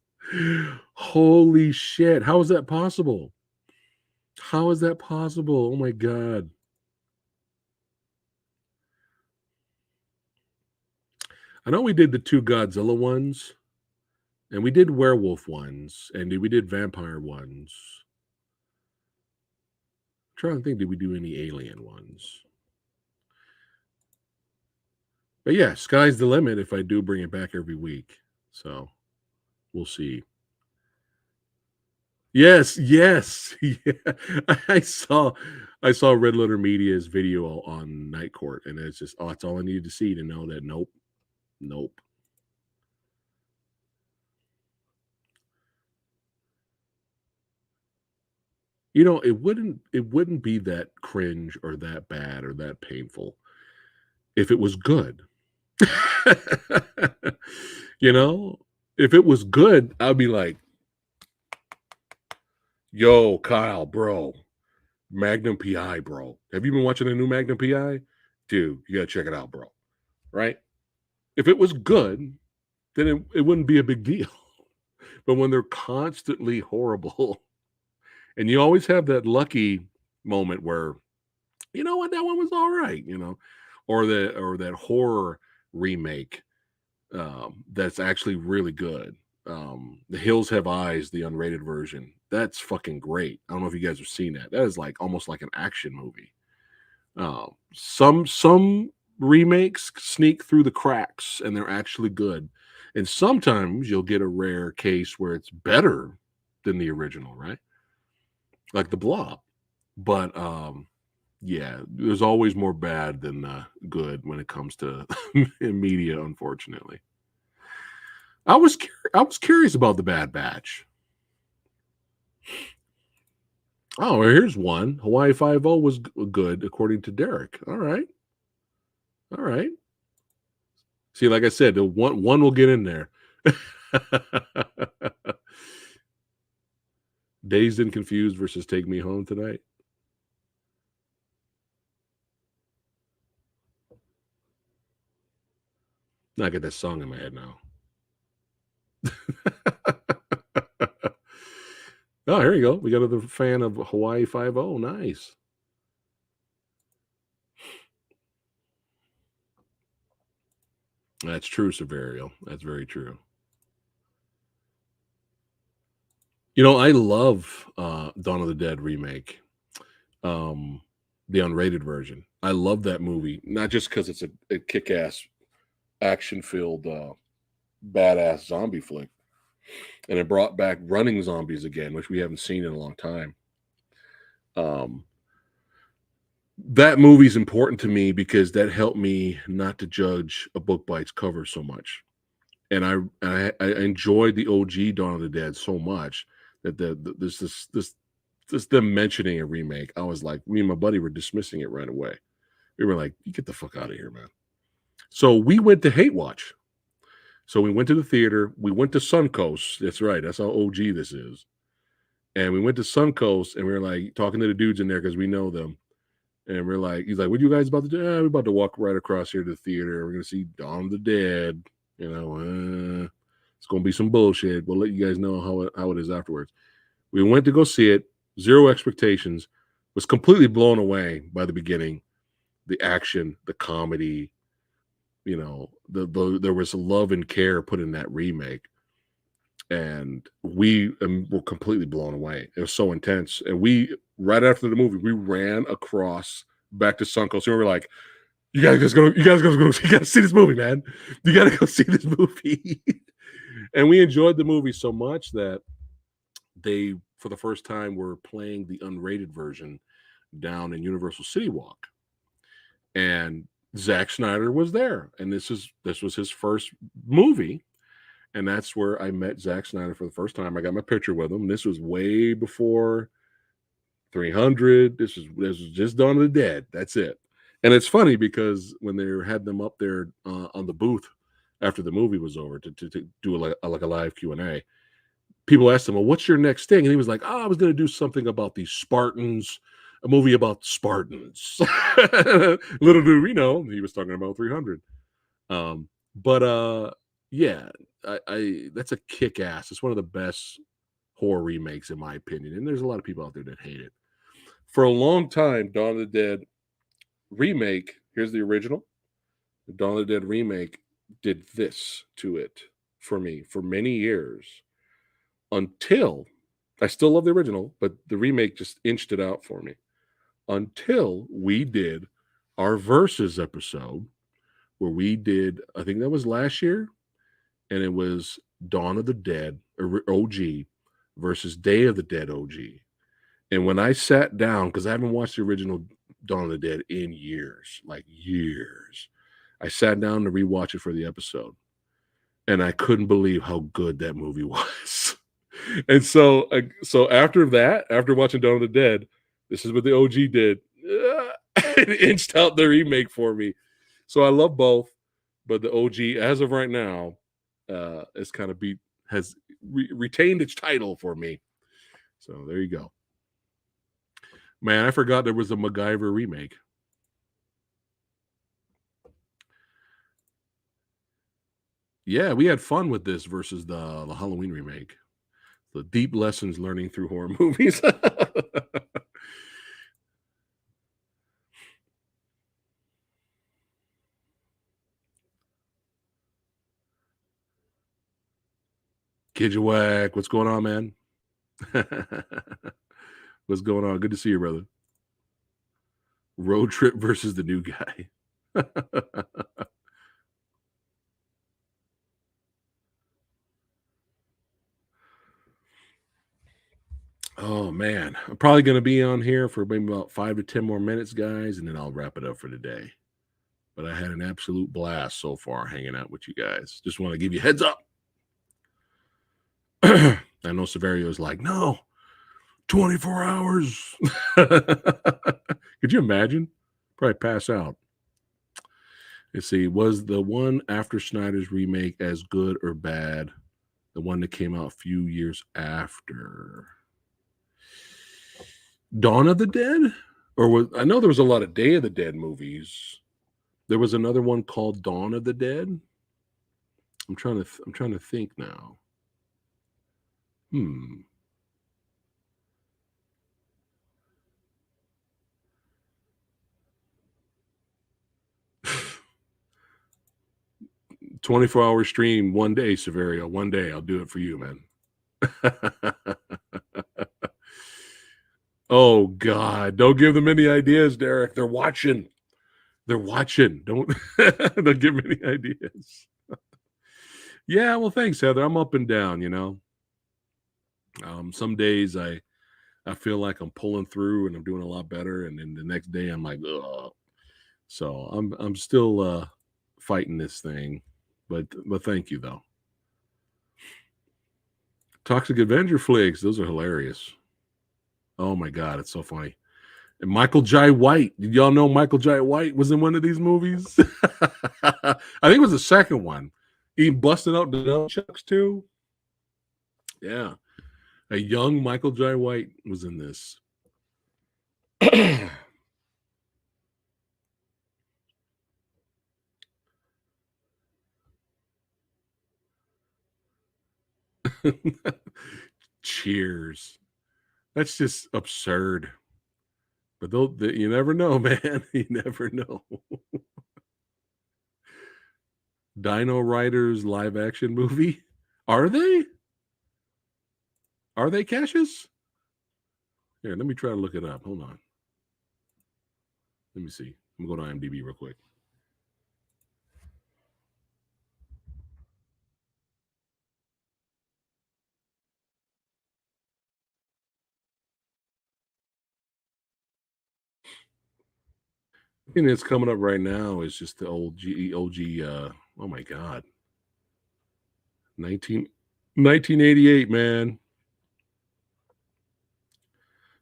Holy shit. How is that possible? How is that possible? Oh my God. I know we did the 2 Godzilla ones, and we did werewolf ones, and we did vampire ones. I'm trying to think, did we do any alien ones? But yeah, sky's the limit if I do bring it back every week. So we'll see. Yes. Yeah. I saw Red Letter Media's video on Night Court, and it's just, that's all I needed to see to know that nope. You know, it wouldn't be that cringe or that bad or that painful if it was good. You know, if it was good, I'd be like, yo, Kyle, bro, Magnum PI, bro. Have you been watching the new Magnum PI? Dude, you gotta check it out, bro. Right? If it was good, then it wouldn't be a big deal. But when they're constantly horrible, and you always have that lucky moment where, you know what, that one was all right, you know, or that horror remake that's actually really good. The Hills Have Eyes, the unrated version, that's fucking great. I don't know if you guys have seen that. That is like almost like an action movie. Some remakes sneak through the cracks and they're actually good, and sometimes you'll get a rare case where it's better than the original, right? Like The Blob. But yeah, there's always more bad than good when it comes to media, unfortunately. I was curious about The Bad Batch. Oh, here's one. Hawaii Five-0 was good, according to Derek. All right. See, like I said, the one will get in there. Dazed and Confused versus Take Me Home Tonight. Now I get that song in my head now. Oh, here you go. We got another fan of Hawaii Five-0. Nice. That's true, Severio. That's very true. You know, I love Dawn of the Dead remake, the unrated version. I love that movie, not just because it's a kick-ass, action-filled, badass zombie flick, and it brought back running zombies again, which we haven't seen in a long time. That movie's important to me because that helped me not to judge a book by its cover so much, and I enjoyed the OG Dawn of the Dead so much that this them mentioning a remake, I was like, me and my buddy were dismissing it right away. We were like, you get the fuck out of here, man. So we went to Hate Watch. So we went to the theater. We went to Suncoast. That's right. That's how OG this is. And we went to Suncoast, and we were like talking to the dudes in there because we know them. And we're like, he's like, what are you guys about to do? We're about to walk right across here to the theater. We're going to see Dawn of the Dead. You know, it's going to be some bullshit. We'll let you guys know how it is afterwards. We went to go see it. Zero expectations. Was completely blown away by the beginning. The action, the comedy, you know, there was love and care put in that remake. And we were completely blown away. It was so intense. And we, right after the movie, we ran across back to Suncoast. And we were like, you gotta see this movie, man. You gotta go see this movie. And we enjoyed the movie so much that they, for the first time, were playing the unrated version down in Universal City Walk. And Zack Snyder was there, and this was his first movie, and that's where I met Zack Snyder for the first time. I got my picture with him. This was way before 300. This was just Dawn of the Dead. That's it. And it's funny because when they had them up there on the booth after the movie was over to do like a live Q&A, people asked him, well, what's your next thing? And he was like, oh, I was going to do something about these Spartans, a movie about Spartans. Little do we know, he was talking about 300. But yeah, I that's a kick ass. It's one of the best horror remakes, in my opinion. And there's a lot of people out there that hate it. For a long time, Dawn of the Dead remake, here's the original. The Dawn of the Dead remake did this to it for me for many years until I still love the original, but the remake just inched it out for me until we did our Versus episode where we did, I think that was last year, and it was Dawn of the Dead OG versus Day of the Dead OG. And when I sat down, because I haven't watched the original Dawn of the Dead in years, like years, I sat down to rewatch it for the episode, and I couldn't believe how good that movie was. And so after that, after watching Dawn of the Dead, this is what the OG did. It inched out the remake for me. So I love both, but the OG, as of right now, is kind of has retained its title for me. So there you go. Man, I forgot there was a MacGyver remake. Yeah, we had fun with this versus the Halloween remake. The deep lessons learning through horror movies. Kidjawak, what's going on, man? What's going on? Good to see you, brother. Road Trip versus the New Guy. Oh man, I'm probably going to be on here for maybe about 5 to 10 more minutes, guys, and then I'll wrap it up for today. But I had an absolute blast so far hanging out with you guys. Just want to give you a heads up. I know Severio's like, no, 24 hours. Could you imagine? Probably pass out. Let's see, was the one after Snyder's remake as good or bad? The one that came out a few years after Dawn of the Dead? I know there was a lot of Day of the Dead movies. There was another one called Dawn of the Dead. I'm trying to think now. 24-hour stream one day, Severio. One day I'll do it for you, man. Oh God, don't give them any ideas, Derek. They're watching. Don't give me any ideas. Yeah, well, thanks, Heather. I'm up and down, you know. Some days I feel like I'm pulling through and I'm doing a lot better, and then the next day I'm like, ugh. So I'm still fighting this thing, but thank you though. Toxic Avenger flicks, those are hilarious. Oh my God, it's so funny. And Michael Jai White. Did y'all know Michael Jai White was in one of these movies? I think it was the second one. He busted out the nunchucks too. Yeah. A young Michael Jai White was in this. Cheers. That's just absurd. But you never know, man. You never know. Dino Riders live action movie? Are they? Are they, Cassius? Here, let me try to look it up. Hold on. Let me see. I'm going to IMDb real quick. thing that's coming up right now is just the old OG. Oh my God, 1988, man.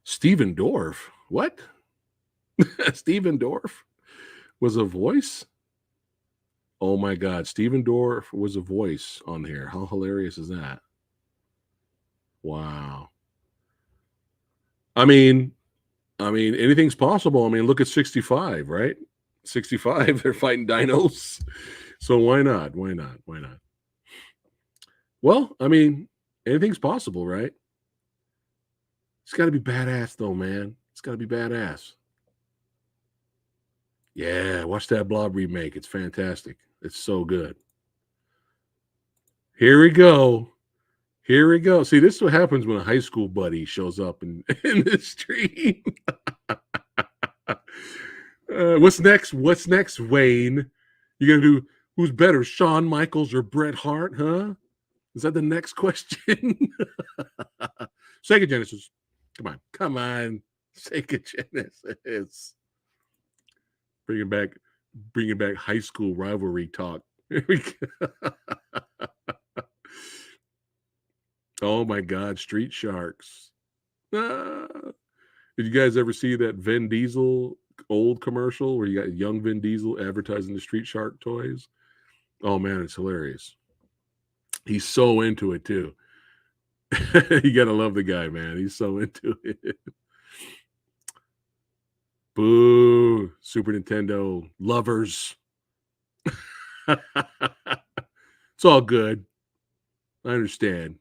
Steven Dorff. What? Steven Dorff was a voice? Oh my God, Steven Dorff was a voice on here. How hilarious is that? Wow. I mean, anything's possible. I mean, look at 65, right? 65, they're fighting dinos. So why not? Why not? Why not? Well, I mean, anything's possible, right? It's got to be badass, though, man. It's got to be badass. Yeah, watch that Blob remake. It's fantastic. It's so good. Here we go. Here we go. See, this is what happens when a high school buddy shows up in the stream. What's next? What's next, Wayne? You gonna do who's better, Shawn Michaels or Bret Hart? Huh? Is that the next question? Sega Genesis. Come on, Sega Genesis. Bringing back high school rivalry talk. Here we go. Oh my God, Street Sharks. Ah. Did you guys ever see that Vin Diesel old commercial where you got young Vin Diesel advertising the Street Shark toys? Oh man, it's hilarious. He's so into it too. You gotta love the guy, man. He's so into it. Boo, Super Nintendo lovers. It's all good. I understand.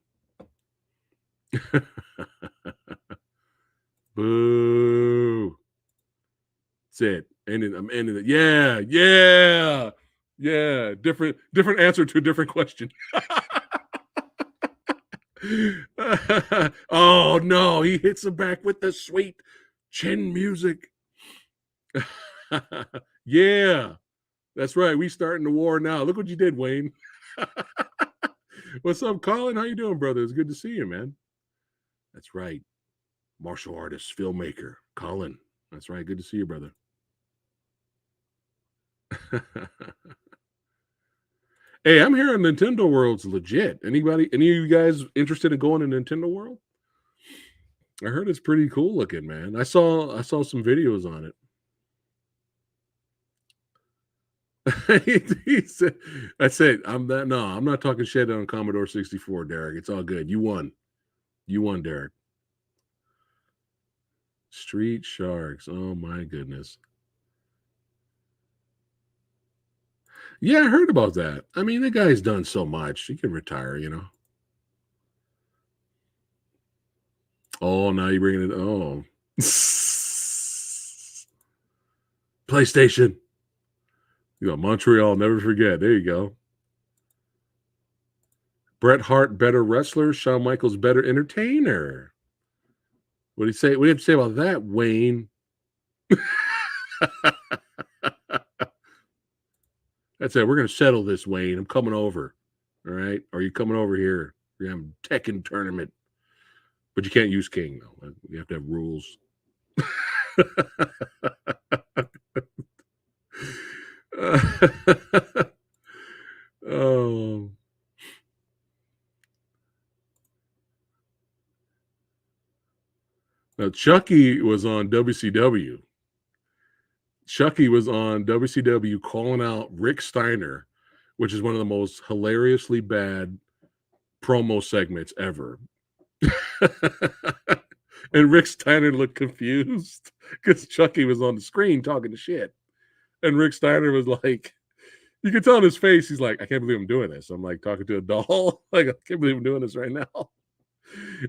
Boo. That's it. I'm ending it. Yeah. Different answer to a different question. Oh no, he hits him back with the sweet chin music. Yeah, that's right. We starting the war now. Look what you did, Wayne. What's up, Colin? How you doing, brother? It's good to see you, man. That's right. Martial artist, filmmaker, Colin. That's right. Good to see you, brother. Hey, I'm hearing Nintendo World's legit. Any of you guys interested in going to Nintendo World? I heard it's pretty cool looking, man. I saw some videos on it. He said, that's it. I'm not talking shit on Commodore 64, Derek. It's all good. You won, Derek. Street Sharks. Oh my goodness. Yeah, I heard about that. I mean, the guy's done so much. He can retire, you know. Oh, now you're bringing it. Oh. PlayStation. You know, Montreal, never forget. There you go. Bret Hart, better wrestler. Shawn Michaels, better entertainer. What do you say? What do you have to say about that, Wayne? That's it. We're going to settle this, Wayne. I'm coming over. All right? Or are you coming over here? We're going to have a Tekken tournament. But you can't use King, though. You have to have rules. Oh. Now, Chucky was on WCW. Chucky was on WCW calling out Rick Steiner, which is one of the most hilariously bad promo segments ever. And Rick Steiner looked confused because Chucky was on the screen talking to shit. And Rick Steiner was like, you can tell in his face, he's like, I can't believe I'm doing this. I'm like talking to a doll. Like, I can't believe I'm doing this right now.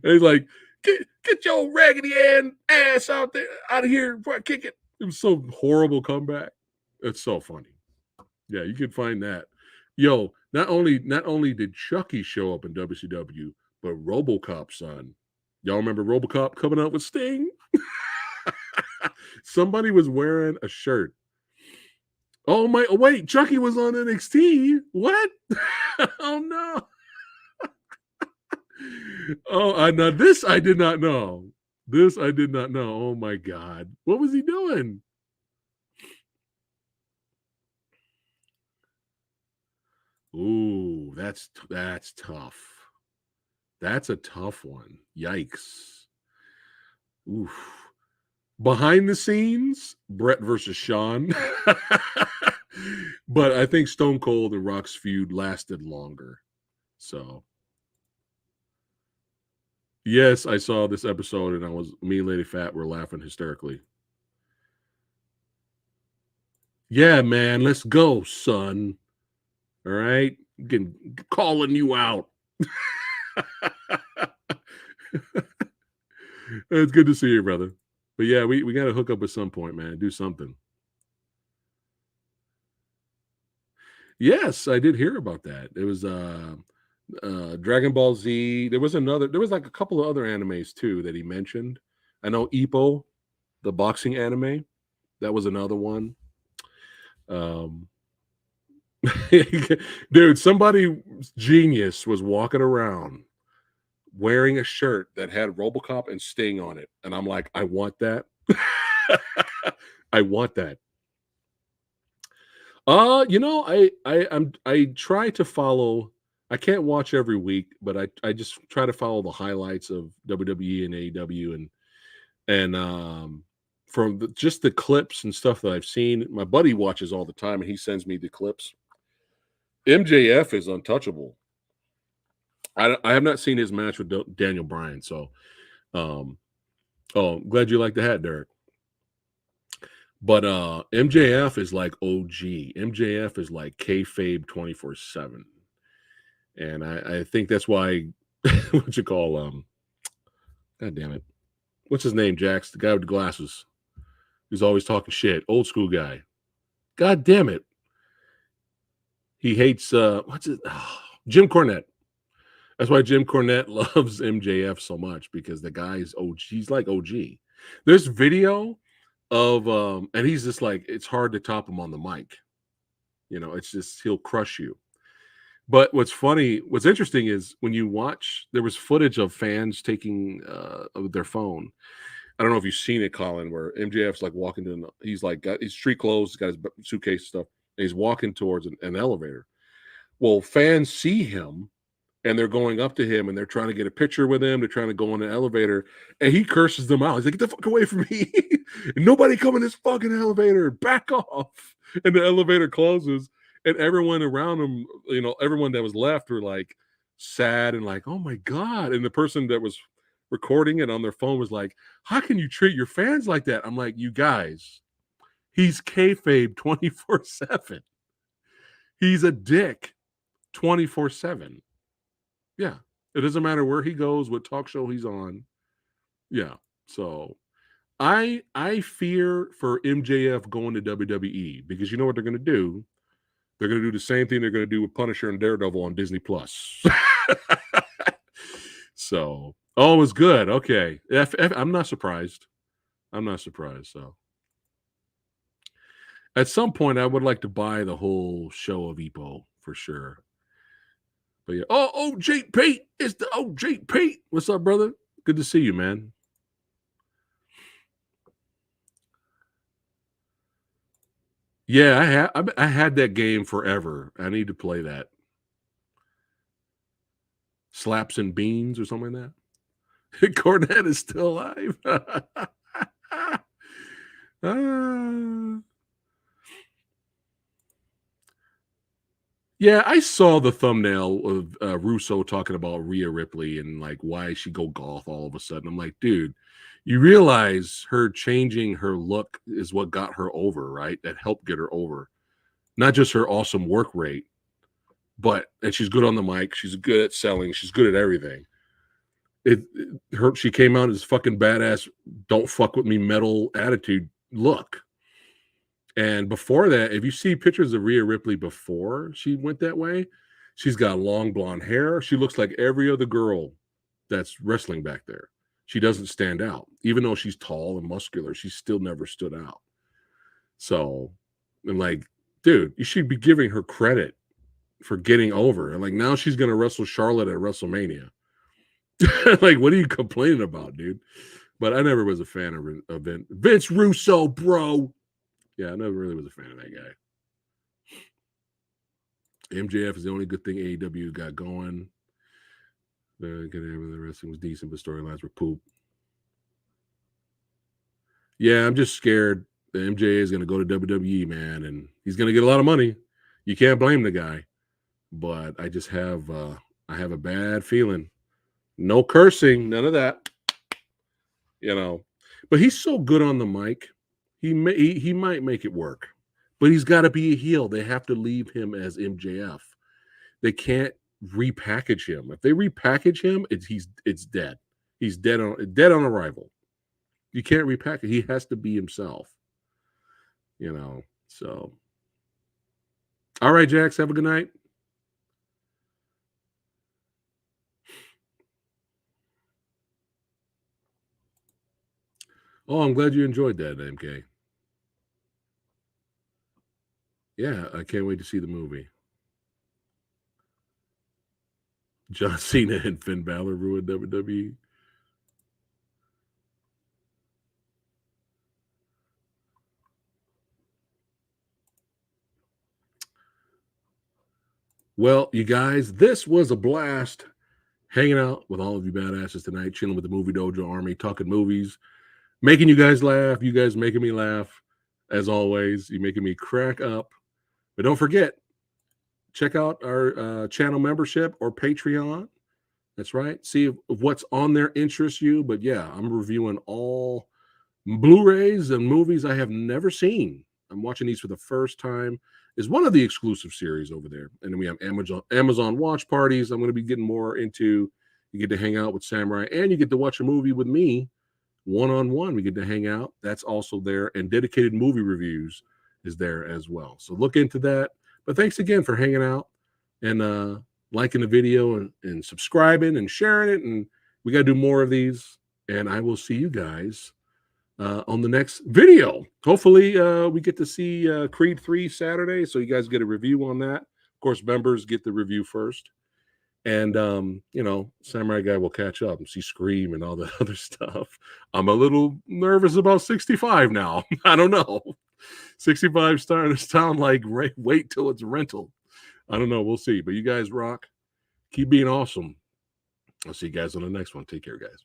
And he's like, get your raggedy ass out of here before I kick it. It was so horrible comeback. It's so funny. Yeah, you can find that. Yo, not only did Chucky show up in WCW, but RoboCop, son. Y'all remember RoboCop coming out with Sting? Somebody was wearing a shirt. Oh my! Oh, wait, Chucky was on NXT. What? Oh no! Oh, now this I did not know. This I did not know. Oh my God! What was he doing? Ooh, that's tough. That's a tough one. Yikes. Oof. Behind the scenes, Brett versus Sean. But I think Stone Cold and Rock's feud lasted longer. So, yes, I saw this episode and me and Lady Phat were laughing hysterically. Yeah, man, let's go, son. All right? Calling you out. It's good to see you, brother. But yeah, we got to hook up at some point, man. Do something. Yes, I did hear about that. It was Dragon Ball Z. There was like a couple of other animes too that he mentioned. I know Ippo, the boxing anime, that was another one. Dude, somebody genius was walking around wearing a shirt that had RoboCop and Sting on it, and I'm like, I want that. I want that. I try to follow. I can't watch every week, but I just try to follow the highlights of WWE and AEW and from just the clips and stuff that I've seen. My buddy watches all the time, and he sends me the clips. MJF is untouchable. I have not seen his match with Daniel Bryan, so glad you like the hat, Derek. But MJF is like OG. MJF is like kayfabe 24/7, and I think that's why what you call God damn it, what's his name? Jax, the guy with the glasses, who's always talking shit, old school guy. God damn it, he hates Jim Cornette. That's why Jim Cornette loves MJF so much, because the guy's OG. He's like OG. There's video of and he's just like, it's hard to top him on the mic. You know, it's just, he'll crush you. But what's interesting is when you watch, there was footage of fans taking their phone. I don't know if you've seen it, Colin, where MJF's like walking to, he's like got his street clothes, got his suitcase and stuff, and he's walking towards an elevator. Well, fans see him and they're going up to him and they're trying to get a picture with him. They're trying to go in the elevator, and he curses them out. He's like, get the fuck away from me. Nobody come in this fucking elevator. Back off. And the elevator closes, and everyone around him, you know, everyone that was left were like sad and like, oh my God. And the person that was recording it on their phone was like, how can you treat your fans like that? I'm like, you guys, he's kayfabe 24/7. He's a dick 24/7. Yeah. It doesn't matter where he goes, what talk show he's on. Yeah. So I fear for MJF going to WWE, because you know what they're going to do? They're going to do the same thing they're going to do with Punisher and Daredevil on Disney Plus. So, it was good. Okay. I'm not surprised. So at some point, I would like to buy the whole show of Ippo for sure. But yeah. Oh, Jake Pate. It's the Jake Pate. What's up, brother? Good to see you, man. Yeah, I had that game forever. I need to play that. Slaps and Beans or something like that. Cornette is still alive. Yeah, I saw the thumbnail of Russo talking about Rhea Ripley and like why she go goth all of a sudden. I'm like, dude, you realize her changing her look is what got her over, right? That helped get her over. Not just her awesome work rate, and she's good on the mic. She's good at selling. She's good at everything. She came out as fucking badass, don't fuck with me metal attitude look. And before that, if you see pictures of Rhea Ripley before she went that way, she's got long blonde hair. She looks like every other girl that's wrestling back there. She doesn't stand out. Even though she's tall and muscular, she still never stood out. So I'm like, dude, you should be giving her credit for getting over. And like, now she's going to wrestle Charlotte at WrestleMania. Like, what are you complaining about, dude? But I never was a fan of Vince Russo, bro. Yeah, I never really was a fan of that guy. MJF is the only good thing AEW got going. The wrestling was decent, but storylines were poop. Yeah, I'm just scared that MJF is going to go to WWE, man, and he's going to get a lot of money. You can't blame the guy, but I just have I have a bad feeling. No cursing, none of that. You know, but he's so good on the mic. He might make it work, but he's got to be a heel. They have to leave him as MJF. They can't repackage him. If they repackage him, it's dead. He's dead on arrival. You can't repackage. He has to be himself. You know. So, all right, Jax. Have a good night. Oh, I'm glad you enjoyed that, MK. Yeah, I can't wait to see the movie. John Cena and Finn Balor ruined WWE. Well, you guys, this was a blast hanging out with all of you badasses tonight, chilling with the Movie Dojo Army, talking movies, making you guys laugh. You guys making me laugh, as always. You're making me crack up. But don't forget, check out our channel membership or Patreon. That's right. See if what's on there interests you. But yeah, I'm reviewing all Blu-rays and movies I have never seen. I'm watching these for the first time. Is one of the exclusive series over there. And then we have Amazon watch parties. I'm going to be getting more into. You get to hang out with Samurai, and you get to watch a movie with me one-on-one. We get to hang out. That's also there. And dedicated movie reviews is there as well. So look into that. But thanks again for hanging out and liking the video and subscribing and sharing it. And we got to do more of these. And I will see you guys on the next video. Hopefully we get to see Creed 3 Saturday, so you guys get a review on that. Of course, members get the review first. And, you know, Samurai Guy will catch up and see Scream and all that other stuff. I'm a little nervous about 65 now. I don't know. 65 starting to sound like wait till it's rental. I don't know. We'll see. But you guys rock. Keep being awesome. I'll see you guys on the next one. Take care, guys.